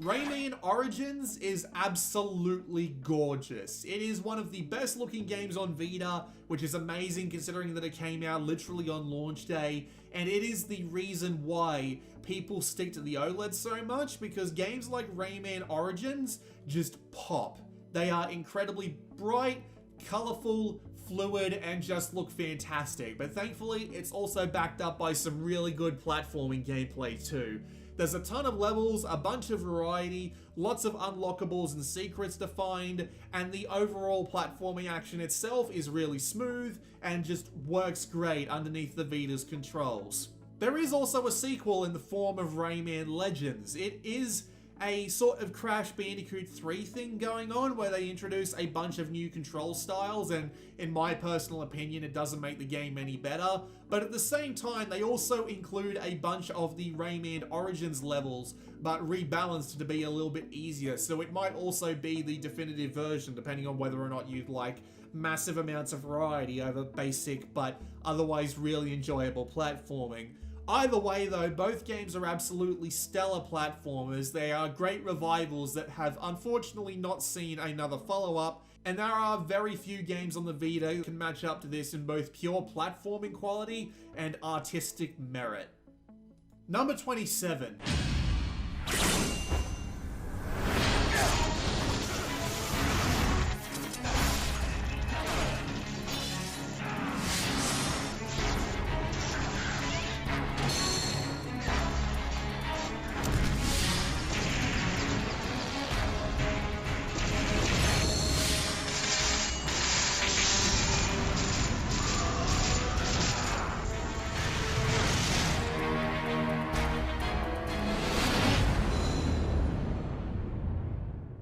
Rayman Origins is absolutely gorgeous. It is one of the best looking games on Vita, which is amazing considering that it came out literally on launch day, and it is the reason why people stick to the OLED so much, because games like Rayman Origins just pop. They are incredibly bright, colorful, fluid, and just look fantastic. But thankfully, it's also backed up by some really good platforming gameplay too. There's a ton of levels, a bunch of variety, lots of unlockables and secrets to find, and the overall platforming action itself is really smooth and just works great underneath the Vita's controls. There is also a sequel in the form of Rayman Legends. It is a sort of Crash Bandicoot 3 thing going on where they introduce a bunch of new control styles, and in my personal opinion it doesn't make the game any better, but at the same time they also include a bunch of the Rayman Origins levels but rebalanced to be a little bit easier, so it might also be the definitive version depending on whether or not you'd like massive amounts of variety over basic but otherwise really enjoyable platforming. Either way though, both games are absolutely stellar platformers. They are great revivals that have unfortunately not seen another follow-up, and there are very few games on the Vita that can match up to this in both pure platforming quality and artistic merit. Number 27.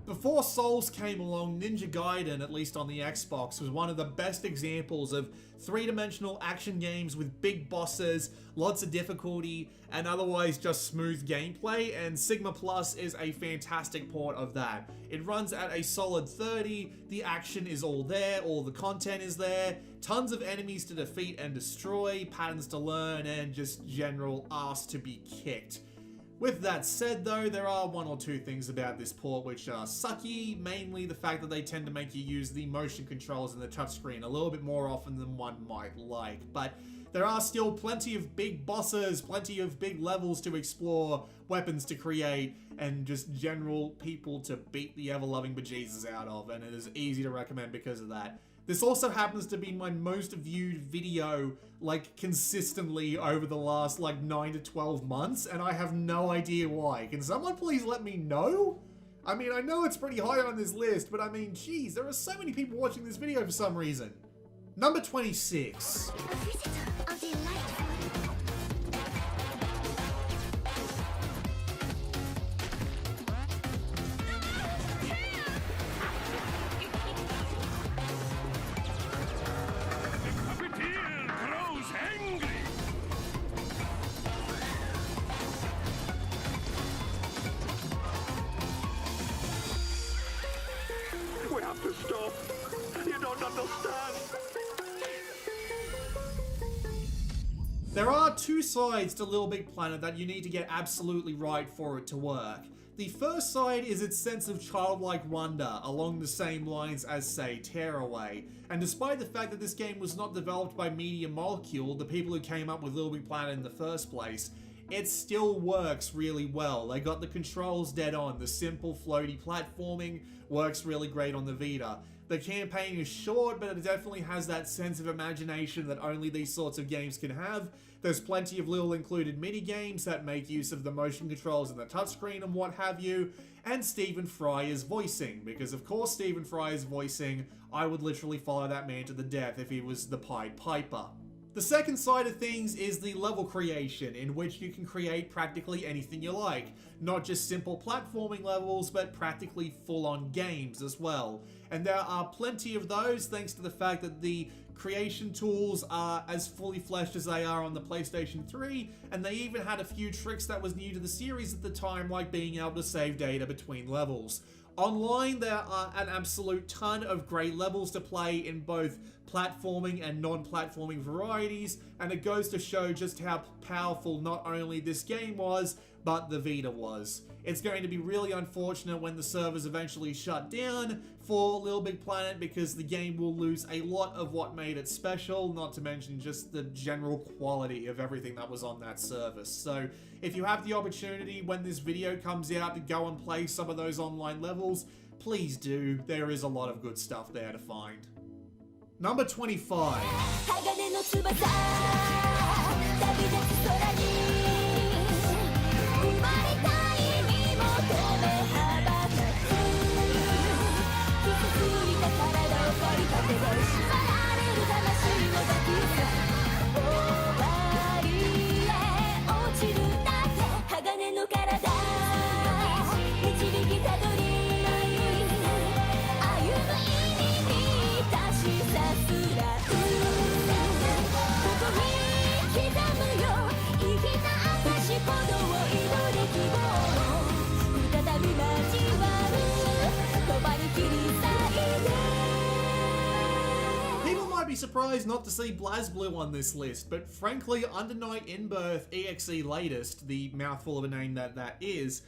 Before Souls came along, Ninja Gaiden, at least on the Xbox, was one of the best examples of three-dimensional action games with big bosses, lots of difficulty, and otherwise just smooth gameplay, and Sigma Plus is a fantastic port of that. It runs at a solid 30, the action is all there, all the content is there, tons of enemies to defeat and destroy, patterns to learn, and just general ass to be kicked. With that said though, there are one or two things about this port which are sucky, mainly the fact that they tend to make you use the motion controls in the touchscreen a little bit more often than one might like, but there are still plenty of big bosses, plenty of big levels to explore, weapons to create, and just general people to beat the ever-loving bejesus out of, and it is easy to recommend because of that. This also happens to be my most viewed video, like, consistently over the last, 9 to 12 months, and I have no idea why. Can someone please let me know? I mean, I know it's pretty high on this list, but I mean, geez, there are so many people watching this video for some reason. Number 26. There are two sides to Little Big Planet that you need to get absolutely right for it to work. The first side is its sense of childlike wonder, along the same lines as, say, Tearaway. And despite the fact that this game was not developed by Media Molecule, the people who came up with Little Big Planet in the first place, it still works really well. They got the controls dead on. The simple, floaty platforming works really great on the Vita. The campaign is short, but it definitely has that sense of imagination that only these sorts of games can have. There's plenty of little included mini games that make use of the motion controls and the touchscreen and what have you, and Stephen Fry is voicing, because of course Stephen Fry is voicing. I would literally follow that man to the death if he was the Pied Piper. The second side of things is the level creation, in which you can create practically anything you like. Not just simple platforming levels, but practically full-on games as well. And there are plenty of those thanks to the fact that the creation tools are as fully fleshed as they are on the PlayStation 3, and they even had a few tricks that was new to the series at the time, like being able to save data between levels. Online, there are an absolute ton of great levels to play in both platforming and non-platforming varieties, and it goes to show just how powerful not only this game was, but the Vita was. It's going to be really unfortunate when the servers eventually shut down for Little Big Planet, because the game will lose a lot of what made it special, not to mention just the general quality of everything that was on that service. So if you have the opportunity when this video comes out to go and play some of those online levels, please do. There is a lot of good stuff there to find. Number 25. Surprised not to see BlazBlue on this list, but frankly, Under Night In-Birth EXE Latest, the mouthful of a name that is,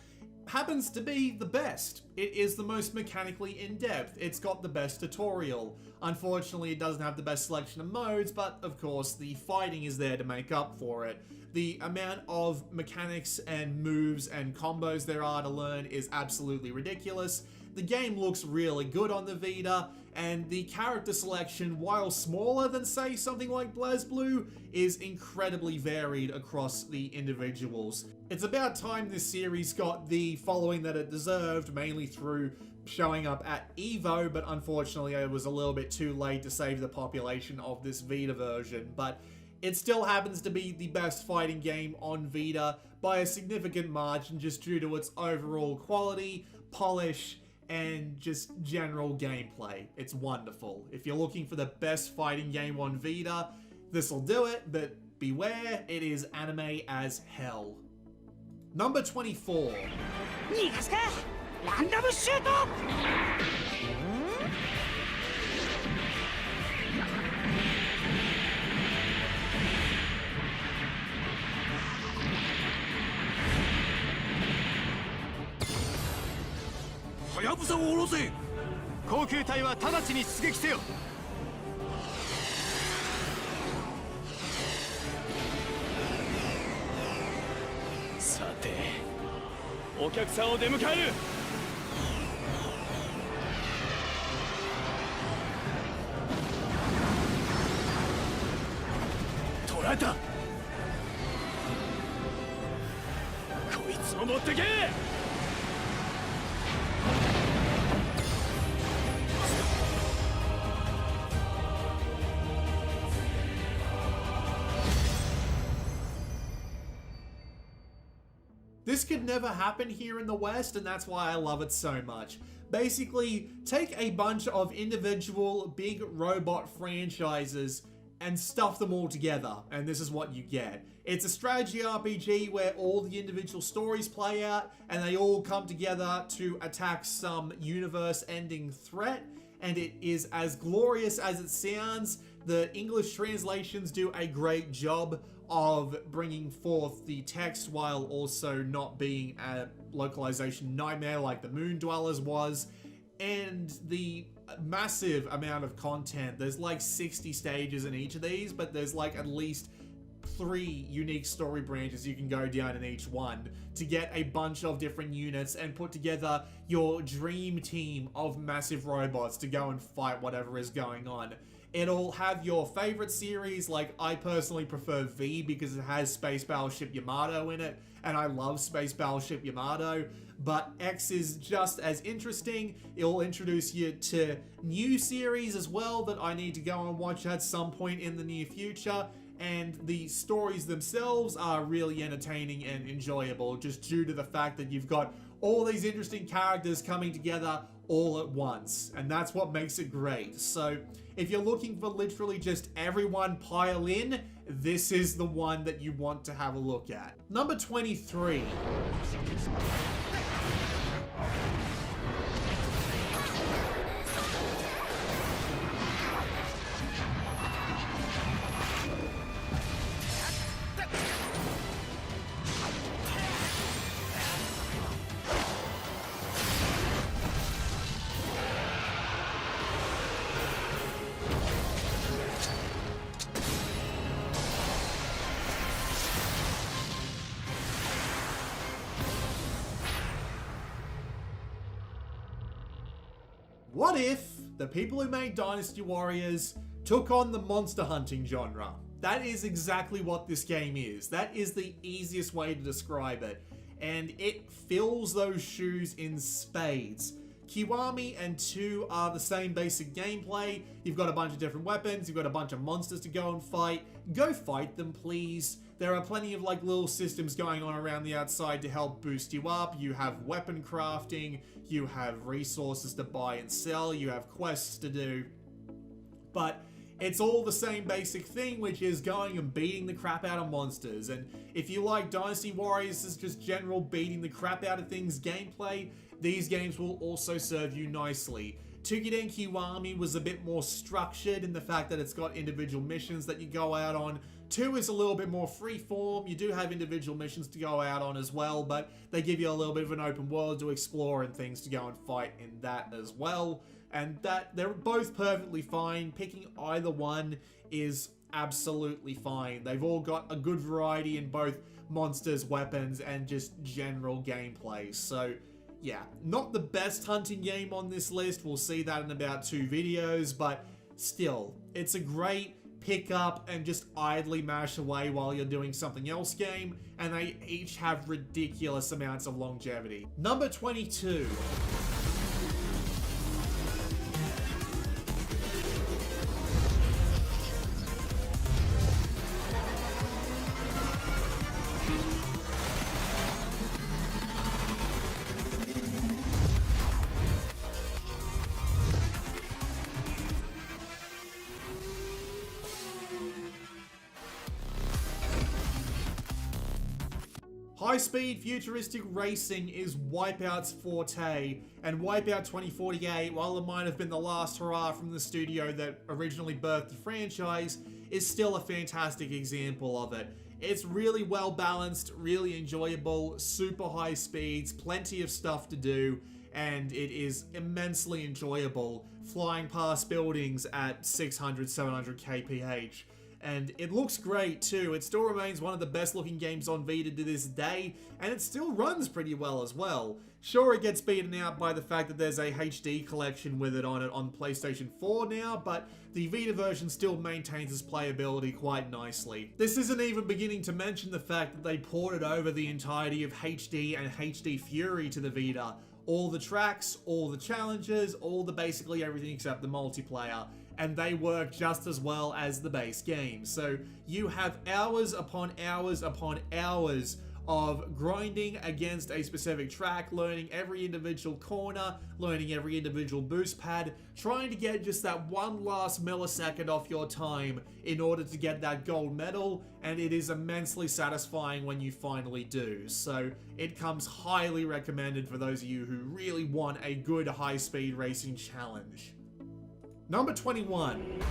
happens to be the best. It is the most mechanically in-depth. It's got the best tutorial. Unfortunately, it doesn't have the best selection of modes, but of course, the fighting is there to make up for it. The amount of mechanics and moves and combos there are to learn is absolutely ridiculous. The game looks really good on the Vita, and the character selection, while smaller than, say, something like BlazBlue, is incredibly varied across the individuals. It's about time this series got the following that it deserved, mainly through showing up at EVO, but unfortunately it was a little bit too late to save the population of this Vita version. But it still happens to be the best fighting game on Vita by a significant margin, just due to its overall quality, polish, and just general gameplay. It's wonderful. If you're looking for the best fighting game on Vita, this'll do it, but beware, it is anime as hell. Number 24. はやぶさを下ろせ。航空隊は直ちに出撃せよ。さて、お客さんを出迎える。捕らえた。こいつを持ってけ。This could never happen here in the West, and that's why I love it so much. Basically, take a bunch of individual big robot franchises and stuff them all together, and this is what you get. It's a strategy RPG where all the individual stories play out, and they all come together to attack some universe-ending threat, and it is as glorious as it sounds. The English translations do a great job of bringing forth the text while also not being a localization nightmare like the Moon Dwellers was, and the massive amount of content. There's like 60 stages in each of these, but there's like at least 3 unique story branches you can go down in each one to get a bunch of different units and put together your dream team of massive robots to go and fight whatever is going on. It'll have your favorite series, like I personally prefer V because it has Space Battleship Yamato in it, and I love Space Battleship Yamato, but X is just as interesting. It'll introduce you to new series as well that I need to go and watch at some point in the near future, and the stories themselves are really entertaining and enjoyable just due to the fact that you've got all these interesting characters coming together all at once, and that's what makes it great. So if you're looking for literally just everyone pile in, this is the one that you want to have a look at. Number 23. What if the people who made Dynasty Warriors took on the monster hunting genre? That is exactly what this game is. That is the easiest way to describe it. And it fills those shoes in spades. Kiwami and 2 are the same basic gameplay. You've got a bunch of different weapons, you've got a bunch of monsters to go and fight. Go fight them, please. There are plenty of like little systems going on around the outside to help boost you up. You have weapon crafting, you have resources to buy and sell, you have quests to do. But it's all the same basic thing, which is going and beating the crap out of monsters. And if you like Dynasty Warriors as just general beating the crap out of things gameplay, these games will also serve you nicely. Tukiden Kiwami was a bit more structured in the fact that it's got individual missions that you go out on. 2 is a little bit more freeform. You do have individual missions to go out on as well, but they give you a little bit of an open world to explore and things to go and fight in that as well. And that they're both perfectly fine. Picking either one is absolutely fine. They've all got a good variety in both monsters, weapons, and just general gameplay. So yeah, not the best hunting game on this list. We'll see that in about 2 videos, but still, it's a great pick up and just idly mash away while you're doing something else game, and they each have ridiculous amounts of longevity. Number 22. High-speed futuristic racing is Wipeout's forte, and Wipeout 2048, while it might have been the last hurrah from the studio that originally birthed the franchise, is still a fantastic example of it. It's really well balanced, really enjoyable, super high speeds, plenty of stuff to do, and it is immensely enjoyable flying past buildings at 600, 700 kph. And it looks great too. It still remains one of the best looking games on Vita to this day, and it still runs pretty well as well. Sure, it gets beaten out by the fact that there's a HD collection with it on PlayStation 4 now, but the Vita version still maintains its playability quite nicely. This isn't even beginning to mention the fact that they ported over the entirety of HD and HD Fury to the Vita. All the tracks, all the challenges, basically everything except the multiplayer. And they work just as well as the base game. So you have hours upon hours upon hours of grinding against a specific track, learning every individual corner, learning every individual boost pad, trying to get just that one last millisecond off your time in order to get that gold medal, and it is immensely satisfying when you finally do. So it comes highly recommended for those of you who really want a good high-speed racing challenge. Number 21.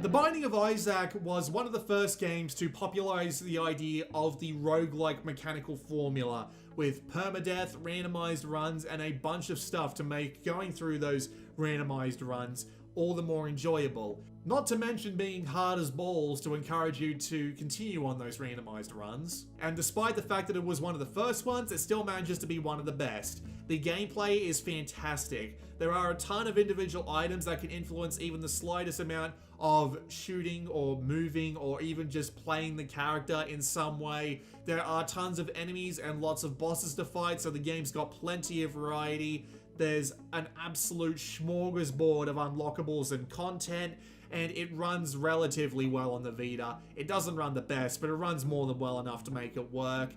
The Binding of Isaac was one of the first games to popularize the idea of the roguelike mechanical formula, with permadeath, randomized runs, and a bunch of stuff to make going through those randomized runs all the more enjoyable. Not to mention being hard as balls to encourage you to continue on those randomized runs. And despite the fact that it was one of the first ones, it still manages to be one of the best. The gameplay is fantastic. There are a ton of individual items that can influence even the slightest amount of shooting or moving or even just playing the character in some way. There are tons of enemies and lots of bosses to fight, so the game's got plenty of variety. There's an absolute smorgasbord of unlockables and content, and it runs relatively well on the Vita. It doesn't run the best, but it runs more than well enough to make it work.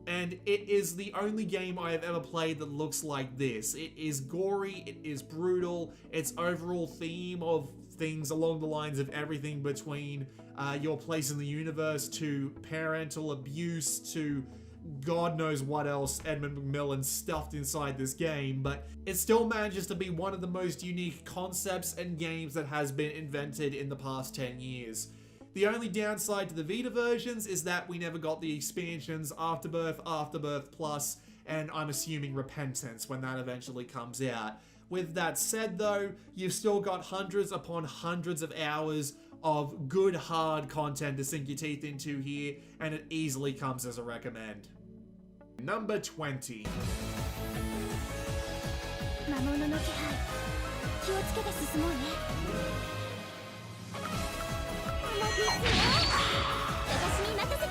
And it is the only game I have ever played that looks like this. It is gory, it is brutal, its overall theme of things along the lines of everything between your place in the universe to parental abuse to God knows what else Edmund McMillan stuffed inside this game, but it still manages to be one of the most unique concepts and games that has been invented in the past 10 years. The only downside to the Vita versions is that we never got the expansions Afterbirth, Afterbirth Plus, and I'm assuming Repentance when that eventually comes out. With that said though, you've still got hundreds upon hundreds of hours of good hard content to sink your teeth into here, and it easily comes as a recommend. Number 20. 魔物の気配、気をつけて進もうね。私に任せて。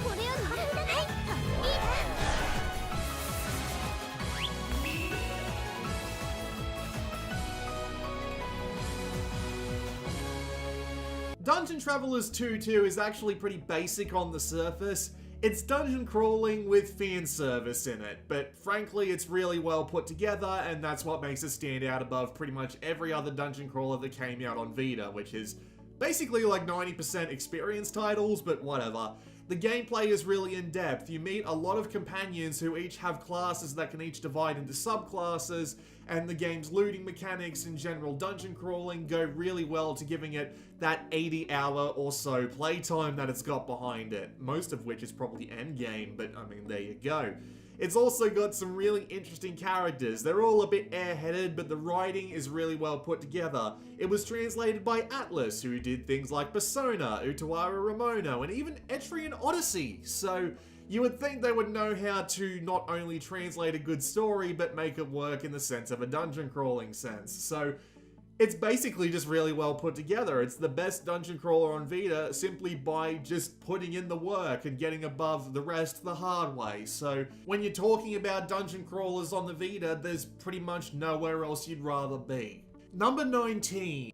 これより何だね。いいな。Dungeon Travelers 2 is actually pretty basic on the surface. It's dungeon crawling with fan service in it, but frankly it's really well put together, and that's what makes it stand out above pretty much every other dungeon crawler that came out on Vita, which is basically like 90% experience titles, but whatever. The gameplay is really in-depth. You meet a lot of companions who each have classes that can each divide into subclasses, and the game's looting mechanics and general dungeon crawling go really well to giving it that 80-hour or so playtime that it's got behind it, most of which is probably endgame, but I mean, there you go. It's also got some really interesting characters. They're all a bit airheaded, but the writing is really well put together. It was translated by Atlas, who did things like Persona, Utawara Ramono, and even Etrian Odyssey, so you would think they would know how to not only translate a good story, but make it work in the sense of a dungeon crawling sense. So it's basically just really well put together. It's the best dungeon crawler on Vita simply by just putting in the work and getting above the rest the hard way. So when you're talking about dungeon crawlers on the Vita, there's pretty much nowhere else you'd rather be. Number 19.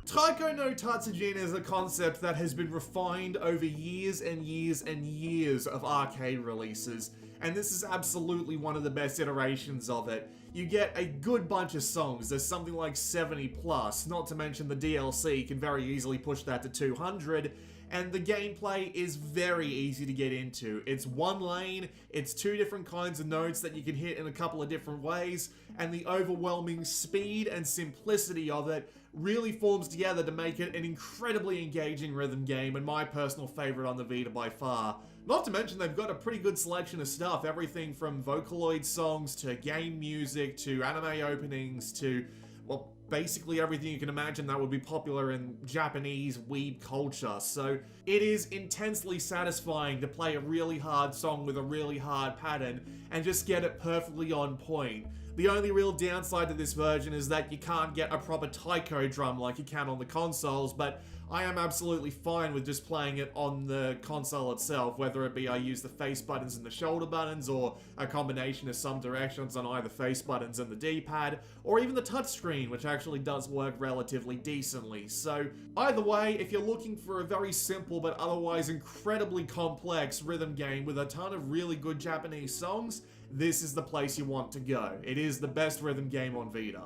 Taiko no Tatsujin is a concept that has been refined over years and years and years of arcade releases, and this is absolutely one of the best iterations of it. You get a good bunch of songs, there's something like 70 plus, not to mention the DLC can very easily push that to 200, and the gameplay is very easy to get into. It's one lane, it's two different kinds of notes that you can hit in a couple of different ways, and the overwhelming speed and simplicity of it really forms together to make it an incredibly engaging rhythm game, and my personal favorite on the Vita by far. Not to mention they've got a pretty good selection of stuff, everything from Vocaloid songs to game music to anime openings to, well, basically everything you can imagine that would be popular in Japanese weeb culture. So it is intensely satisfying to play a really hard song with a really hard pattern and just get it perfectly on point. The only real downside to this version is that you can't get a proper taiko drum like you can on the consoles, but I am absolutely fine with just playing it on the console itself, whether it be I use the face buttons and the shoulder buttons, or a combination of some directions on either face buttons and the D-pad, or even the touchscreen, which actually does work relatively decently. So either way, if you're looking for a very simple but otherwise incredibly complex rhythm game with a ton of really good Japanese songs, this is the place you want to go. It is the best rhythm game on Vita.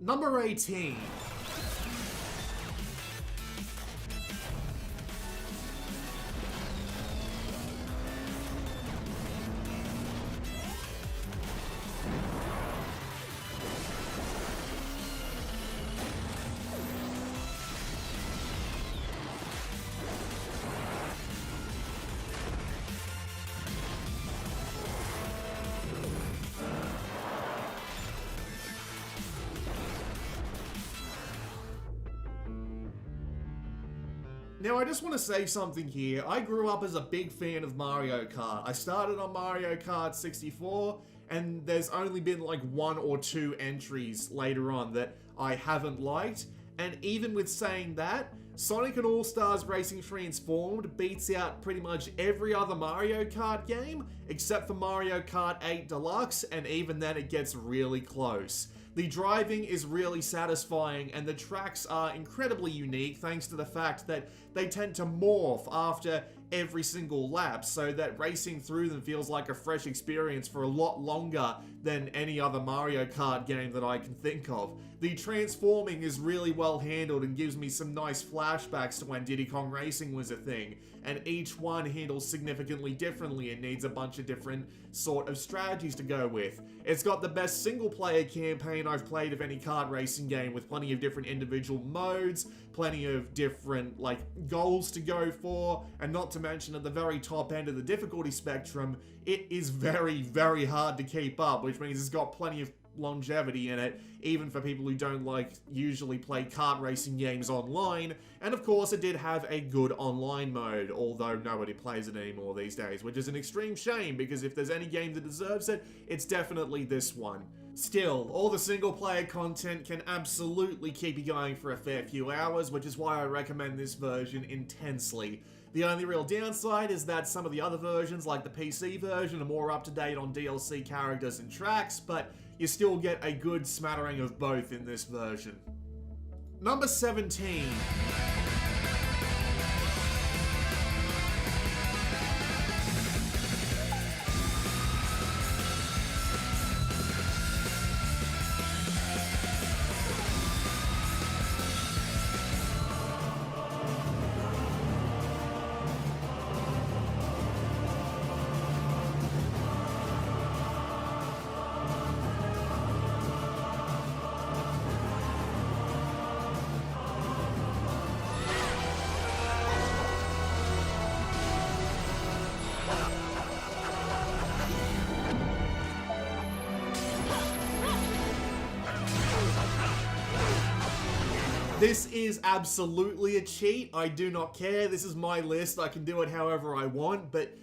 Number 18. Now, I just want to say something here. I grew up as a big fan of Mario Kart. I started on Mario Kart 64, and there's only been like 1 or 2 entries later on that I haven't liked. And even with saying that, Sonic and All-Stars Racing Transformed beats out pretty much every other Mario Kart game, except for Mario Kart 8 Deluxe, and even then it gets really close. The driving is really satisfying, and the tracks are incredibly unique thanks to the fact that they tend to morph after every single lap, so that racing through them feels like a fresh experience for a lot longer than any other Mario Kart game that I can think of. The transforming is really well handled and gives me some nice flashbacks to when Diddy Kong Racing was a thing, and each one handles significantly differently and needs a bunch of different sort of strategies to go with. It's got the best single-player campaign I've played of any kart racing game, with plenty of different individual modes, plenty of different, like, goals to go for, and not to mention at the very top end of the difficulty spectrum, it is very, very hard to keep up, which means it's got plenty of longevity in it, even for people who don't usually play kart racing games online. And of course it did have a good online mode, although nobody plays it anymore these days, which is an extreme shame, because if there's any game that deserves it, it's definitely this one. Still, all the single player content can absolutely keep you going for a fair few hours, which is why I recommend this version intensely. The only real downside is that some of the other versions, like the PC version, are more up to date on DLC characters and tracks, but you still get a good smattering of both in this version. Number 17. This is absolutely a cheat. I do not care. This is my list. I can do it however I want, but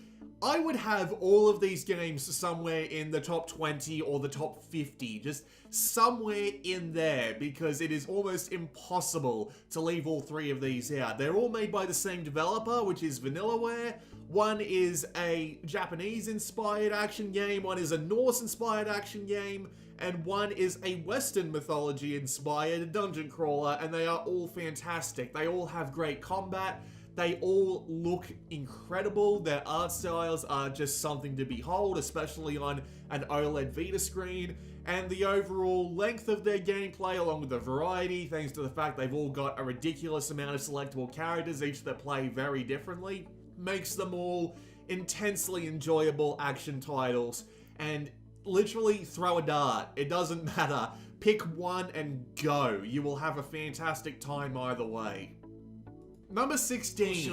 I would have all of these games somewhere in the top 20 or the top 50, just somewhere in there, because it is almost impossible to leave all 3 of these out. They're all made by the same developer, which is Vanillaware. One is a Japanese-inspired action game, one is a Norse-inspired action game, and one is a Western mythology-inspired dungeon crawler, and they are all fantastic. They all have great combat. They all look incredible. Their art styles are just something to behold, especially on an OLED Vita screen. And the overall length of their gameplay, along with the variety, thanks to the fact they've all got a ridiculous amount of selectable characters, each that play very differently, makes them all intensely enjoyable action titles. And literally throw a dart. It doesn't matter. Pick one and go. You will have a fantastic time either way. Number 16.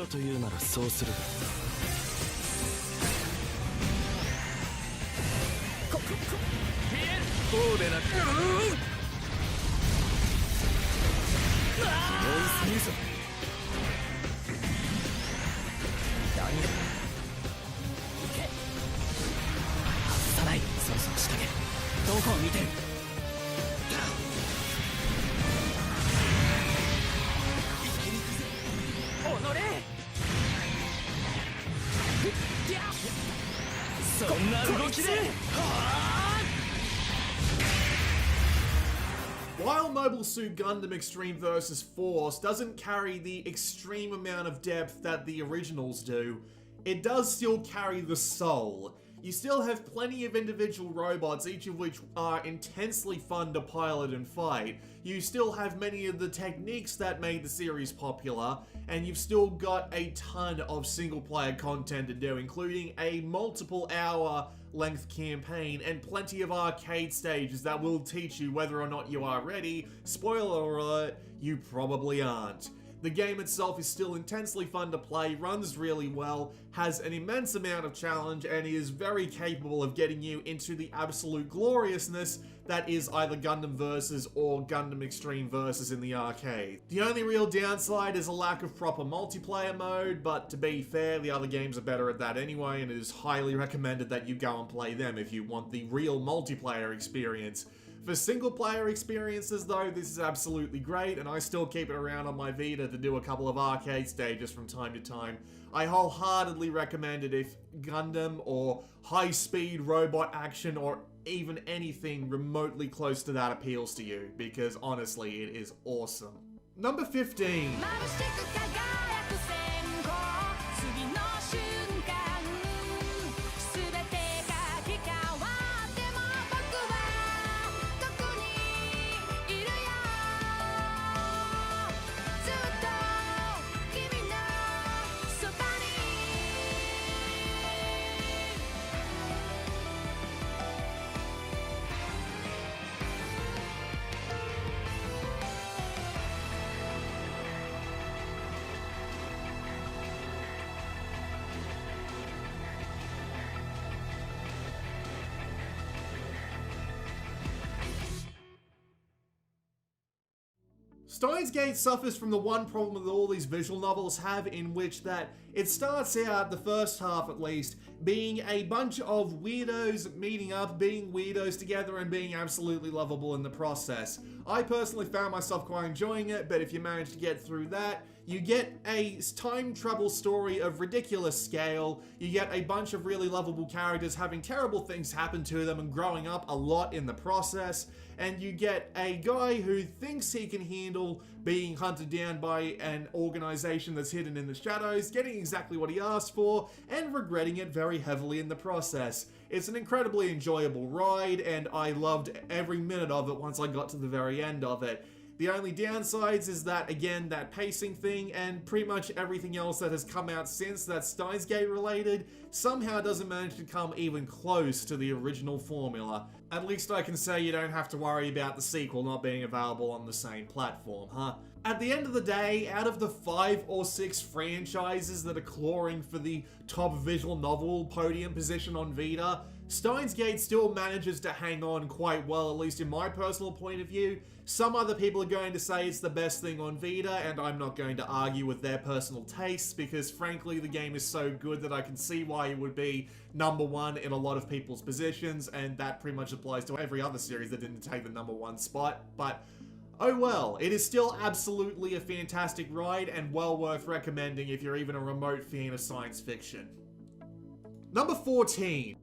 While Mobile Suit Gundam Extreme vs. Force doesn't carry the extreme amount of depth that the originals do, it does still carry the soul. You still have plenty of individual robots, each of which are intensely fun to pilot and fight. You still have many of the techniques that made the series popular, and you've still got a ton of single-player content to do, including a multiple-hour length campaign and plenty of arcade stages that will teach you whether or not you are ready. Spoiler alert, you probably aren't. The game itself is still intensely fun to play, runs really well, has an immense amount of challenge, and is very capable of getting you into the absolute gloriousness that is either Gundam Versus or Gundam Extreme Versus in the arcade. The only real downside is a lack of proper multiplayer mode, but to be fair, the other games are better at that anyway, and it is highly recommended that you go and play them if you want the real multiplayer experience. For single-player experiences though, this is absolutely great, and I still keep it around on my Vita to do a couple of arcade stages from time to time. I wholeheartedly recommend it if Gundam or high-speed robot action or even anything remotely close to that appeals to you, because honestly, it is awesome. Number 15. Steins Gate suffers from the one problem that all these visual novels have, in which that it starts out, the first half at least, being a bunch of weirdos meeting up, being weirdos together, and being absolutely lovable in the process. I personally found myself quite enjoying it, but if you manage to get through that, you get a time travel story of ridiculous scale, you get a bunch of really lovable characters having terrible things happen to them and growing up a lot in the process, and you get a guy who thinks he can handle being hunted down by an organization that's hidden in the shadows, getting exactly what he asked for, and regretting it very heavily in the process. It's an incredibly enjoyable ride, and I loved every minute of it once I got to the very end of it. The only downsides is that, again, that pacing thing, and pretty much everything else that has come out since that's Steins Gate related somehow doesn't manage to come even close to the original formula. At least I can say you don't have to worry about the sequel not being available on the same platform, huh? At the end of the day, out of the 5 or 6 franchises that are clawing for the top visual novel podium position on Vita, Steins Gate still manages to hang on quite well, at least in my personal point of view. Some other people are going to say it's the best thing on Vita, and I'm not going to argue with their personal tastes, because frankly the game is so good that I can see why it would be number 1 in a lot of people's positions, and that pretty much applies to every other series that didn't take the number 1 spot, but oh well, it is still absolutely a fantastic ride and well worth recommending if you're even a remote fan of science fiction. Number 14.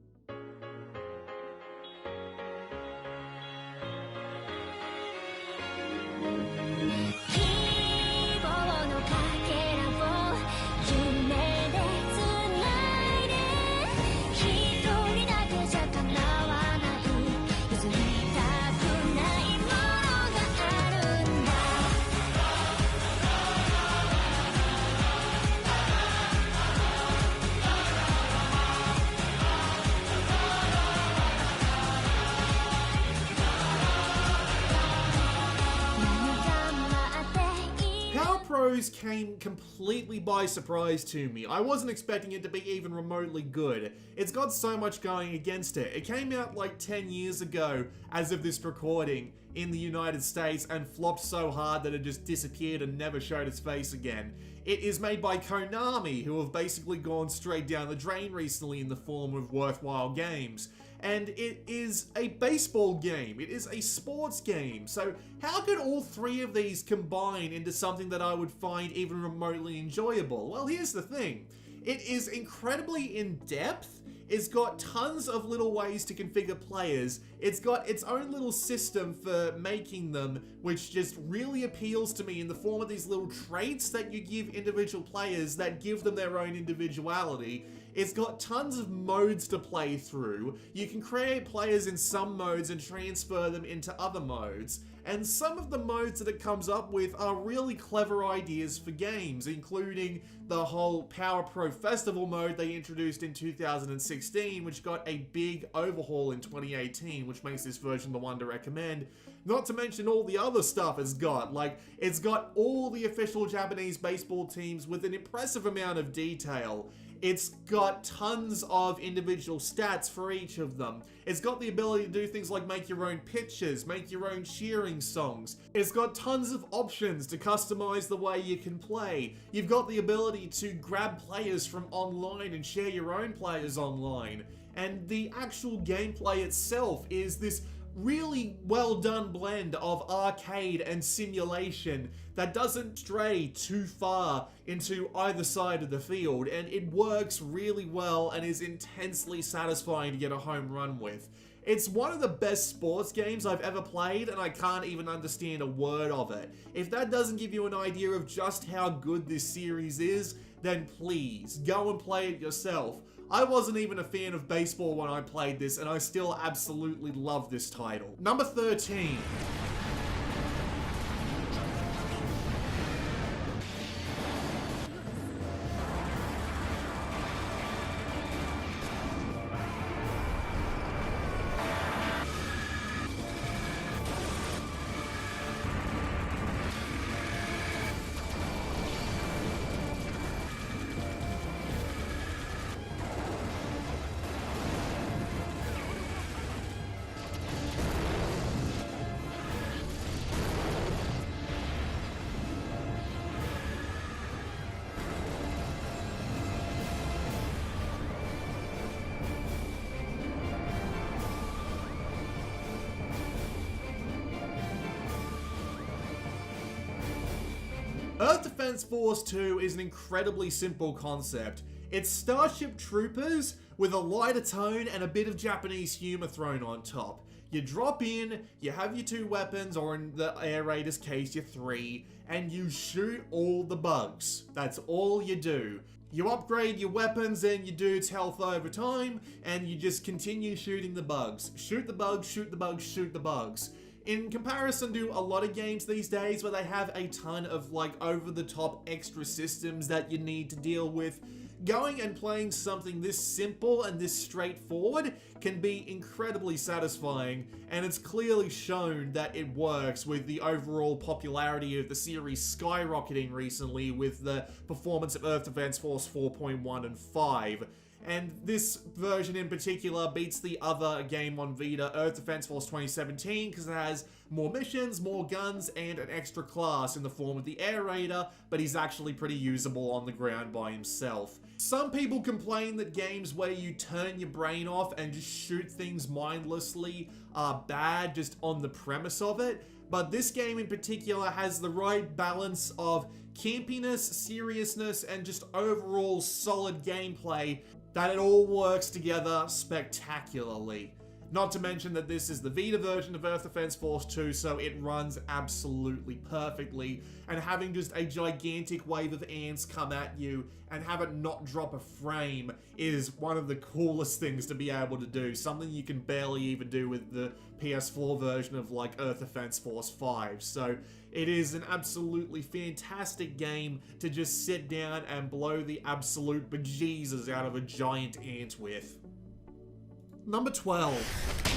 Came completely by surprise to me. I wasn't expecting it to be even remotely good. It's got so much going against it. It came out like 10 years ago, as of this recording, in the United States, and flopped so hard that it just disappeared and never showed its face again. It is made by Konami, who have basically gone straight down the drain recently in the form of worthwhile games. And it is a baseball game. It is a sports game. So how could all 3 of these combine into something that I would find even remotely enjoyable? Well, here's the thing. It is incredibly in-depth. It's got tons of little ways to configure players. It's got its own little system for making them, which just really appeals to me in the form of these little traits that you give individual players that give them their own individuality. It's got tons of modes to play through. You can create players in some modes and transfer them into other modes. And some of the modes that it comes up with are really clever ideas for games, including the whole Power Pro Festival mode they introduced in 2016, which got a big overhaul in 2018, which makes this version the one to recommend. Not to mention all the other stuff it's got. Like, it's got all the official Japanese baseball teams with an impressive amount of detail. It's got tons of individual stats for each of them. It's got the ability to do things like make your own pitches, make your own cheering songs. It's got tons of options to customize the way you can play. You've got the ability to grab players from online and share your own players online. And the actual gameplay itself is this really well done blend of arcade and simulation that doesn't stray too far into either side of the field, and it works really well and is intensely satisfying to get a home run with. It's one of the best sports games I've ever played, and I can't even understand a word of it. If that doesn't give you an idea of just how good this series is, then please go and play it yourself. I wasn't even a fan of baseball when I played this, and I still absolutely love this title. Number 13. Earth Defense Force 2 is an incredibly simple concept. It's Starship Troopers with a lighter tone and a bit of Japanese humor thrown on top. You drop in, you have your 2 weapons, or in the Air Raiders case, your 3, and you shoot all the bugs. That's all you do. You upgrade your weapons and your dude's health over time, and you just continue shooting the bugs. Shoot the bugs, shoot the bugs, shoot the bugs. In comparison to a lot of games these days where they have a ton of like over-the-top extra systems that you need to deal with, going and playing something this simple and this straightforward can be incredibly satisfying, and it's clearly shown that it works with the overall popularity of the series skyrocketing recently with the performance of Earth Defense Force 4.1 and 5. And this version in particular beats the other game on Vita, Earth Defense Force 2017, because it has more missions, more guns, and an extra class in the form of the Air Raider, but he's actually pretty usable on the ground by himself. Some people complain that games where you turn your brain off and just shoot things mindlessly are bad just on the premise of it, but this game in particular has the right balance of campiness, seriousness, and just overall solid gameplay that it all works together spectacularly. Not to mention that this is the Vita version of Earth Defense Force 2, so it runs absolutely perfectly, and having just a gigantic wave of ants come at you and have it not drop a frame is one of the coolest things to be able to do, something you can barely even do with the PS4 version of like Earth Defense Force 5, so it is an absolutely fantastic game to just sit down and blow the absolute bejesus out of a giant ant with. Number 12.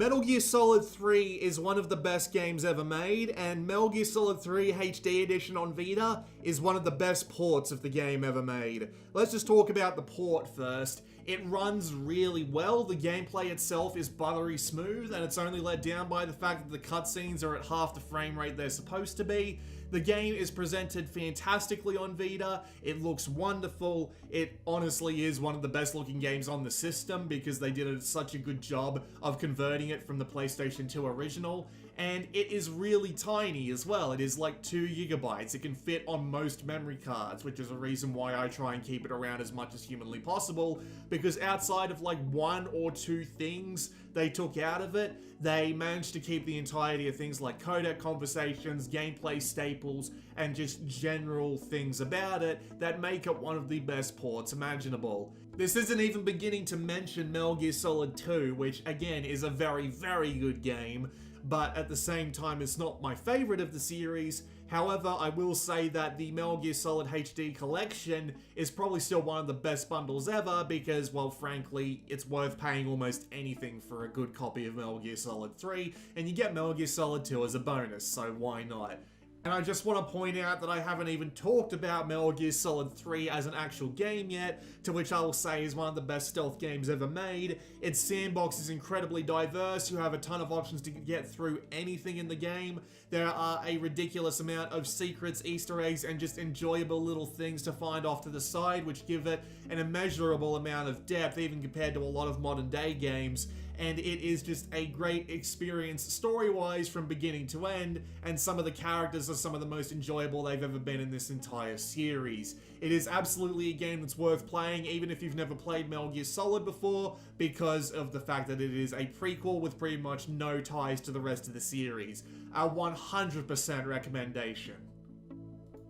Metal Gear Solid 3 is one of the best games ever made, and Metal Gear Solid 3 HD Edition on Vita is one of the best ports of the game ever made. Let's just talk about the port first. It runs really well, the gameplay itself is buttery smooth, and it's only let down by the fact that the cutscenes are at half the frame rate they're supposed to be. The game is presented fantastically on Vita, it looks wonderful, it honestly is one of the best looking games on the system because they did such a good job of converting it from the PlayStation 2 original, and it is really tiny as well. It is like 2 gigabytes. It can fit on most memory cards, which is a reason why I try and keep it around as much as humanly possible, because outside of like 1 or 2 things they took out of it, they managed to keep the entirety of things like codec conversations, gameplay staples, and just general things about it that make it one of the best ports imaginable. This isn't even beginning to mention Metal Gear Solid 2, which again is a very, very good game, but at the same time it's not my favorite of the series. However, I will say that the Metal Gear Solid HD collection is probably still one of the best bundles ever because, well, frankly, it's worth paying almost anything for a good copy of Metal Gear Solid 3, and you get Metal Gear Solid 2 as a bonus, so why not? And I just want to point out that I haven't even talked about Metal Gear Solid 3 as an actual game yet, to which I will say is one of the best stealth games ever made. Its sandbox is incredibly diverse, you have a ton of options to get through anything in the game. There are a ridiculous amount of secrets, Easter eggs, and just enjoyable little things to find off to the side, which give it an immeasurable amount of depth, even compared to a lot of modern day games. And it is just a great experience story-wise from beginning to end, and some of the characters are some of the most enjoyable they've ever been in this entire series. It is absolutely a game that's worth playing even if you've never played Metal Gear Solid before, because of the fact that it is a prequel with pretty much no ties to the rest of the series. A 100% recommendation.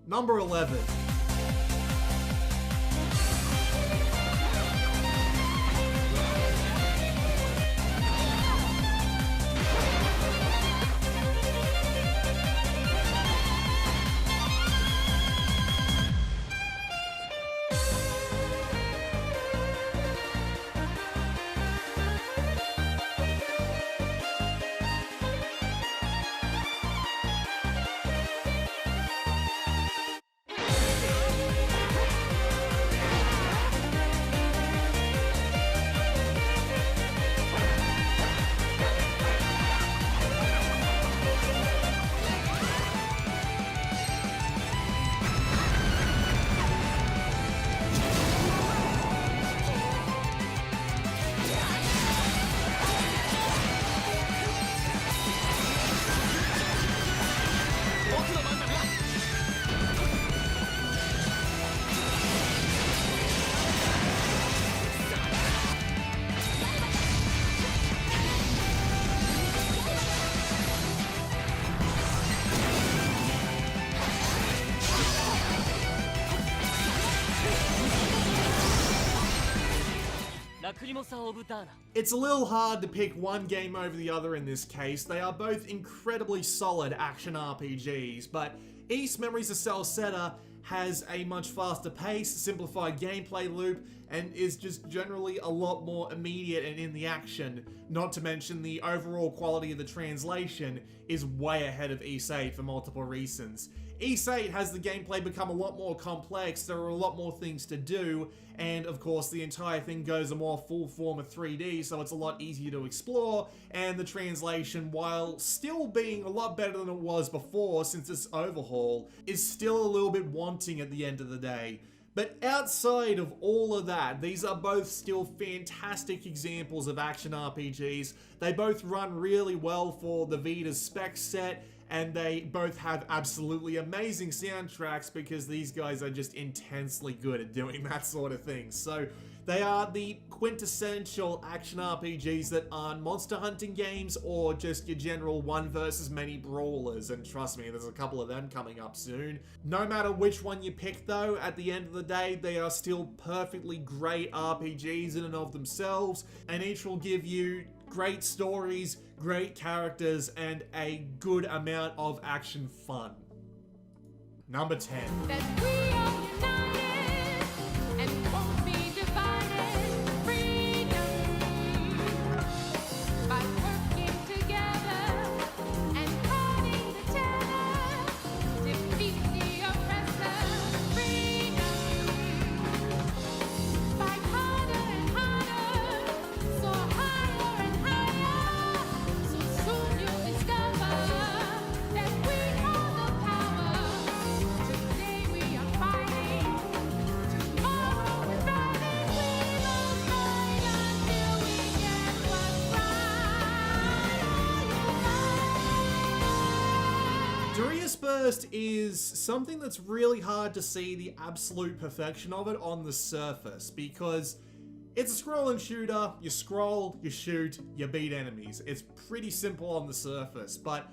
Number 11. It's a little hard to pick one game over the other in this case. They are both incredibly solid action RPGs, but East Memories of Celceta has a much faster pace, simplified gameplay loop, and is just generally a lot more immediate and in the action. Not to mention the overall quality of the translation is way ahead of East 8 for multiple reasons. East 8 has the gameplay become a lot more complex, there are a lot more things to do, and of course the entire thing goes a more full form of 3D, so it's a lot easier to explore, and the translation, while still being a lot better than it was before since this overhaul, is still a little bit wanting at the end of the day. But outside of all of that, these are both still fantastic examples of action RPGs. They both run really well for the Vita's spec set, and they both have absolutely amazing soundtracks because these guys are just intensely good at doing that sort of thing. So they are the quintessential action RPGs that aren't monster hunting games or just your general one versus many brawlers, and trust me, there's a couple of them coming up soon. No matter which one you pick though, at the end of the day, they are still perfectly great RPGs in and of themselves, and each will give you great stories, great characters, and a good amount of action fun. Number 10. By working Darius Burst is something that's really hard to see the absolute perfection of it on the surface, because it's a scroll-and shooter. You scroll, you shoot, you beat enemies. It's pretty simple on the surface, but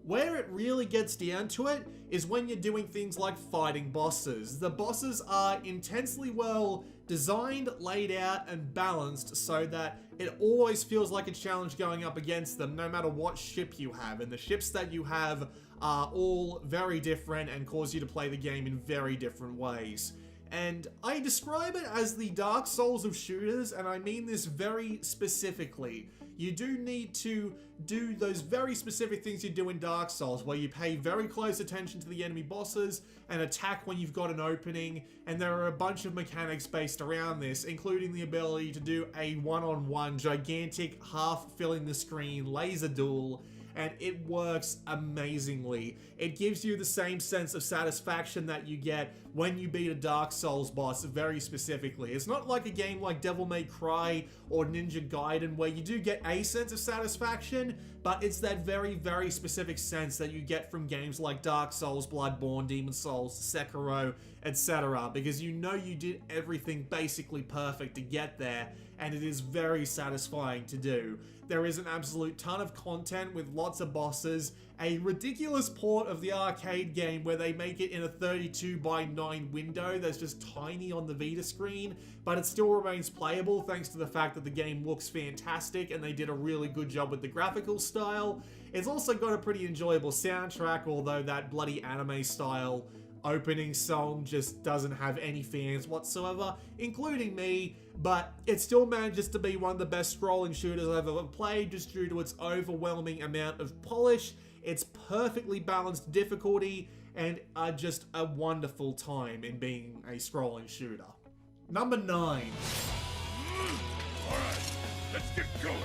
where it really gets down to it is when you're doing things like fighting bosses. The bosses are intensely well designed, laid out, and balanced so that it always feels like a challenge going up against them, no matter what ship you have. And the ships that you have are all very different and cause you to play the game in very different ways. And I describe it as the Dark Souls of shooters, and I mean this very specifically. You do need to do those very specific things you do in Dark Souls, where you pay very close attention to the enemy bosses and attack when you've got an opening, and there are a bunch of mechanics based around this, including the ability to do a one-on-one gigantic half-filling the screen laser duel, and it works amazingly. It gives you the same sense of satisfaction that you get when you beat a Dark Souls boss very specifically. It's not like a game like Devil May Cry or Ninja Gaiden where you do get a sense of satisfaction, but it's that very, very specific sense that you get from games like Dark Souls, Bloodborne, Demon's Souls, Sekiro, etc. Because you know you did everything basically perfect to get there, and it is very satisfying to do. There is an absolute ton of content with lots of bosses, a ridiculous port of the arcade game where they make it in a 32:9 window that's just tiny on the Vita screen, but it still remains playable thanks to the fact that the game looks fantastic and they did a really good job with the graphical style. It's also got a pretty enjoyable soundtrack, although that bloody anime style opening song just doesn't have any fans whatsoever, including me, but it still manages to be one of the best scrolling shooters I've ever played just due to its overwhelming amount of polish, its perfectly balanced difficulty, and just a wonderful time in being a scrolling shooter. Number 9. Alright, let's get going.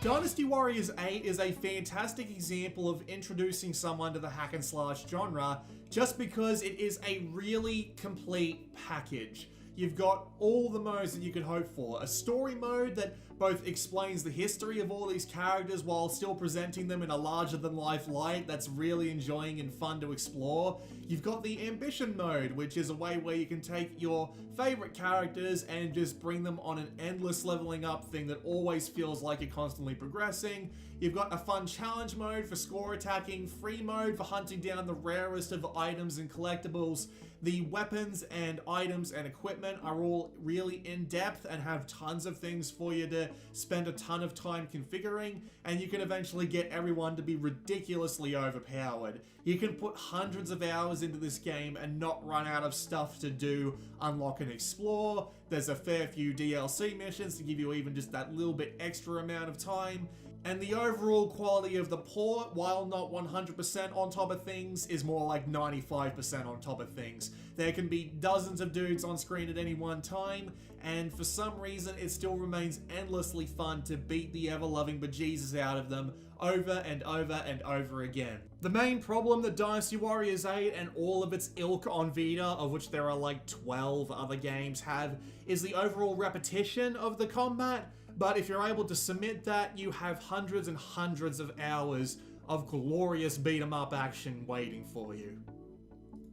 Dynasty Warriors 8 is a fantastic example of introducing someone to the hack and slash genre just because it is a really complete package. You've got all the modes that you could hope for. A story mode that both explains the history of all these characters while still presenting them in a larger-than-life light that's really enjoying and fun to explore. You've got the ambition mode, which is a way where you can take your favorite characters and just bring them on an endless leveling up thing that always feels like you're constantly progressing. You've got a fun challenge mode for score attacking, free mode for hunting down the rarest of items and collectibles. The weapons and items and equipment are all really in-depth and have tons of things for you to spend a ton of time configuring, and you can eventually get everyone to be ridiculously overpowered. You can put hundreds of hours into this game and not run out of stuff to do, unlock and explore. There's a fair few DLC missions to give you even just that little bit extra amount of time. And the overall quality of the port, while not 100% on top of things, is more like 95% on top of things. There can be dozens of dudes on screen at any one time, and for some reason it still remains endlessly fun to beat the ever-loving bejesus out of them over and over and over again. The main problem that Dynasty Warriors 8 and all of its ilk on Vita, of which there are like 12 other games, have is the overall repetition of the combat. But if you're able to submit that, you have hundreds and hundreds of hours of glorious beat-em-up action waiting for you.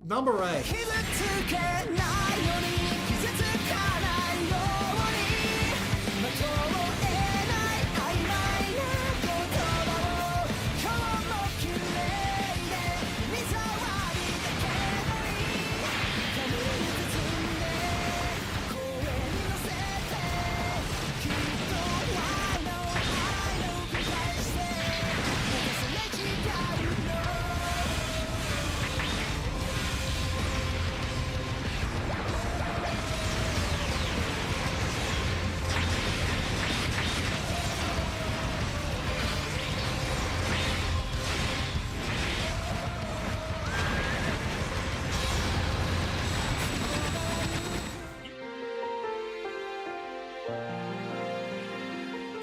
Number 8.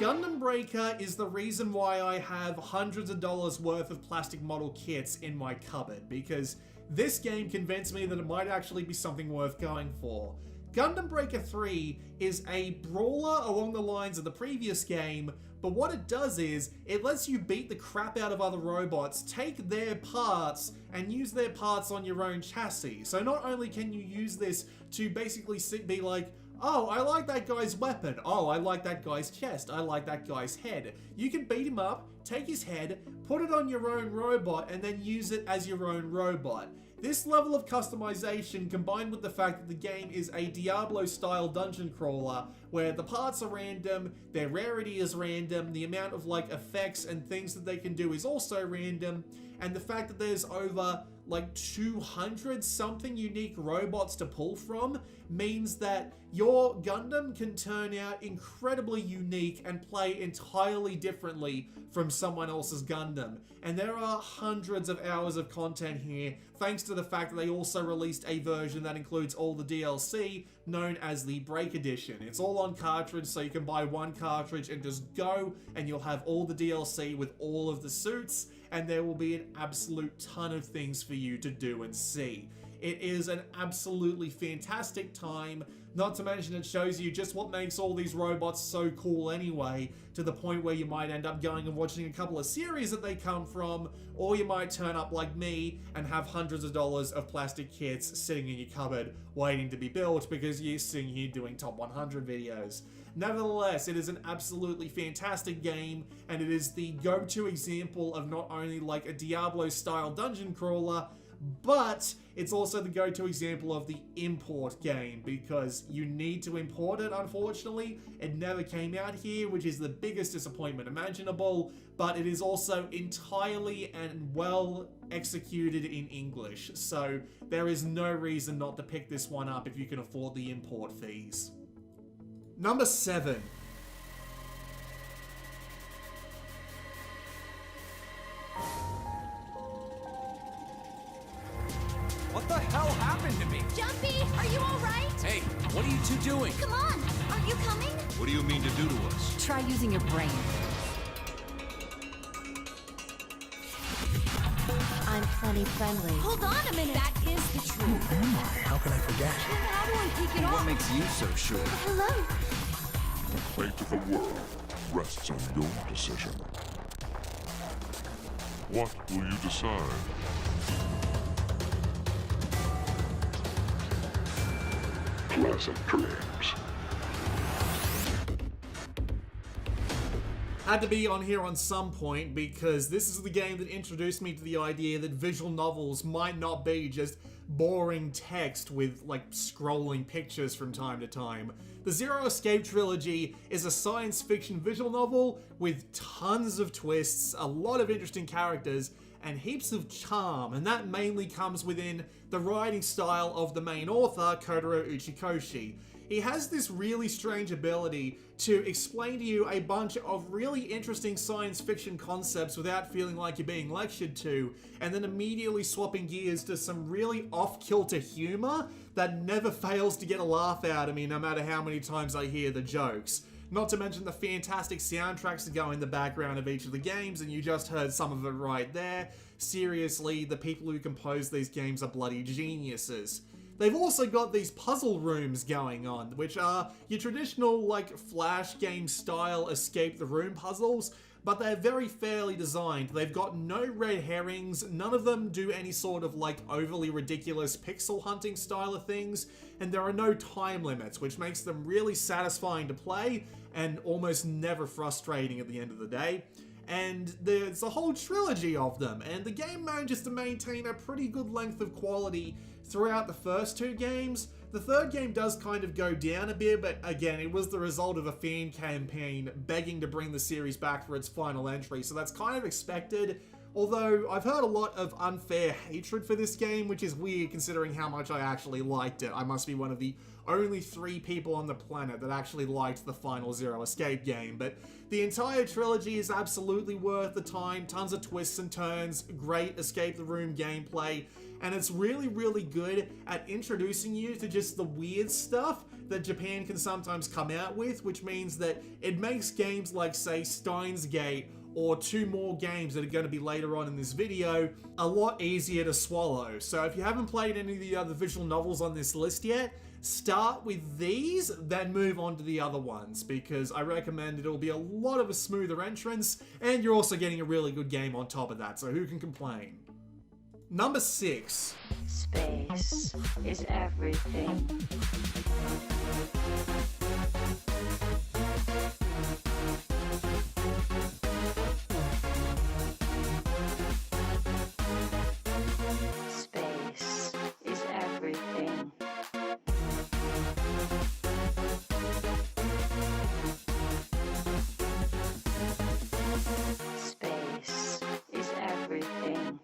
Gundam Breaker is the reason why I have hundreds of dollars worth of plastic model kits in my cupboard, because this game convinced me that it might actually be something worth going for. Gundam Breaker 3 is a brawler along the lines of the previous game, but what it does is, it lets you beat the crap out of other robots, take their parts, and use their parts on your own chassis. So not only can you use this to basically be like, oh, I like that guy's weapon. Oh, I like that guy's chest. I like that guy's head. You can beat him up, take his head, put it on your own robot, and then use it as your own robot. This level of customization, combined with the fact that the game is a Diablo-style dungeon crawler, where the parts are random, their rarity is random, the amount of like effects and things that they can do is also random, and the fact that there's over like 200 something unique robots to pull from means that your Gundam can turn out incredibly unique and play entirely differently from someone else's Gundam. And there are hundreds of hours of content here, thanks to the fact that they also released a version that includes all the DLC, known as the Break Edition. It's all on cartridge, so you can buy one cartridge and just go, and you'll have all the DLC with all of the suits, and there will be an absolute ton of things for you to do and see. It is an absolutely fantastic time, not to mention it shows you just what makes all these robots so cool anyway, to the point where you might end up going and watching a couple of series that they come from, or you might turn up like me and have hundreds of dollars of plastic kits sitting in your cupboard waiting to be built because you're sitting here doing top 100 videos. Nevertheless, it is an absolutely fantastic game, and it is the go-to example of not only like a Diablo-style dungeon crawler, but it's also the go-to example of the import game, because you need to import it, unfortunately. It never came out here, which is the biggest disappointment imaginable, but it is also entirely and well executed in English, so there is no reason not to pick this one up if you can afford the import fees. Number 7. What the hell happened to me? Jumpy, are you alright? Hey, what are you two doing? Come on, aren't you coming? What do you mean to do to us? Try using your brain. I'm plenty friendly. Hold on a minute. That is the truth. Who am I? How can I forget? How do I take it off? What makes you so sure? Hello? The fate of the world rests on your decision. What will you decide? Pleasant dreams. Had to be on here on some point, because this is the game that introduced me to the idea that visual novels might not be just boring text with like scrolling pictures from time to time. The Zero Escape trilogy is a science fiction visual novel with tons of twists, a lot of interesting characters, and heaps of charm, and that mainly comes within the writing style of the main author, Kotaro Uchikoshi. He has this really strange ability to explain to you a bunch of really interesting science fiction concepts without feeling like you're being lectured to, and then immediately swapping gears to some really off-kilter humor that never fails to get a laugh out of me no matter how many times I hear the jokes. Not to mention the fantastic soundtracks that go in the background of each of the games, and you just heard some of it right there. Seriously, the people who compose these games are bloody geniuses. They've also got these puzzle rooms going on, which are your traditional, like, Flash game style escape the room puzzles, but they're very fairly designed. They've got no red herrings, none of them do any sort of, like, overly ridiculous pixel hunting style of things, and there are no time limits, which makes them really satisfying to play and almost never frustrating at the end of the day. And there's a whole trilogy of them, and the game manages to maintain a pretty good length of quality throughout the first two games. The third game does kind of go down a bit, but again, it was the result of a fan campaign begging to bring the series back for its final entry, so that's kind of expected. Although, I've heard a lot of unfair hatred for this game, which is weird considering how much I actually liked it. I must be one of the only 3 people on the planet that actually liked the final Zero Escape game, but the entire trilogy is absolutely worth the time. Tons of twists and turns, great escape the room gameplay, and it's really, really good at introducing you to just the weird stuff that Japan can sometimes come out with, which means that it makes games like, say, Steins Gate, or 2 more games that are going to be later on in this video, a lot easier to swallow. So if you haven't played any of the other visual novels on this list yet, start with these, then move on to the other ones, because I recommend it'll be a lot of a smoother entrance, and you're also getting a really good game on top of that, so who can complain? Number 6. Space is everything. Space is everything. Space is everything.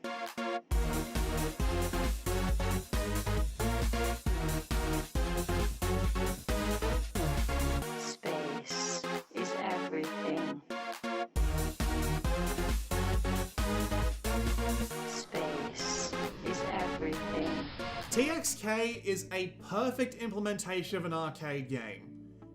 Space is everything. Space is everything. TXK is a perfect implementation of an arcade game.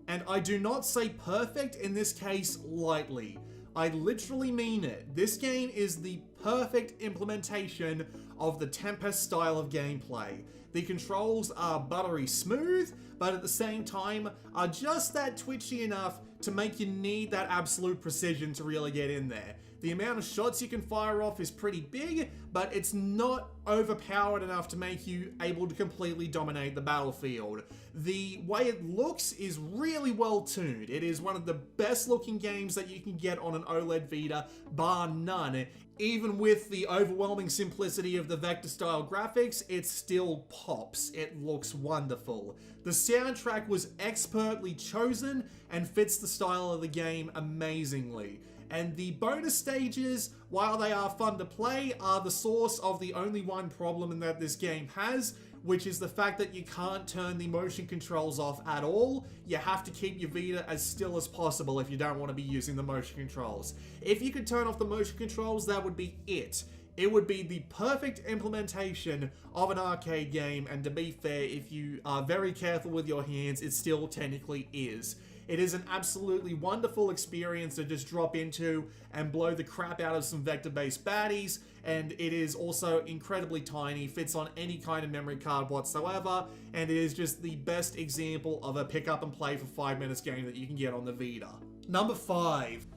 And I do not say perfect in this case lightly. I literally mean it. This game is the perfect implementation of the Tempest style of gameplay. The controls are buttery smooth, but at the same time are just that twitchy enough to make you need that absolute precision to really get in there. The amount of shots you can fire off is pretty big, but it's not overpowered enough to make you able to completely dominate the battlefield. The way it looks is really well tuned. It is one of the best looking games that you can get on an OLED Vita, bar none. Even with the overwhelming simplicity of the vector style graphics, it still pops. It looks wonderful. The soundtrack was expertly chosen and fits the style of the game amazingly. And the bonus stages, while they are fun to play, are the source of the only one problem that this game has, which is the fact that you can't turn the motion controls off at all. You have to keep your Vita as still as possible if you don't want to be using the motion controls. If you could turn off the motion controls, that would be it. It would be the perfect implementation of an arcade game, and to be fair, if you are very careful with your hands, it still technically is. It is an absolutely wonderful experience to just drop into and blow the crap out of some vector-based baddies, and it is also incredibly tiny, fits on any kind of memory card whatsoever, and it is just the best example of a pick up and play for 5 minutes game that you can get on the Vita. Number 5.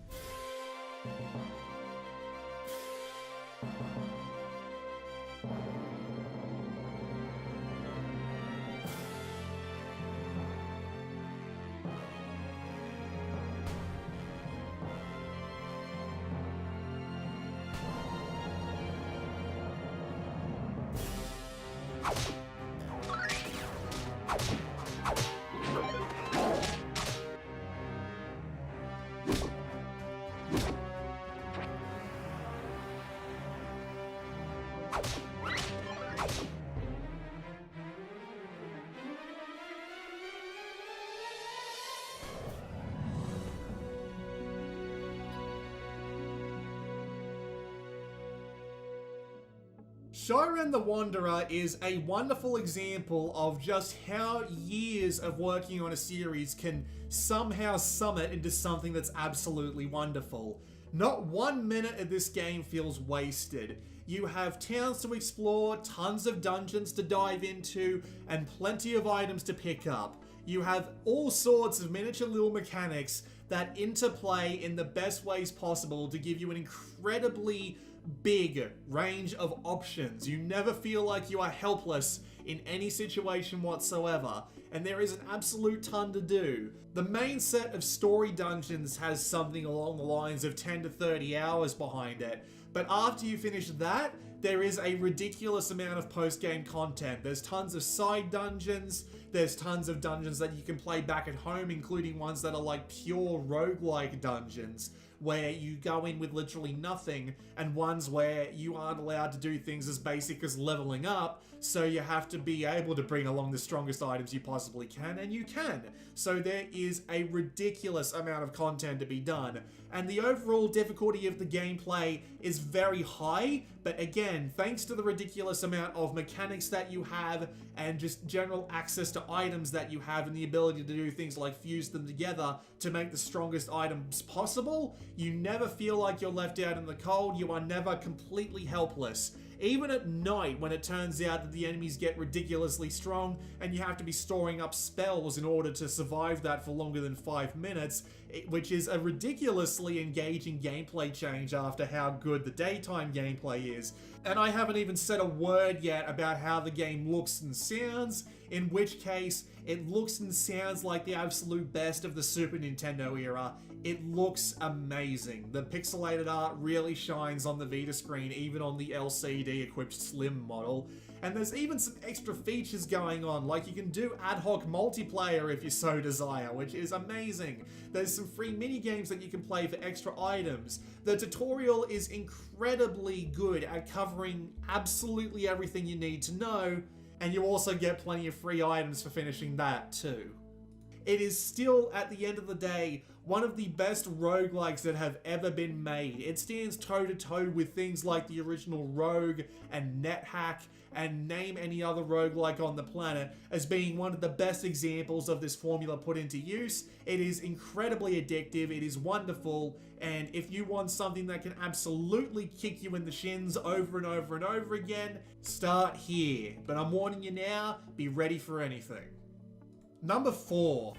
Shoren the Wanderer is a wonderful example of just how years of working on a series can somehow summit into something that's absolutely wonderful. Not 1 minute of this game feels wasted. You have towns to explore, tons of dungeons to dive into, and plenty of items to pick up. You have all sorts of miniature little mechanics that interplay in the best ways possible to give you an incredibly big range of options. You never feel like you are helpless in any situation whatsoever, and there is an absolute ton to do. The main set of story dungeons has something along the lines of 10 to 30 hours behind it, but after you finish that, there is a ridiculous amount of post-game content. There's tons of side dungeons, there's tons of dungeons that you can play back at home, including ones that are like pure roguelike dungeons, where you go in with literally nothing, and ones where you aren't allowed to do things as basic as leveling up, so you have to be able to bring along the strongest items you possibly can, and you can. So there is a ridiculous amount of content to be done, and the overall difficulty of the gameplay is very high, but again, thanks to the ridiculous amount of mechanics that you have, and just general access to items that you have, and the ability to do things like fuse them together to make the strongest items possible, you never feel like you're left out in the cold. You are never completely helpless. Even at night, when it turns out that the enemies get ridiculously strong and you have to be storing up spells in order to survive that for longer than 5 minutes, which is a ridiculously engaging gameplay change after how good the daytime gameplay is. And I haven't even said a word yet about how the game looks and sounds, in which case it looks and sounds like the absolute best of the Super Nintendo era. It looks amazing. The pixelated art really shines on the Vita screen, even on the LCD-equipped Slim model. And there's even some extra features going on, like you can do ad hoc multiplayer if you so desire, which is amazing. There's some free mini-games that you can play for extra items. The tutorial is incredibly good at covering absolutely everything you need to know, and you also get plenty of free items for finishing that too. It is still, at the end of the day, one of the best roguelikes that have ever been made. It stands toe-to-toe with things like the original Rogue and NetHack, and name any other roguelike on the planet, as being one of the best examples of this formula put into use. It is incredibly addictive, it is wonderful, and if you want something that can absolutely kick you in the shins over and over and over again, start here. But I'm warning you now, be ready for anything. Number 4.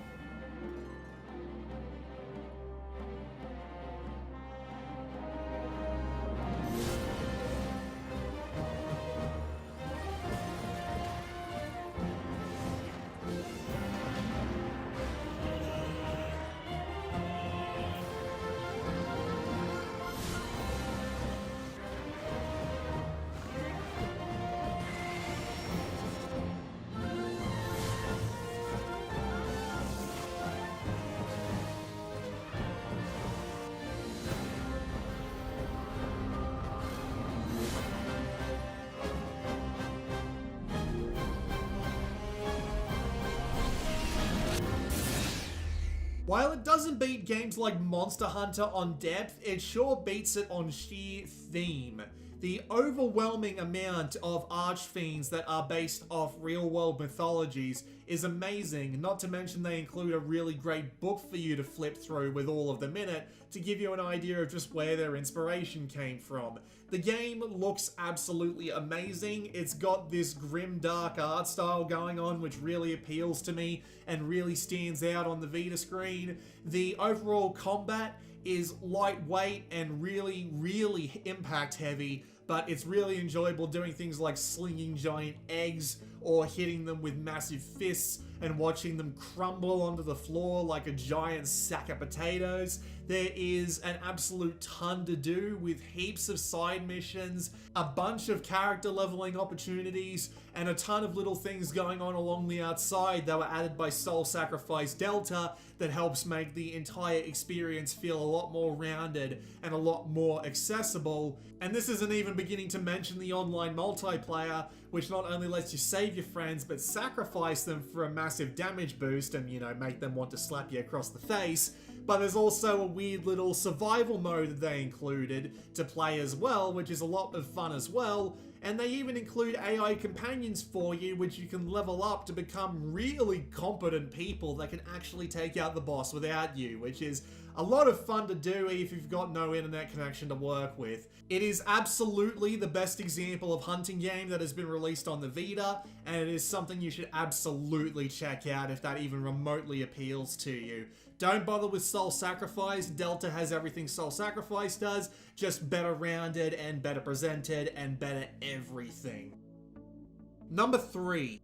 While it doesn't beat games like Monster Hunter on depth, it sure beats it on sheer theme. The overwhelming amount of archfiends that are based off real-world mythologies is amazing, not to mention they include a really great book for you to flip through with all of them in it to give you an idea of just where their inspiration came from. The game looks absolutely amazing. It's got this grim, dark art style going on, which really appeals to me and really stands out on the Vita screen. The overall combat is lightweight and really, really impact heavy, but it's really enjoyable doing things like slinging giant eggs or hitting them with massive fists and watching them crumble onto the floor like a giant sack of potatoes. There is an absolute ton to do with heaps of side missions, a bunch of character leveling opportunities, and a ton of little things going on along the outside that were added by Soul Sacrifice Delta that helps make the entire experience feel a lot more rounded and a lot more accessible. And this isn't even beginning to mention the online multiplayer, which not only lets you save your friends, but sacrifice them for a massive damage boost and, you know, make them want to slap you across the face. But there's also a weird little survival mode that they included to play as well, which is a lot of fun as well. And they even include AI companions for you, which you can level up to become really competent people that can actually take out the boss without you, which is a lot of fun to do if you've got no internet connection to work with. It is absolutely the best example of hunting game that has been released on the Vita, and it is something you should absolutely check out if that even remotely appeals to you. Don't bother with Soul Sacrifice. Delta has everything Soul Sacrifice does, just better rounded and better presented and better everything. Number 3.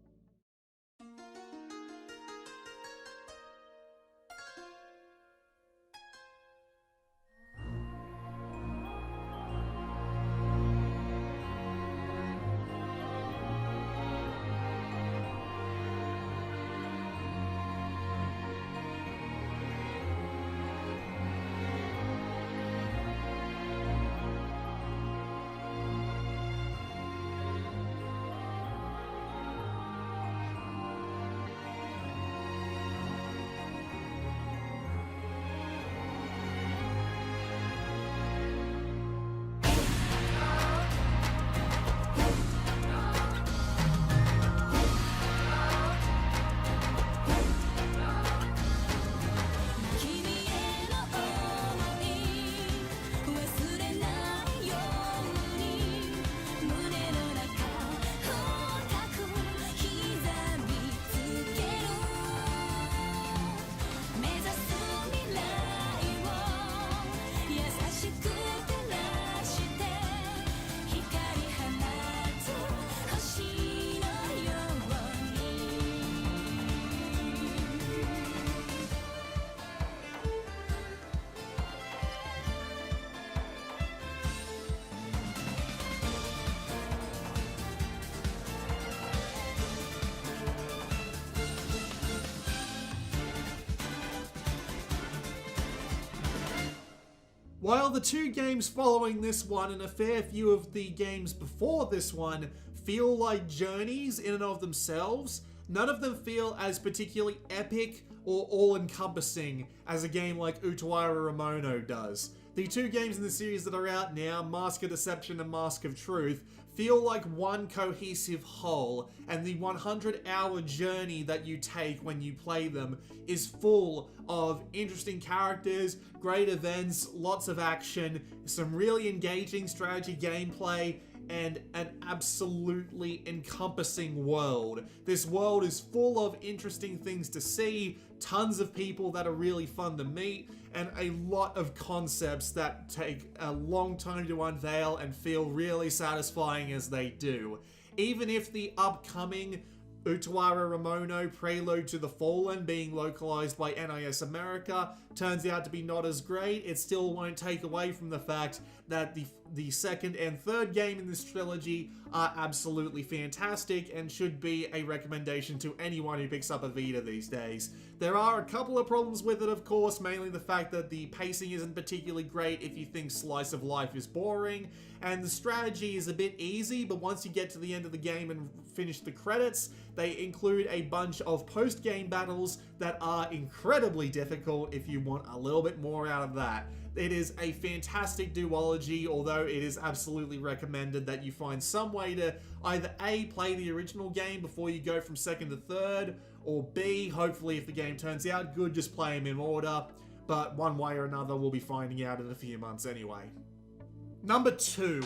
While the two games following this one and a fair few of the games before this one feel like journeys in and of themselves, none of them feel as particularly epic or all-encompassing as a game like Utawara Ramono does. The two games in the series that are out now, Mask of Deception and Mask of Truth, feel like one cohesive whole, and the 100-hour journey that you take when you play them is full of interesting characters, great events, lots of action, some really engaging strategy gameplay, and an absolutely encompassing world. This world is full of interesting things to see, tons of people that are really fun to meet, and a lot of concepts that take a long time to unveil and feel really satisfying as they do. Even if the upcoming Utawara Ramono Prelude to the Fallen, being localized by NIS America, turns out to be not as great, it still won't take away from the fact that the second and third game in this trilogy are absolutely fantastic and should be a recommendation to anyone who picks up a Vita these days. There are a couple of problems with it, of course, mainly the fact that the pacing isn't particularly great if you think slice of life is boring, and the strategy is a bit easy, but once you get to the end of the game and finish the credits, they include a bunch of post-game battles that are incredibly difficult if you want a little bit more out of that. It is a fantastic duology, although it is absolutely recommended that you find some way to either A, play the original game before you go from second to third, or B, hopefully if the game turns out good, just play them in order. But one way or another, we'll be finding out in a few months anyway. Number 2.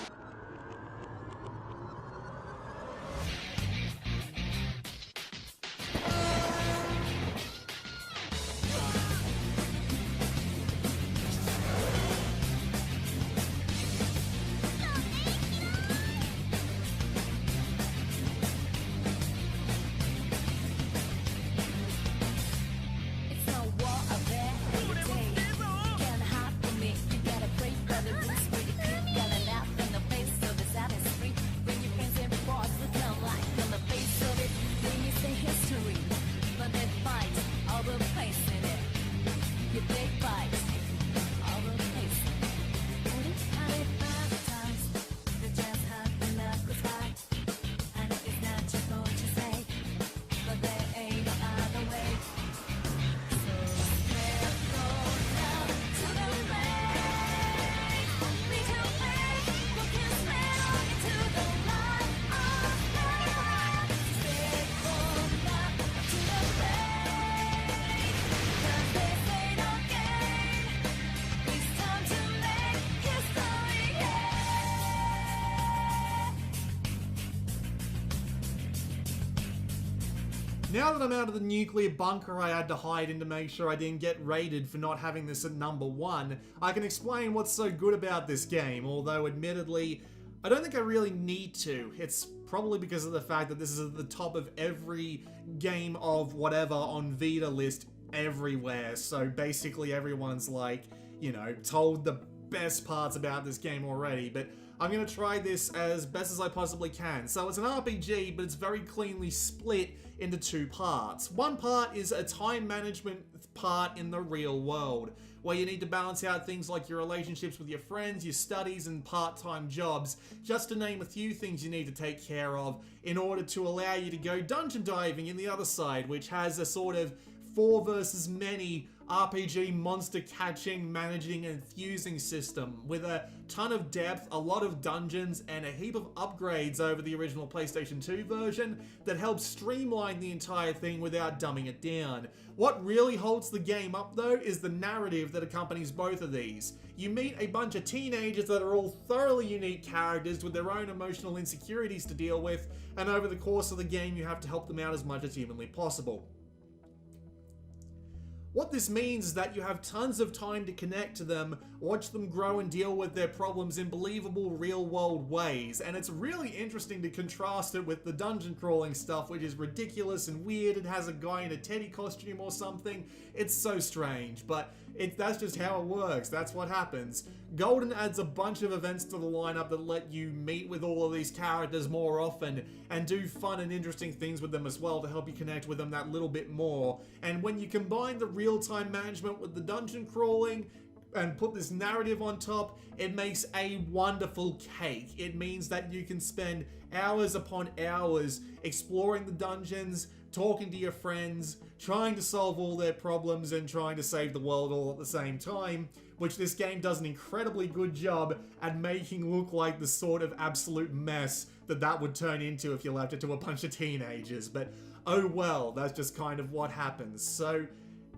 Now that I'm out of the nuclear bunker I had to hide in to make sure I didn't get raided for not having this at number 1, I can explain what's so good about this game, although admittedly, I don't think I really need to. It's probably because of the fact that this is at the top of every game of whatever on Vita list everywhere, so basically everyone's like, you know, told the best parts about this game already, but I'm going to try this as best as I possibly can. So it's an RPG, but it's very cleanly split into 2 parts. One part is a time management part in the real world, where you need to balance out things like your relationships with your friends, your studies, and part-time jobs, just to name a few things you need to take care of in order to allow you to go dungeon diving in the other side, which has a sort of 4 versus many RPG monster catching, managing, and fusing system with a ton of depth, a lot of dungeons, and a heap of upgrades over the original PlayStation 2 version that helps streamline the entire thing without dumbing it down. What really holds the game up though is the narrative that accompanies both of these. You meet a bunch of teenagers that are all thoroughly unique characters with their own emotional insecurities to deal with, and over the course of the game you have to help them out as much as humanly possible. What this means is that you have tons of time to connect to them, watch them grow and deal with their problems in believable real-world ways, and it's really interesting to contrast it with the dungeon crawling stuff, which is ridiculous and weird. It has a guy in a teddy costume or something. It's so strange, but that's just how it works. That's what happens. GalGun adds a bunch of events to the lineup that let you meet with all of these characters more often and do fun and interesting things with them as well to help you connect with them that little bit more. And when you combine the real-time management with the dungeon crawling, and put this narrative on top, it makes a wonderful cake. It means that you can spend hours upon hours exploring the dungeons, talking to your friends, trying to solve all their problems, and trying to save the world all at the same time, which this game does an incredibly good job at making look like the sort of absolute mess that would turn into if you left it to a bunch of teenagers. But oh well, that's just kind of what happens. So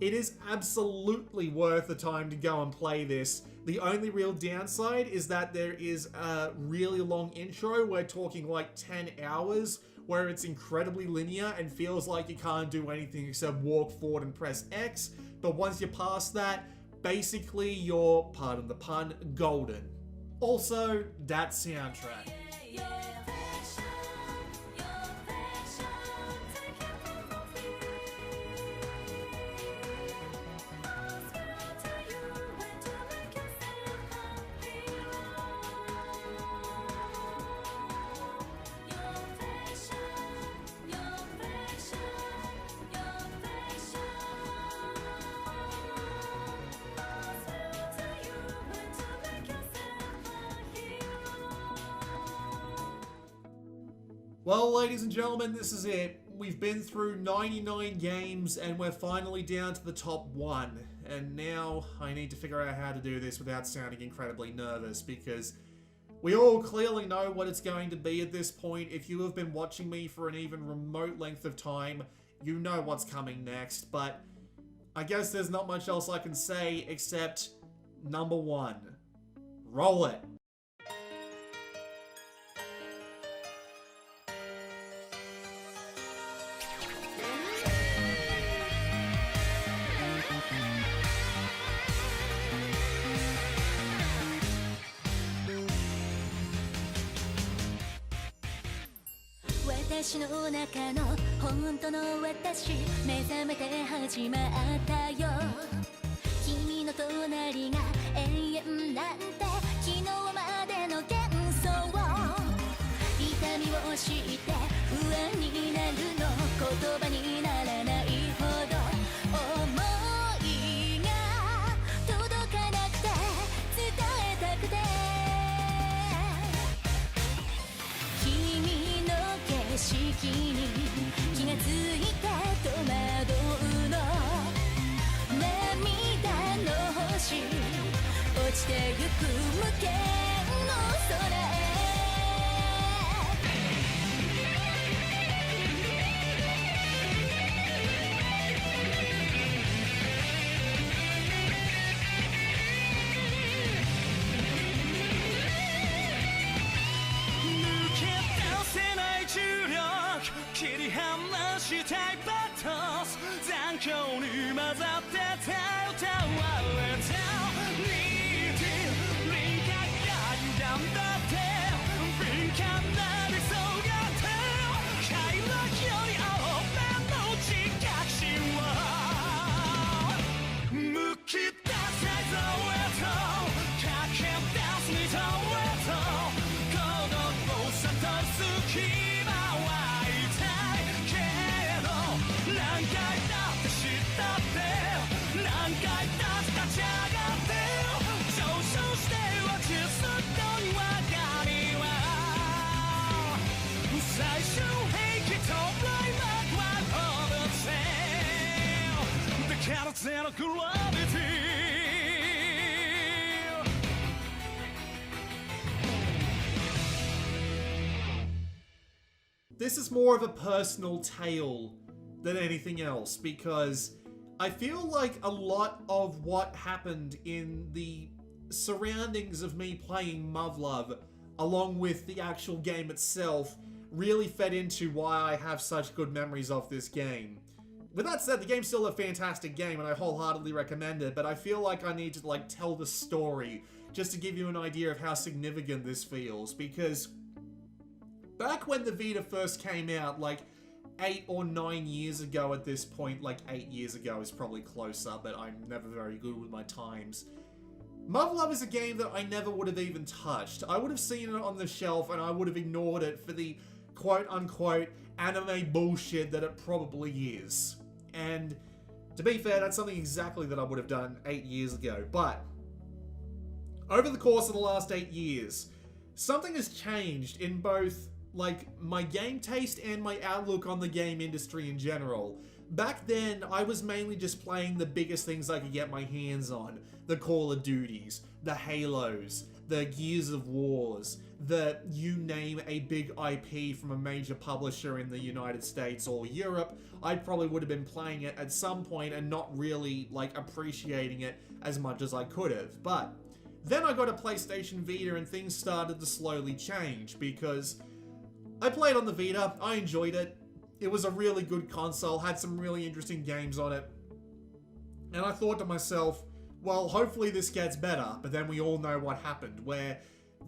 it is absolutely worth the time to go and play this. The only real downside is that there is a really long intro. We're talking like 10 hours, where it's incredibly linear and feels like you can't do anything except walk forward and press X. But once you're past that, basically you're, pardon the pun, golden. Also, that soundtrack. Well, ladies and gentlemen, this is it. We've been through 99 games and we're finally down to the top 1. And now I need to figure out how to do this without sounding incredibly nervous, because we all clearly know what it's going to be at this point. If you have been watching me for an even remote length of time, you know what's coming next. But I guess there's not much else I can say except number 1. Roll it.私の中の本当の私目覚めて始まったよ君の隣が永遠なんて昨日までの幻想痛みを知って不安になるの言葉にならないほど思いが届かなくて伝えたくて君の景色に気がついて戸惑うの涙の星落ちてゆく無限の空へ切り離したいバトス残響に混ざってて歌われたリーディ輪郭が歪んだって敏感な理想があって快楽より青目の自覚心はむき出せぞへと駆け出すにとへと孤独を諭す隙間This is more of a personal tale than anything else, because I feel like a lot of what happened in the surroundings of me playing Muv-Luv, along with the actual game itself, really fed into why I have such good memories of this game. With that said, the game's still a fantastic game and I wholeheartedly recommend it, but I feel like I need to tell the story just to give you an idea of how significant this feels, because back when the Vita first came out, 8 or 9 years ago at this point, 8 years ago is probably closer, but I'm never very good with my times. Muv-Luv is a game that I never would have even touched. I would have seen it on the shelf and I would have ignored it for the quote-unquote anime bullshit that it probably is. And to be fair, that's something exactly that I would have done 8 years ago. But over the course of the last 8 years, something has changed in both, like, my game taste and my outlook on the game industry in general. Back then, I was mainly just playing the biggest things I could get my hands on. The Call of Duties, the Halos, the Gears of Wars, the you name a big IP from a major publisher in the United States or Europe. I probably would have been playing it at some point and not really, like, appreciating it as much as I could have. But then I got a PlayStation Vita and things started to slowly change because I played on the Vita, I enjoyed it. It was a really good console, had some really interesting games on it. And I thought to myself, well, hopefully this gets better. But then we all know what happened, where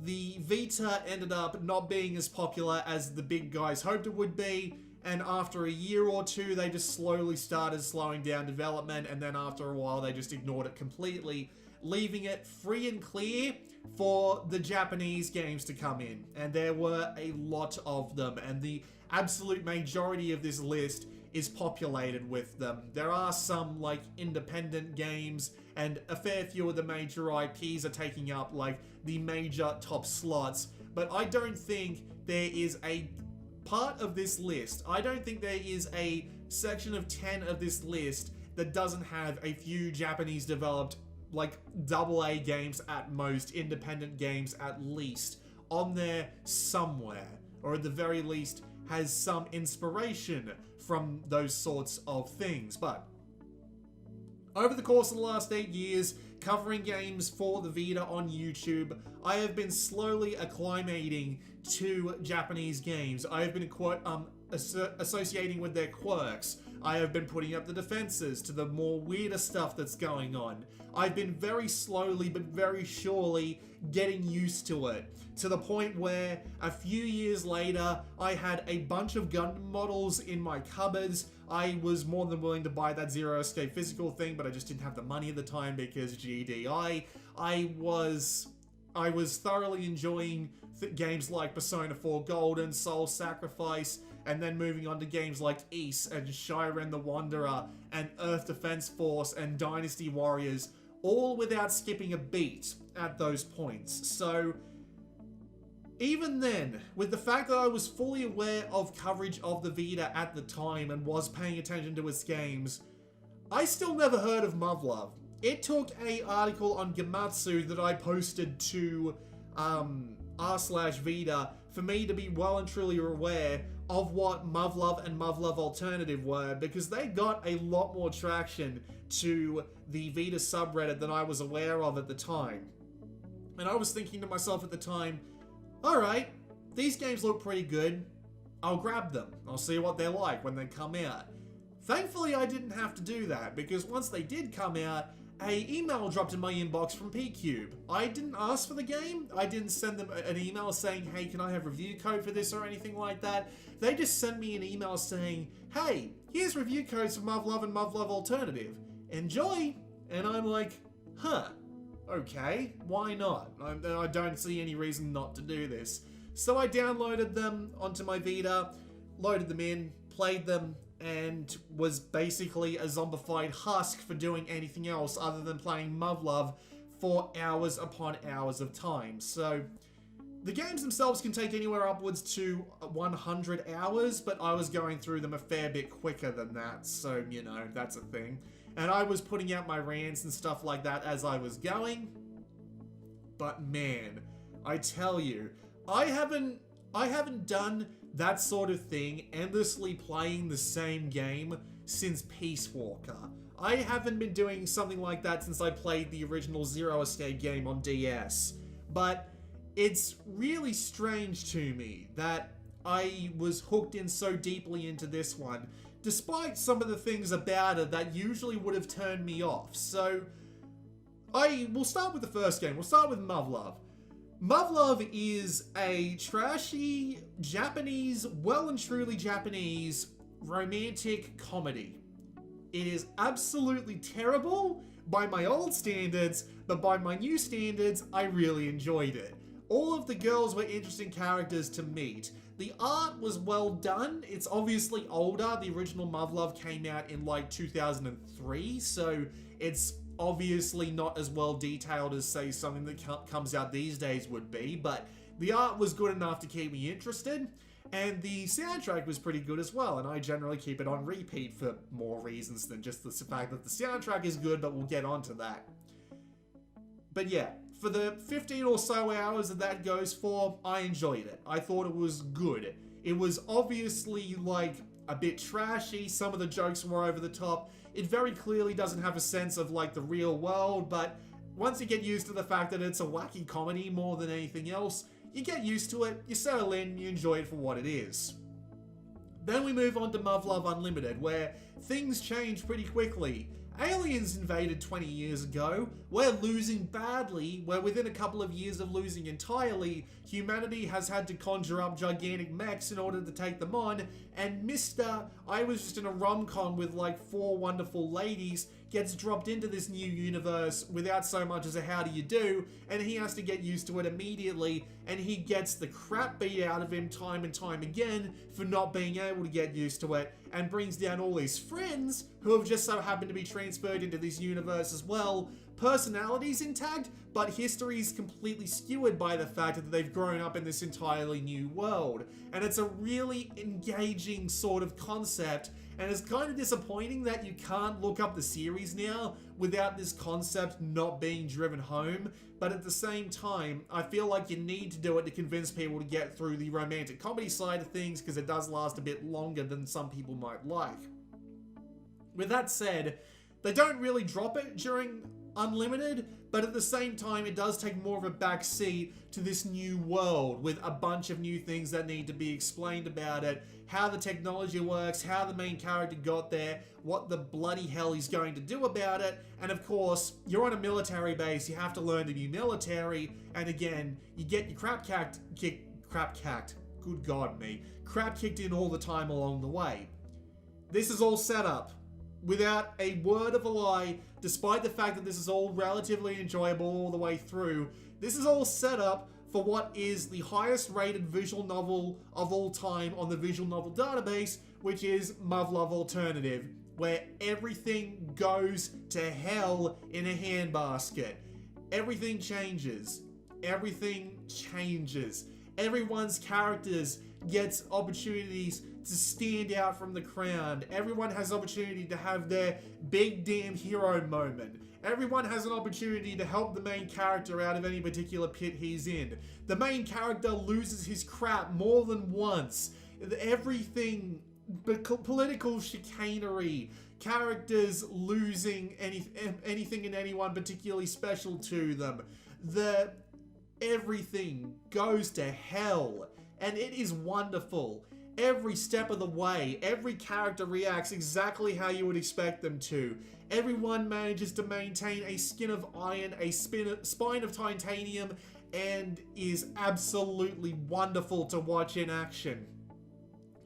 the Vita ended up not being as popular as the big guys hoped it would be. And after a year or two, they just slowly started slowing down development. And then after a while, they just ignored it completely, leaving it free and clear for the Japanese games to come in. And there were a lot of them. And the absolute majority of this list is populated with them. There are some, like, independent games, and a fair few of the major IPs are taking up, like, the major top slots. But I don't think there is a part of this list, I don't think there is a section of 10 of this list that doesn't have a few Japanese developed, like, AA games at most, independent games at least, on there somewhere. Or at the very least, has some inspiration from those sorts of things. But over the course of the last 8 years, covering games for the Vita on YouTube, I have been slowly acclimating to Japanese games. I have been associating with their quirks. I have been putting up the defenses to the more weirder stuff that's going on. I've been very slowly but very surely getting used to it, to the point where a few years later, I had a bunch of Gundam models in my cupboards. I was more than willing to buy that Zero Escape physical thing, but I just didn't have the money at the time because GDI. I was thoroughly enjoying games like Persona 4 Golden, Soul Sacrifice, and then moving on to games like Ys and Shiren the Wanderer and Earth Defense Force and Dynasty Warriors, all without skipping a beat at those points. So even then, with the fact that I was fully aware of coverage of the Vita at the time and was paying attention to its games, I still never heard of Muv-Luv. It took an article on Gematsu that I posted to r/Vita for me to be well and truly aware of what Muv-Luv and Muv-Luv Alternative were, because they got a lot more traction to the Vita subreddit than I was aware of at the time. And I was thinking to myself at the time, alright, these games look pretty good. I'll grab them. I'll see what they're like when they come out. Thankfully, I didn't have to do that, because once they did come out, an email dropped in my inbox from P-Cube. I didn't ask for the game. I didn't send them an email saying, hey, can I have review code for this or anything like that. They just sent me an email saying, hey, here's review codes for Muv-Luv and Muv-Luv Alternative. Enjoy! And I'm like, huh, okay, why not? I don't see any reason not to do this. So I downloaded them onto my Vita, loaded them in, played them, and was basically a zombified husk for doing anything else other than playing Muv-Luv for hours upon hours of time. So the games themselves can take anywhere upwards to 100 hours, but I was going through them a fair bit quicker than that, so, you know, that's a thing. And I was putting out my rants and stuff like that as I was going. But man, I tell you, I haven't done that sort of thing, endlessly playing the same game, since Peace Walker. I haven't been doing something like that since I played the original Zero Escape game on DS. But it's really strange to me that I was hooked in so deeply into this one, despite some of the things about it that usually would have turned me off. So we'll start with the first game. We'll start with Muv-Luv. Muv-Luv is a trashy, Japanese, well and truly Japanese, romantic comedy. It is absolutely terrible by my old standards, but by my new standards, I really enjoyed it. All of the girls were interesting characters to meet. The art was well done. It's obviously older. The original Muv-Luv came out in like 2003, so it's obviously not as well detailed as, say, something that comes out these days would be, but the art was good enough to keep me interested, and the soundtrack was pretty good as well, and I generally keep it on repeat for more reasons than just the fact that the soundtrack is good, but we'll get onto that. But yeah, for the 15 or so hours that goes for, I enjoyed it. I thought it was good. It was obviously, like, a bit trashy, some of the jokes were over the top. It very clearly doesn't have a sense of, like, the real world, but once you get used to the fact that it's a wacky comedy more than anything else, you get used to it, you settle in, you enjoy it for what it is. Then we move on to Muv-Luv Unlimited, where things change pretty quickly. Aliens invaded 20 years ago, we're losing badly, we're within a couple of years of losing entirely, humanity has had to conjure up gigantic mechs in order to take them on, and Mr. I was just in a rom-com with like 4 wonderful ladies, gets dropped into this new universe without so much as a how do you do, and he has to get used to it immediately, and he gets the crap beat out of him time and time again for not being able to get used to it, and brings down all his friends, who have just so happened to be transferred into this universe as well. Personalities intact, but history is completely skewered by the fact that they've grown up in this entirely new world. And it's a really engaging sort of concept, and it's kind of disappointing that you can't look up the series now without this concept not being driven home, but at the same time, I feel like you need to do it to convince people to get through the romantic comedy side of things, because it does last a bit longer than some people might like. With that said, they don't really drop it during Unlimited, but at the same time it does take more of a backseat to this new world with a bunch of new things that need to be explained about it, how the technology works, how the main character got there, what the bloody hell he's going to do about it, and of course, you're on a military base, you have to learn to be military, and again, you get your crap kicked in all the time along the way. This is all set up without a word of a lie, despite the fact that this is all relatively enjoyable all the way through. This is all set up for what is the highest rated visual novel of all time on the visual novel database, which is Muv-Luv Alternative, where everything goes to hell in a handbasket. Everything changes. Everything changes. Everyone's characters gets opportunities to stand out from the crowd. Everyone has opportunity to have their big damn hero moment. Everyone has an opportunity to help the main character out of any particular pit he's in. The main character loses his crap more than once. Everything, political chicanery, characters losing anything and anyone particularly special to them. Everything goes to hell, and it is wonderful. Every step of the way, every character reacts exactly how you would expect them to. Everyone manages to maintain a skin of iron, a spine of titanium, and is absolutely wonderful to watch in action.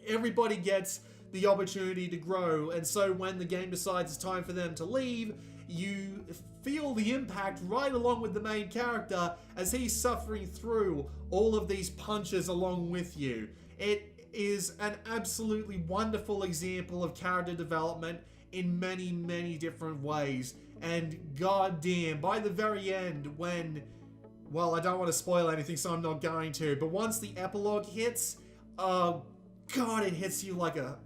Everybody gets the opportunity to grow, and so when the game decides it's time for them to leave, you feel the impact right along with the main character as he's suffering through all of these punches along with you. It is an absolutely wonderful example of character development in many, many different ways. And goddamn, by the very end when, well, I don't want to spoil anything, so I'm not going to, but once the epilogue hits, God, it hits you like a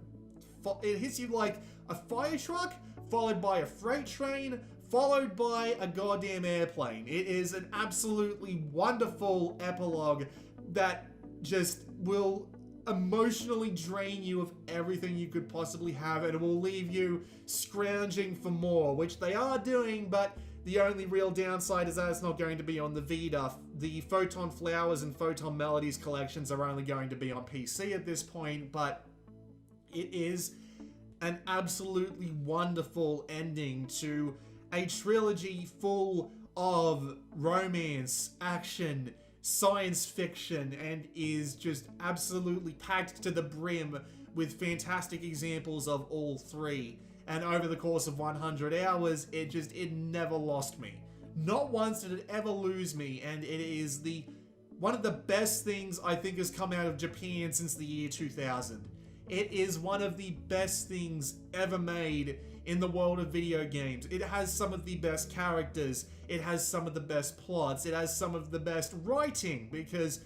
fire truck, followed by a freight train, followed by a goddamn airplane. It is an absolutely wonderful epilogue that just will emotionally drain you of everything you could possibly have, and it will leave you scrounging for more, which they are doing, but the only real downside is that it's not going to be on the Vita. The Photon Flowers and Photon Melodies collections are only going to be on PC at this point, but it is an absolutely wonderful ending to a trilogy full of romance, action, science fiction, and is just absolutely packed to the brim with fantastic examples of all three. And over the course of 100 hours, it never lost me. Not once did it ever lose me, and it is one of the best things I think has come out of Japan since the year 2000. It is one of the best things ever made in the world of video games. It has some of the best characters, it has some of the best plots, it has some of the best writing, because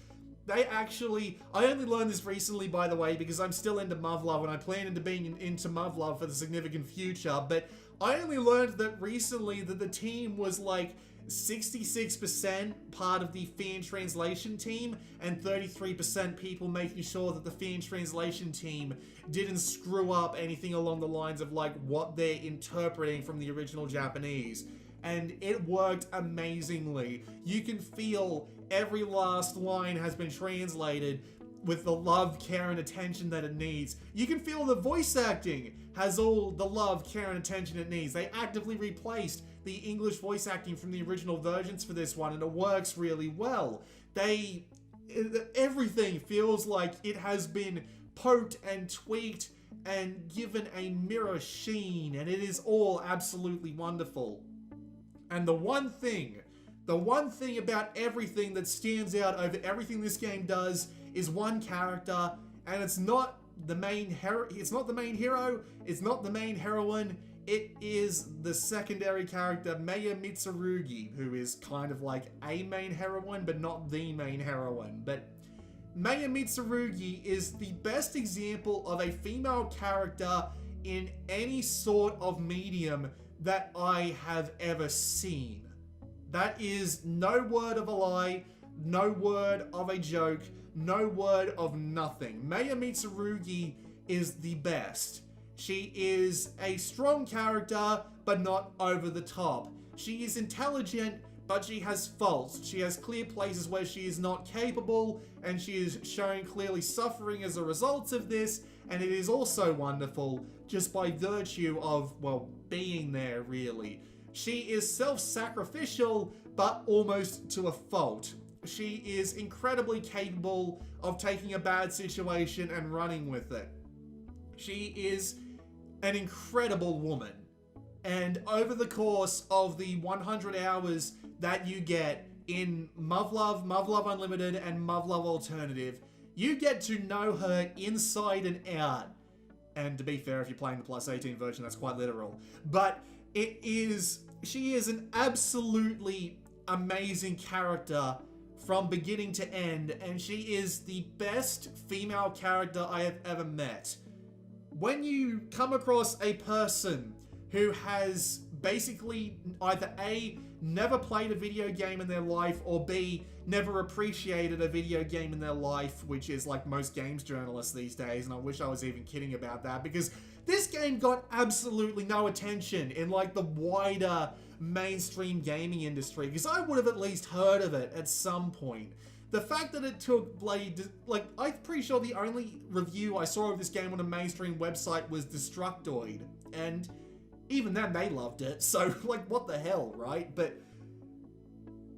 they actually... I only learned this recently, by the way, because I'm still into Muv-Luv, and I plan into being into Muv-Luv for the significant future, but I only learned that recently that the team was like 66% part of the fan translation team and 33% people making sure that the fan translation team didn't screw up anything along the lines of like what they're interpreting from the original Japanese. And it worked amazingly. You can feel every last line has been translated with the love, care, and attention that it needs. You can feel the voice acting has all the love, care, and attention it needs. They actively replaced the English voice acting from the original versions for this one, and it works really well. Everything feels like it has been poked and tweaked and given a mirror sheen, and it is all absolutely wonderful. And the one thing about everything that stands out over everything this game does is one character, and it's not the main hero, it's not the main heroine, it is the secondary character, Maya Mitsurugi, who is kind of like a main heroine, but not the main heroine. But Maya Mitsurugi is the best example of a female character in any sort of medium that I have ever seen. That is no word of a lie, no word of a joke, no word of nothing. Maya Mitsurugi is the best. She is a strong character, but not over the top. She is intelligent, but she has faults. She has clear places where she is not capable, and she is showing clearly suffering as a result of this, and it is also wonderful just by virtue of, well, being there, really. She is self-sacrificial, but almost to a fault. She is incredibly capable of taking a bad situation and running with it. She is an incredible woman. And over the course of the 100 hours that you get in Muv-Luv, Muv-Luv Unlimited, and Muv-Luv Alternative, you get to know her inside and out. And to be fair, if you're playing the plus 18 version, that's quite literal. But she is an absolutely amazing character from beginning to end, and she is the best female character I have ever met. When you come across a person who has basically either A, never played a video game in their life, or B, never appreciated a video game in their life, which is like most games journalists these days, and I wish I was even kidding about that, because this game got absolutely no attention in like the wider mainstream gaming industry, because I would have at least heard of it at some point. The fact that it took I'm pretty sure the only review I saw of this game on a mainstream website was Destructoid, and even then they loved it, so like what the hell, right? But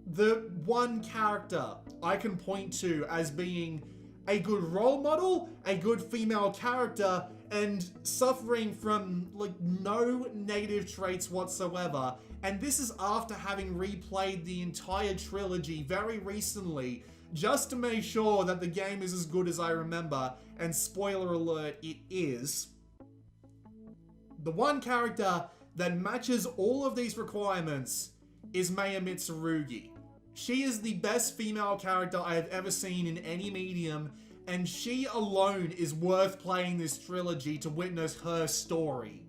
the one character I can point to as being a good role model, a good female character, and suffering from like no negative traits whatsoever, and this is after having replayed the entire trilogy very recently, just to make sure that the game is as good as I remember, and spoiler alert, it is. The one character that matches all of these requirements is Maya Mitsurugi. She is the best female character I have ever seen in any medium, and she alone is worth playing this trilogy to witness her story,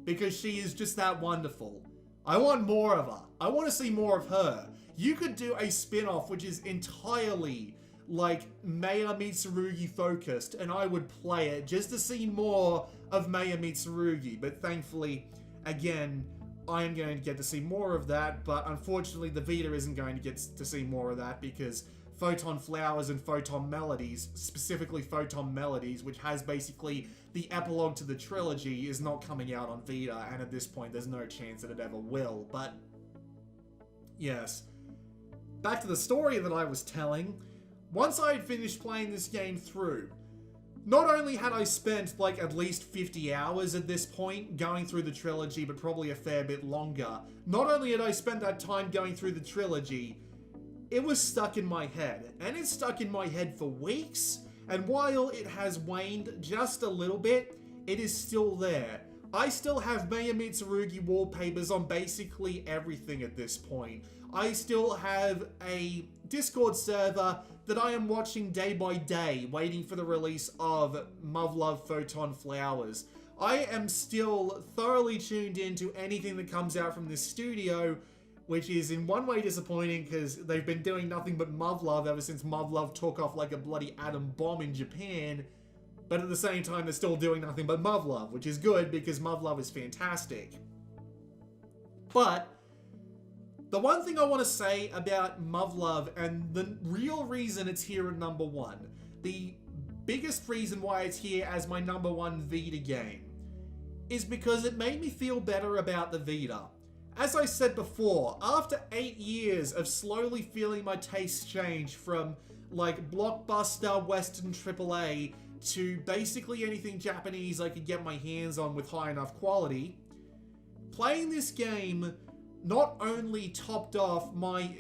because she is just that wonderful. I want more of her. I want to see more of her. You could do a spin-off which is entirely like Maya Mitsurugi focused, and I would play it just to see more of Maya Mitsurugi. But thankfully, again, I am going to get to see more of that, but unfortunately the Vita isn't going to get to see more of that, because Photon Flowers and Photon Melodies, specifically Photon Melodies, which has basically the epilogue to the trilogy, is not coming out on Vita, and at this point there's no chance that it ever will. But yes, back to the story that I was telling. Once I had finished playing this game through, not only had I spent like at least 50 hours at this point going through the trilogy, but probably a fair bit longer, not only had I spent that time going through the trilogy, it was stuck in my head, and it's stuck in my head for weeks, and while it has waned just a little bit, it is still there. I still have Maya Mitsurugi wallpapers on basically everything at this point. I still have a Discord server that I am watching day by day, waiting for the release of Muv-Luv Photon Flowers. I am still thoroughly tuned into anything that comes out from this studio, which is in one way disappointing because they've been doing nothing but Muv-Luv ever since Muv-Luv took off like a bloody atom bomb in Japan. But at the same time, they're still doing nothing but Muv-Luv, which is good because Muv-Luv is fantastic. But the one thing I want to say about Muv-Luv, and the real reason it's here at number 1, the biggest reason why it's here as my number 1 Vita game, is because it made me feel better about the Vita. As I said before, after 8 years of slowly feeling my tastes change from like blockbuster Western AAA to basically anything Japanese I could get my hands on with high enough quality, playing this game not only topped off my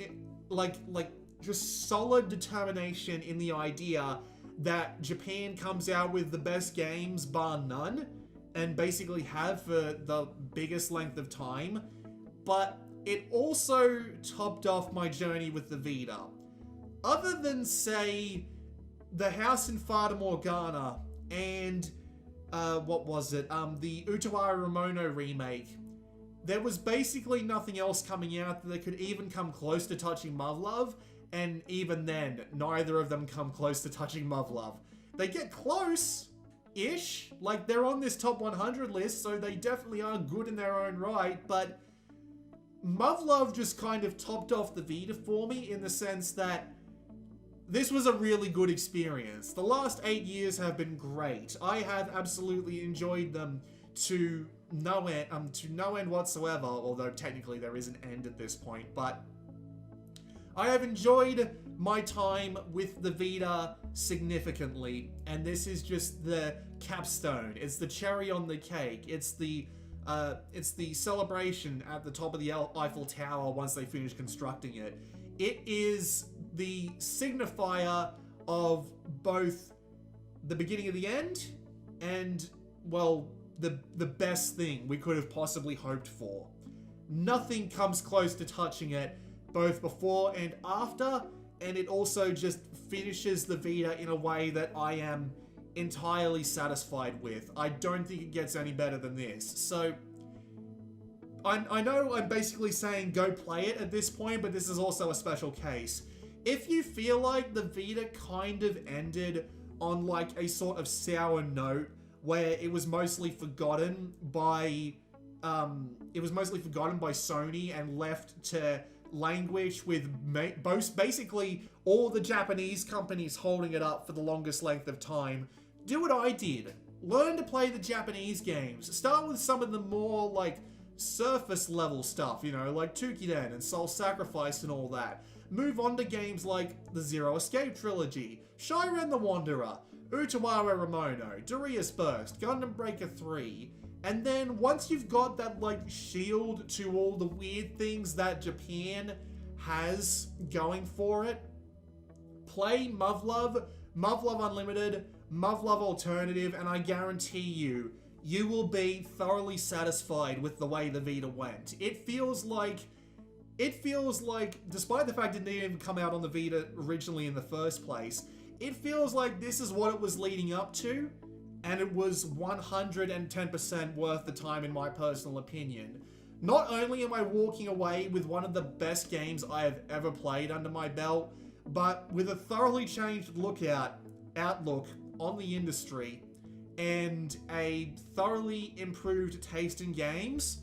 just solid determination in the idea that Japan comes out with the best games bar none, and basically have for the biggest length of time, but it also topped off my journey with the Vita. Other than, say, The House in Fata Morgana and, the Utawara Ramono remake, there was basically nothing else coming out that could even come close to touching Muv-Luv, and even then, neither of them come close to touching Muv-Luv. They get close-ish, like they're on this top 100 list, so they definitely are good in their own right, but Muv-Luv just kind of topped off the Vita for me in the sense that this was a really good experience. The last 8 years have been great. I have absolutely enjoyed them to no end whatsoever, although technically there is an end at this point, but I have enjoyed my time with the Vita significantly, and this is just the capstone. It's the cherry on the cake. It's the celebration at the top of the Eiffel Tower once they finish constructing it. It is the signifier of both the beginning of the end and, well, the best thing we could have possibly hoped for. Nothing comes close to touching it, both before and after, and it also just finishes the Vita in a way that I am entirely satisfied with. I don't think it gets any better than this. So, I know I'm basically saying go play it at this point, but this is also a special case. If you feel like the Vita kind of ended on like a sort of sour note, where it was mostly forgotten by Sony and left to languish with basically all the Japanese companies holding it up for the longest length of time, do what I did. Learn to play the Japanese games. Start with some of the more like surface level stuff, you know, like Tukiden and Soul Sacrifice and all that. Move on to games like the Zero Escape Trilogy, Shiren the Wanderer, Utawara Ramono, Darius Burst, Gundam Breaker 3, and then once you've got that like shield to all the weird things that Japan has going for it, play Muv-Luv, Muv-Luv Unlimited, Muv-Luv Alternative, and I guarantee you, you will be thoroughly satisfied with the way the Vita went. It feels like, despite the fact it didn't even come out on the Vita originally in the first place, it feels like this is what it was leading up to, and it was 110% worth the time in my personal opinion. Not only am I walking away with one of the best games I have ever played under my belt, but with a thoroughly changed outlook on the industry, and a thoroughly improved taste in games,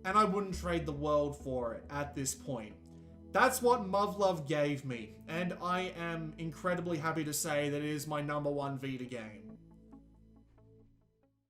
and I wouldn't trade the world for it at this point. That's what Muv-Luv gave me, and I am incredibly happy to say that it is my number 1 Vita game.